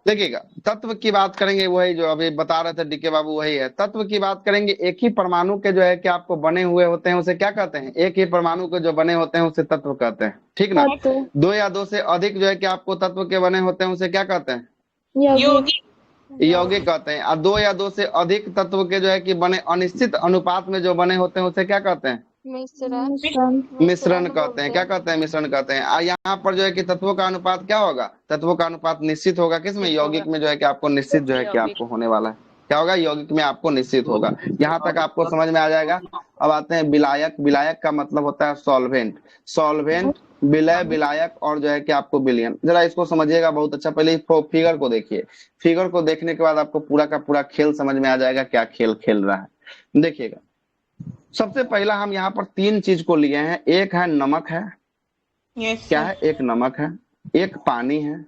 देखिएगा, तत्व की बात करेंगे, वही जो अभी बता रहे थे डीके बाबू, वही है। तत्व की बात करेंगे, एक ही परमाणु के जो है कि आपको बने हुए होते हैं उसे क्या कहते हैं? एक ही परमाणु के जो बने होते हैं उसे तत्व कहते हैं, ठीक ना। दो या दो से अधिक जो है कि आपको तत्व के बने होते हैं उसे क्या कहते हैं? योगी। यौगिक कहते हैं। और दो या दो से अधिक तत्व के जो है कि बने अनिश्चित अनुपात में जो बने होते हैं उसे क्या कहते हैं? मिश्रण कहते हैं। क्या कहते हैं? मिश्रण कहते हैं। और यहाँ पर जो है कि तत्वों का अनुपात क्या होगा? तत्वों का अनुपात निश्चित होगा, किसमें? यौगिक में जो है कि आपको निश्चित जो है कि आपको होने वाला है। क्या होगा? यौगिक में आपको निश्चित होगा। यहाँ तक आपको समझ में आ जाएगा। अब आते हैं विलायक। विलायक का मतलब होता है सॉल्वेंट। सॉल्वेंट, विलय, विलायक और जो है कि आपको विलयन। जरा इसको समझिएगा बहुत अच्छा। पहले फिगर को देखिए, फिगर को देखने के बाद आपको पूरा का पूरा खेल समझ में आ जाएगा, क्या खेल खेल रहा है। देखिएगा, सबसे पहला हम यहाँ पर तीन चीज को लिए हैं। एक है नमक है, क्या है? एक नमक है, एक पानी है,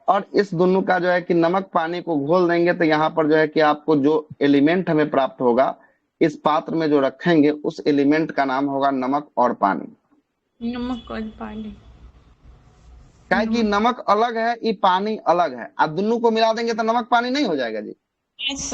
और इस दोनों का जो है कि नमक पानी को घोल देंगे तो यहाँ पर जो है कि आपको जो एलिमेंट हमें प्राप्त होगा, इस पात्र में जो रखेंगे उस एलिमेंट का नाम होगा नमक और पानी। नमक और पानी। क्या है कि नमक अलग है, ये पानी अलग है, आप दोनों को मिला देंगे तो नमक पानी नहीं हो जाएगा जी?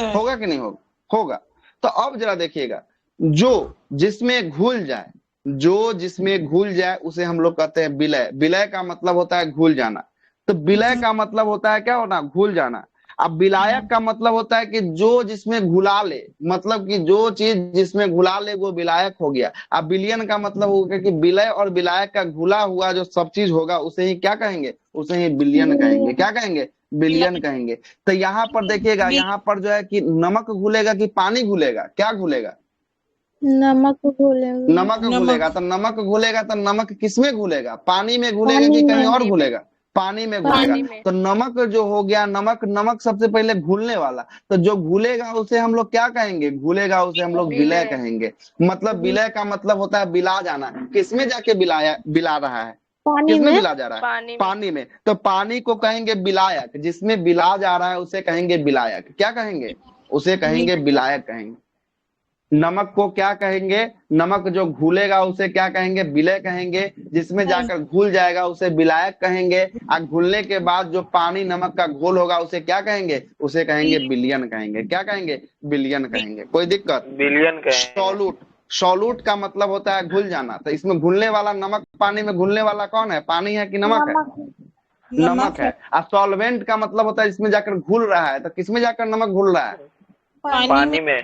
होगा कि नहीं होगा? होगा। तो अब जरा देखिएगा, जो जिसमें घुल जाए, जो जिसमें घुल जाए उसे हम लोग कहते हैं विलय। विलय का मतलब होता है घुल जाना। तो विलय का मतलब होता है क्या होना? घुल जाना। अब विलायक का मतलब होता है कि जो जिसमें घुला ले, मतलब कि जो चीज जिसमें घुला ले वो विलायक हो गया। अब विलयन का मतलब होगा कि विलय और विलायक का घुला हुआ जो सब चीज होगा उसे ही क्या कहेंगे, उसे ही विलयन कहेंगे। क्या कहेंगे, विलयन कहेंगे। तो यहाँ पर देखिएगा, यहाँ पर जो है कि नमक घुलेगा कि पानी घुलेगा, क्या घुलेगा, नमक घुलेगा। नमक घुलेगा। तो नमक घुलेगा तो नमक किसमें घुलेगा, पानी में घुलेगा पानी कि कहीं में। और घुलेगा, पानी में घुलेगा। पानी में। तो नमक जो हो गया, नमक, नमक सबसे पहले घुलने वाला, तो जो घुलेगा उसे हम लोग क्या कहेंगे, घुलेगा उसे हम लोग विलय विलय। कहेंगे। मतलब विलय का मतलब होता है बिला जाना। किसमें जाके बिला रहा है, पानी किसमें में। बिला जा रहा है, पानी में। पानी में। तो पानी को कहेंगे विलायक, जिसमें बिला जा रहा है उसे कहेंगे विलायक। क्या कहेंगे, उसे कहेंगे विलायक कहेंगे। नमक को क्या कहेंगे, नमक जो घुलेगा उसे क्या कहेंगे, विलय कहेंगे। जिसमें जाकर घुल जाएगा उसे विलायक कहेंगे। और घुलने के बाद जो पानी नमक का घोल होगा उसे क्या कहेंगे, उसे कहेंगे विलयन कहेंगे। क्या कहेंगे, विलयन कहेंगे। कोई दिक्कत, बिलियन कहेंगे। सॉल्यूट, सॉल्यूट का मतलब होता है घुल जाना। तो इसमें घुलने वाला, नमक पानी में घुलने वाला कौन है, पानी है कि नमक है, नमक है। और सॉल्वेंट का मतलब होता है इसमें जाकर घुल रहा है। तो किसमें जाकर नमक घुल रहा है, पानी में।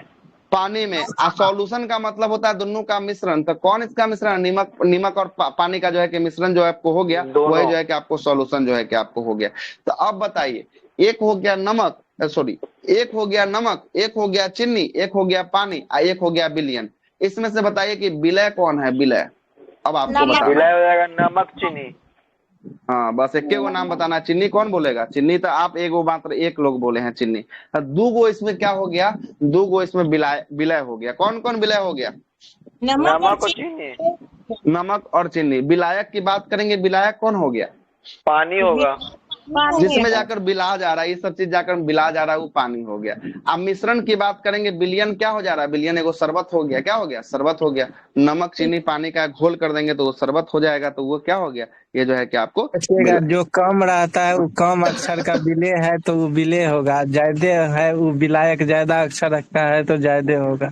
पानी में। सॉल्यूशन का मतलब होता है दोनों का मिश्रण। तो कौन इसका मिश्रण, नमक और पानी का जो है कि मिश्रण जो है आपको हो गया, वही जो है कि आपको सॉल्यूशन जो है कि आपको हो गया। तो अब बताइए, एक हो गया नमक, सॉरी, एक हो गया नमक, एक हो गया चीनी, एक हो गया पानी, और एक हो गया विलयन। इसमें से बताइए कि विलय कौन है, विलय। अब आपको बताना, विलय हो जाएगा नमक चीनी। हाँ बस एक गो नाम बताना। चीनी कौन बोलेगा, चीनी तो आप एगो मात्र एक लोग बोले हैं चीनी। दो गो इसमें क्या हो गया, दो गो इसमें विलय हो गया। कौन कौन विलय हो गया, नमक और चीनी। नमक और चीनी। विलायक की बात करेंगे, विलायक कौन हो गया, पानी होगा। जिसमें जाकर बिला जा रहा है, ये सब चीज जाकर बिला जा रहा है, वो पानी हो गया। अब मिश्रण की बात करेंगे, विलयन क्या हो जा रहा है, विलयन एगो शरबत हो गया। क्या हो गया, शरबत हो गया। नमक चीनी पानी का घोल कर देंगे तो वो शरबत हो जाएगा। तो वो क्या हो गया, ये जो है कि आपको देखिएगा, जो कम रहता है वो कम अक्षर का विलय है तो वो विलय होगा, ज्यादा है वो विलायक, ज्यादा अक्षर रखता है तो ज्यादा होगा।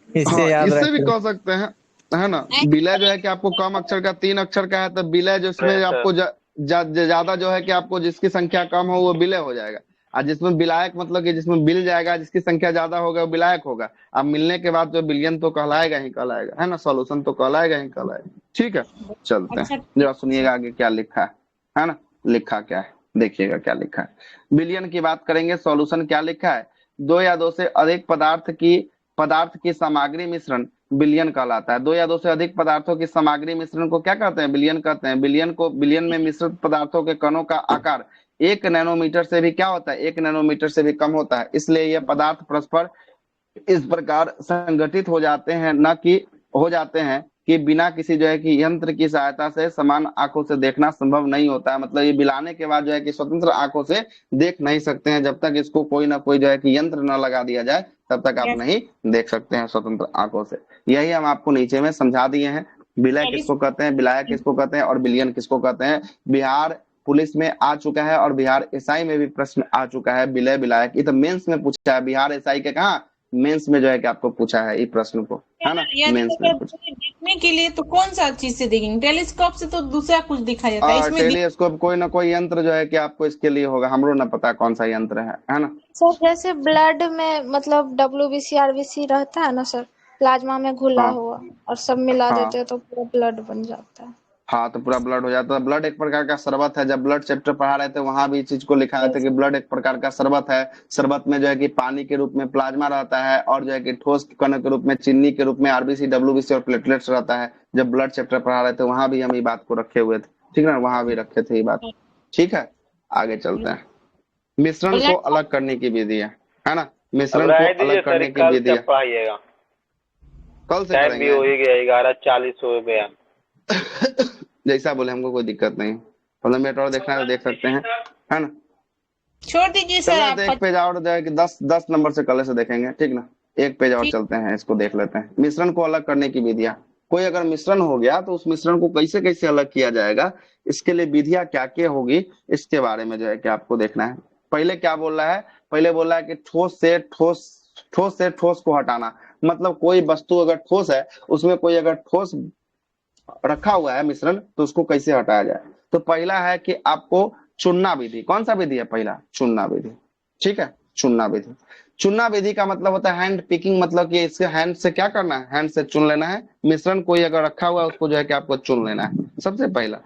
इससे हाँ, याद इससे भी रखिए। कह सकते हैं, है ना। विलय जो है कि आपको कम अक्षर का, 3 अक्षर का है तो विलय, जिसमें आपको ज्यादा जो है कि आपको जिसकी संख्या कम हो वो विलय हो जाएगा। और जिसमें विलायक मतलब कि जिसमें बिल जाएगा, जिसकी संख्या ज्यादा होगा वो विलायक होगा। अब मिलने के बाद जो विलयन तो कहलाएगा ही कहलाएगा, है ना, सॉल्यूशन तो कहलाएगा ही कहलाएगा। ठीक है, चलते हैं, जरा सुनिएगा आगे क्या लिखा है ना। लिखा क्या है, देखिएगा क्या लिखा है। विलयन की बात करेंगे, सॉल्यूशन क्या लिखा है, दो या दो से अधिक पदार्थ की सामग्री मिश्रण विलयन कहलाता है। दो या दो से अधिक पदार्थों की सामग्री मिश्रण को क्या कहते हैं, विलयन कहते हैं। विलयन में मिश्रित पदार्थों के कणों का आकार 1 नैनोमीटर से भी क्या होता है, 1 नैनोमीटर से भी कम होता है। इसलिए यह पदार्थ परस्पर इस प्रकार संगठित हो जाते हैं कि बिना किसी जो है कि यंत्र की सहायता से समान आंखों से देखना संभव नहीं होता है। मतलब ये मिलाने के बाद जो है कि स्वतंत्र आंखों से देख नहीं सकते हैं। जब तक इसको कोई ना कोई जो है कि यंत्र न लगा दिया जाए तब तक आप नहीं देख सकते हैं स्वतंत्र आंखों से। यही हम आपको नीचे में समझा दिए हैं। विलय किसको कहते हैं, विलायक किसको कहते हैं, और विलयन किसको कहते हैं। बिहार पुलिस में आ चुका है और बिहार एसआई में भी प्रश्न आ चुका है, विलय विलायक। ये तो मेंस में पूछा है, बिहार एसआई के कहा, मेंस में जो है कि आपको पूछा है इस प्रश्न को, है ना, मेंस में पूछा। देखने के लिए तो कौन सा चीज से देखेंगे, टेलीस्कोप से तो दूसरा कुछ दिखा जाता है। इसमें टेलीस्कोप कोई ना कोई यंत्र जो है कि आपको इसके लिए होगा, हमरो ना पता कौन सा यंत्र है ना। सर जैसे ब्लड में मतलब WBC RBC रहता है ना सर, प्लाज्मा में घुला हाँ। हुआ, और सब मिला हाँ। देते हैं तो पूरा ब्लड बन जाता है। हाँ, तो पूरा ब्लड हो जाता है। ब्लड एक प्रकार का शरबत है। जब ब्लड चैप्टर पढ़ा रहे थे वहां भी इस चीज को लिखा था कि ब्लड एक प्रकार का शरबत है। शरबत में जो है कि पानी के रूप में प्लाज्मा रहता है, और जो है कि ठोस कण के रूप में चीनी के रूप में RBC WBC और प्लेटलेट्स रहता है। जब ब्लड चैप्टर पढ़ा रहे थे वहां भी हम ये बात को रखे हुए थे, ठीक है, वहां भी रखे थे ये बात। ठीक है, आगे चलते हैं। मिश्रण को अलग करने की विधि है ना, मिश्रण को अलग करने की विधि है। कल से टाइम भी हो ही गया, 11:40 हो गया। जैसा बोले, हमको कोई दिक्कत नहीं। 15 मिनट और देखना है तो देख सकते हैं, है ना। छोड़ दीजिए सर आप। एक पेज और जो है कि 10 नंबर से कल से देखेंगे, ठीक ना। एक पेज और चलते हैं, इसको देख लेते हैं। मिश्रण को अलग करने की विधियां। कोई अगर मिश्रण हो गया तो उस मिश्रण को कैसे कैसे अलग किया जाएगा, इसके लिए विधियां क्या क्या होगी, इसके बारे में जो है कि आपको देखना है। पहले क्या बोल रहा है, पहले बोल रहा है कि ठोस से ठोस को हटाना। मतलब कोई वस्तु अगर ठोस है, उसमें कोई अगर ठोस रखा हुआ है मिश्रण, तो उसको कैसे हटाया जाए। तो पहला है कि आपको चुनना विधि। कौन सा विधि है, पहला चुनना विधि। ठीक है। चुनना विधि, चुनना विधि का मतलब होता है हैंड पिकिंग, मतलब कि इसके हैंड से क्या करना है, हैंड से चुन लेना है। मिश्रण कोई अगर रखा हुआ है उसको जो है कि आपको चुन लेना है। सबसे पहला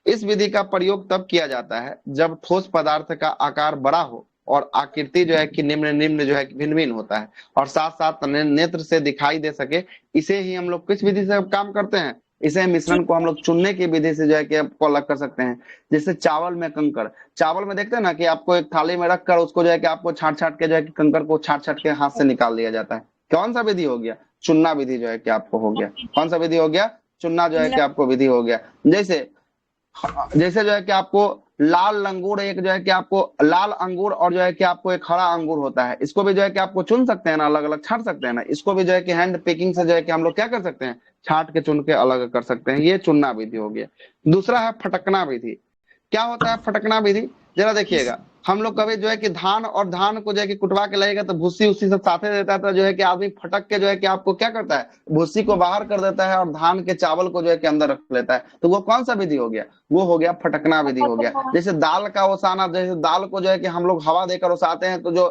इस विधि का प्रयोग तब किया जाता है जब ठोस पदार्थ का आकार बड़ा हो और आकृति जो है कि निम्न निम्न जो है भिन्न भिन्न होता है और साथ साथ नेत्र से दिखाई दे सके। इसे ही हम लोग किस विधि से काम करते हैं, इसे मिश्रण को हम लोग चुनने की विधि से जो है कि आपको अलग कर सकते हैं। जैसे चावल में कंकड़, चावल में देखते हैं ना कि आपको एक थाली में रखकर उसको जो है कि आपको छाट छाट के जो है कि कंकड़ को छाट छाट के हाथ से निकाल दिया जाता है। कौन सा विधि हो गया, चुनना विधि जो है कि आपको हो गया। कौन सा विधि हो गया, चुनना जो है कि आपको विधि हो गया। जैसे जैसे जो है कि आपको लाल अंगूर, एक जो है कि आपको लाल अंगूर और जो है कि आपको एक हरा अंगूर होता है, इसको भी जो है कि आपको चुन सकते हैं ना, अलग अलग छाट सकते हैं ना। इसको भी जो है कि हैंड पिकिंग से जो है कि हम लोग क्या कर सकते हैं, छाट के चुन के अलग कर सकते हैं। ये चुनना विधि हो गया। दूसरा है फटकना विधि। क्या होता है फटकना विधि, जरा देखिएगा। हम लोग कभी जो है कि धान और धान को जो है कि कुटवा के लगेगा तो भूसी उसी सब साथे देता है, तो जो है कि आदमी फटक के जो है कि आपको क्या करता है, भूसी को बाहर कर देता है और धान के चावल को जो है कि अंदर रख लेता है। तो वो कौन सा विधि हो गया, वो हो गया फटकना विधि हो गया। जैसे दाल का ओसाना, जैसे दाल को जो है कि हम लोग हवा देकर ओसाते हैं तो जो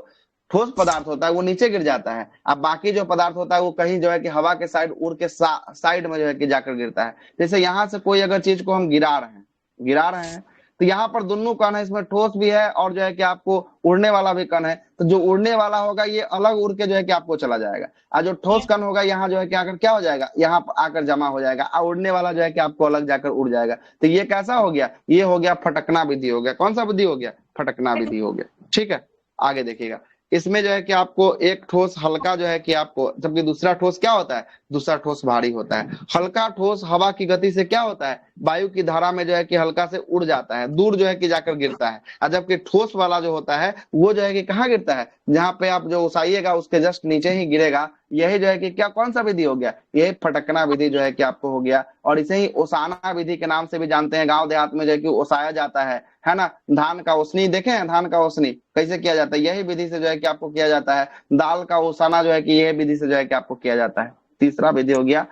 ठोस पदार्थ होता है वो नीचे गिर जाता है, अब बाकी जो पदार्थ होता है वो कहीं जो है कि हवा के साइड उड़ के साइड में जो है कि जाकर गिरता है। जैसे यहाँ से कोई अगर चीज को हम गिरा रहे हैं तो यहाँ पर दोनों कण है, इसमें ठोस भी है और जो है कि आपको उड़ने वाला भी कण है। तो जो उड़ने वाला होगा ये अलग उड़ के जो है कि आपको चला जाएगा, और जो ठोस कण होगा यहाँ जो है कि आकर क्या हो जाएगा, यहाँ आकर जमा हो जाएगा, और उड़ने वाला जो है कि आपको अलग जाकर उड़ जाएगा। तो ये कैसा हो गया, ये हो गया फटकना विधि हो गया। कौन सा विधि हो गया, फटकना विधि हो गया। ठीक है, आगे देखिएगा। इसमें जो है कि आपको एक ठोस हल्का जो है कि आपको, जबकि दूसरा ठोस क्या होता है, दूसरा ठोस भारी होता है। हल्का ठोस हवा की गति से क्या होता है, वायु की धारा में जो है कि हल्का से उड़ जाता है, दूर जो है कि जाकर गिरता है। और जबकि ठोस वाला जो होता है वो जो है कि कहाँ गिरता है, जहाँ पे आप जो उसाइएगा उसके जस्ट नीचे ही गिरेगा। यही जो है कि क्या, कौन सा विधि हो गया, यही फटकना विधि जो है कि आपको हो गया। और इसे ही ओसाना विधि के नाम से भी जानते हैं। गांव देहात में जो है कि ओसाया जाता है ना। धान का ओसनी देखे हैं, धान का ओसनी कैसे किया जाता है, यही विधि से जो है कि आपको किया जाता है। दाल का ओसाना जो है कि यह विधि से जो है कि आपको किया जाता है। तीसरा विधि हो गया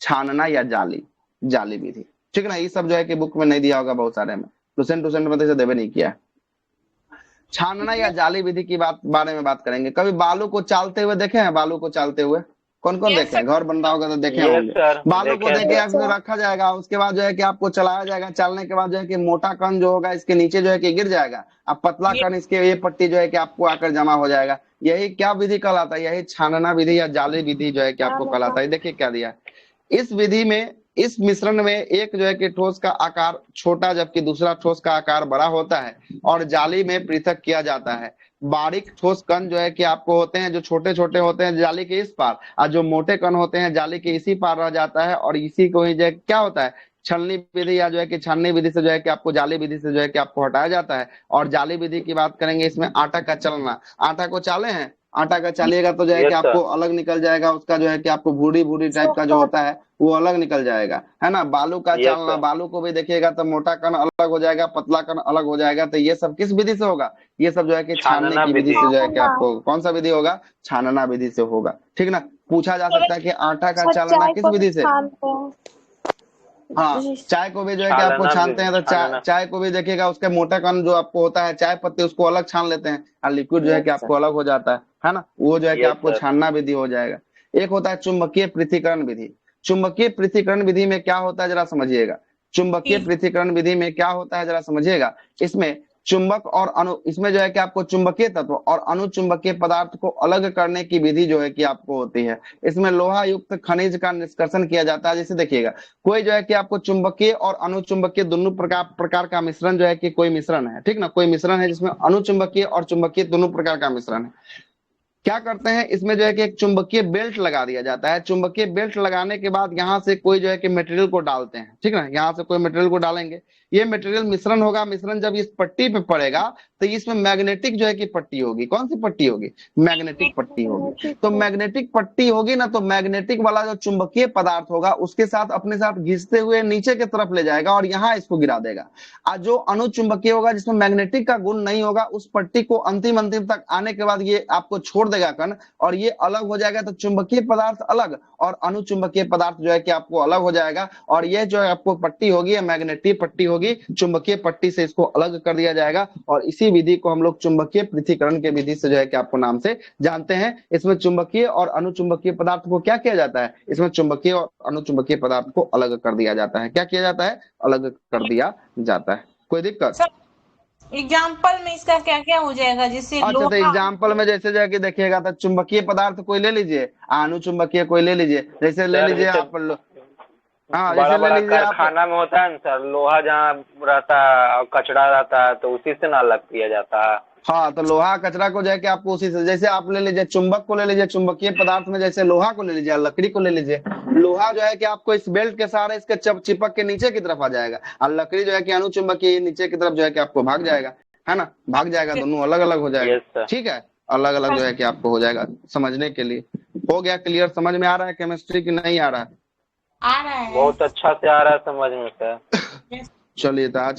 छानना या जाली विधि। ठीक है ना, ये सब जो है कि बुक में नहीं दिया होगा, बहुत सारे में ट्यूशन में तो इसे देवे नहीं किया। छानना या जाली विधि की बारे में बात करेंगे। कभी बालू को चालते हुए देखे हैं, बालू को चालते हुए कौन कौन देखे हैं, घर बन रहा होगा तो देखे होंगे। बालू को देखे इसमें रखा जाएगा, उसके बाद जो है कि आपको चलाया जाएगा। चलने के बाद जो है कि मोटा कण जो होगा इसके नीचे जो है कि गिर जाएगा, अब पतला कण इसके ये पट्टी जो है कि आपको आकर जमा हो जाएगा। यही क्या विधि कहलाता है, यही छानना विधि या जाली विधि जो है कि आपको कहलाता है। देखिए क्या दिया है इस विधि में, इस मिश्रण में एक जो है कि ठोस का आकार छोटा जबकि दूसरा ठोस का आकार बड़ा होता है और जाली में पृथक किया जाता है। बारीक ठोस कण जो है कि आपको होते हैं, जो छोटे छोटे होते हैं जाली के इस पार, और जो मोटे कण होते हैं जाली के इसी पार रह जाता है। और इसी को ही जो है क्या होता है, छलनी विधि या जो है कि छाननी विधि से जो है कि आपको जाली विधि से जो है कि आपको हटाया जाता है। और जाली विधि की बात करेंगे, इसमें आटा का चलना, आटा को चाले हैं, आटा का चालिएगा तो जो है कि आपको अलग निकल जाएगा, उसका जो है कि आपको भूरी भूरी टाइप का जो होता है वो अलग निकल जाएगा, है ना। बालू का चालना, बालू को भी देखिएगा तो मोटा कण अलग हो जाएगा, पतला कण अलग हो जाएगा। तो ये सब किस विधि से होगा, ये सब जो है कि छानने की विधि से जो है कि आपको, कौन सा विधि होगा, छानना विधि से होगा। ठीक ना, पूछा जा सकता है कि आटा का चालना किस विधि से। हाँ, चाय को भी जो है कि आपको छानते हैं तो चाय को भी देखिएगा, उसके मोटा कण जो आपको होता है, चाय पत्ती उसको अलग छान लेते हैं और लिक्विड जो है कि आपको अलग हो जाता है ना। वो जो है कि आपको छानना विधि हो जाएगा। एक होता है चुंबकीय पृथक्करण विधि। चुंबकीय पृथक्करण विधि में क्या होता है जरा समझिएगा। चुंबकीय पृथक्करण विधि में क्या होता है जरा समझिएगा। इसमें चुंबक और अणु, इसमें जो है कि आपको चुंबकीय तत्व और अनुचुंबकीय पदार्थ को अलग करने की विधि जो है कि आपको होती है। इसमें लोहा युक्त खनिज का निष्कर्षण किया जाता है। जैसे देखिएगा, कोई जो है कि आपको चुंबकीय और अनुचुंबकीय दोनों प्रकार का मिश्रण जो है कि कोई मिश्रण है, ठीक ना, कोई मिश्रण है जिसमें अनुचुंबकीय और चुंबकीय दोनों प्रकार का मिश्रण है। क्या करते हैं, इसमें जो है कि एक चुंबकीय बेल्ट लगा दिया जाता है। चुंबकीय बेल्ट लगाने के बाद यहाँ से कोई जो है कि मटेरियल को डालते हैं, ठीक ना, यहाँ से कोई मटेरियल को डालेंगे। ये मटेरियल मिश्रण होगा, मिश्रण जब इस पट्टी पे पड़ेगा तो इसमें मैग्नेटिक जो है कि पट्टी होगी। कौन सी पट्टी होगी, मैग्नेटिक पट्टी होगी। तो मैग्नेटिक पट्टी होगी ना, तो मैग्नेटिक वाला जो चुंबकीय पदार्थ होगा उसके साथ अपने साथ घिसते हुए नीचे की तरफ ले जाएगा और यहाँ इसको गिरा देगा। और जो अनुचुंबकीय होगा, जिसमें मैग्नेटिक का गुण नहीं होगा, उस पट्टी को अंतिम तक आने के बाद ये आपको छोड़ देगा कण और ये अलग हो जाएगा। तो चुंबकीय पदार्थ अलग और अनुचुंबकीय पदार्थ जो है कि आपको अलग हो जाएगा। और ये जो है आपको पट्टी होगी, मैग्नेटिक पट्टी होगी, चुंबकीय पट्टी से इसको अलग कर दिया जाएगा। और इसी इसी विधि को हम लोग चुंबकीय पृथक्करण के विधि से जो है कि आपको नाम से जानते हैं। इसमें चुंबकीय और अनुचुंबकीय पदार्थ को क्या किया जाता है, इसमें चुंबकीय और अनुचुंबकीय पदार्थ को अलग कर दिया जाता है। क्या किया जाता है, अलग कर दिया जाता है। कोई दिक्कत? एग्जाम्पल में इसका क्या क्या हो जाएगा, जैसे अच्छा, तो लोहा। एग्जाम्पल में जैसे जाके देखिएगा तो चुंबकीय पदार्थ कोई ले लीजिए, अनुचुंबकीय कोई ले लीजिए। जैसे ले लीजिए आप हाँ, बड़ा जैसे ले बड़ा लीजिए आप, कारखाना में होता है ना सर, लोहा जहाँ रहता है और कचरा रहता है तो उसी से ना अलग किया जाता है। हाँ, तो लोहा कचरा को जाके आपको उसी से, जैसे आप ले लीजिए चुंबक को ले लीजिए, चुंबकीय पदार्थ में जैसे लोहा को ले लीजिए, लकड़ी को ले लीजिए। लोहा जो है कि आपको इस बेल्ट के सहारे इसके चिपक के नीचे की तरफ आ जाएगा, और लकड़ी जो है कि अनुचुंबकीय नीचे की तरफ जो है कि आपको भाग जाएगा, है ना, भाग जाएगा, दोनों अलग अलग हो जाएगा। ठीक है, अलग अलग जो है कि आपको हो जाएगा समझने के लिए। हो गया क्लियर? समझ में आ रहा है केमिस्ट्री की नहीं आ रहा है? आ रहा है, बहुत अच्छा से आ रहा है समझ में सर। चलिए, तो आज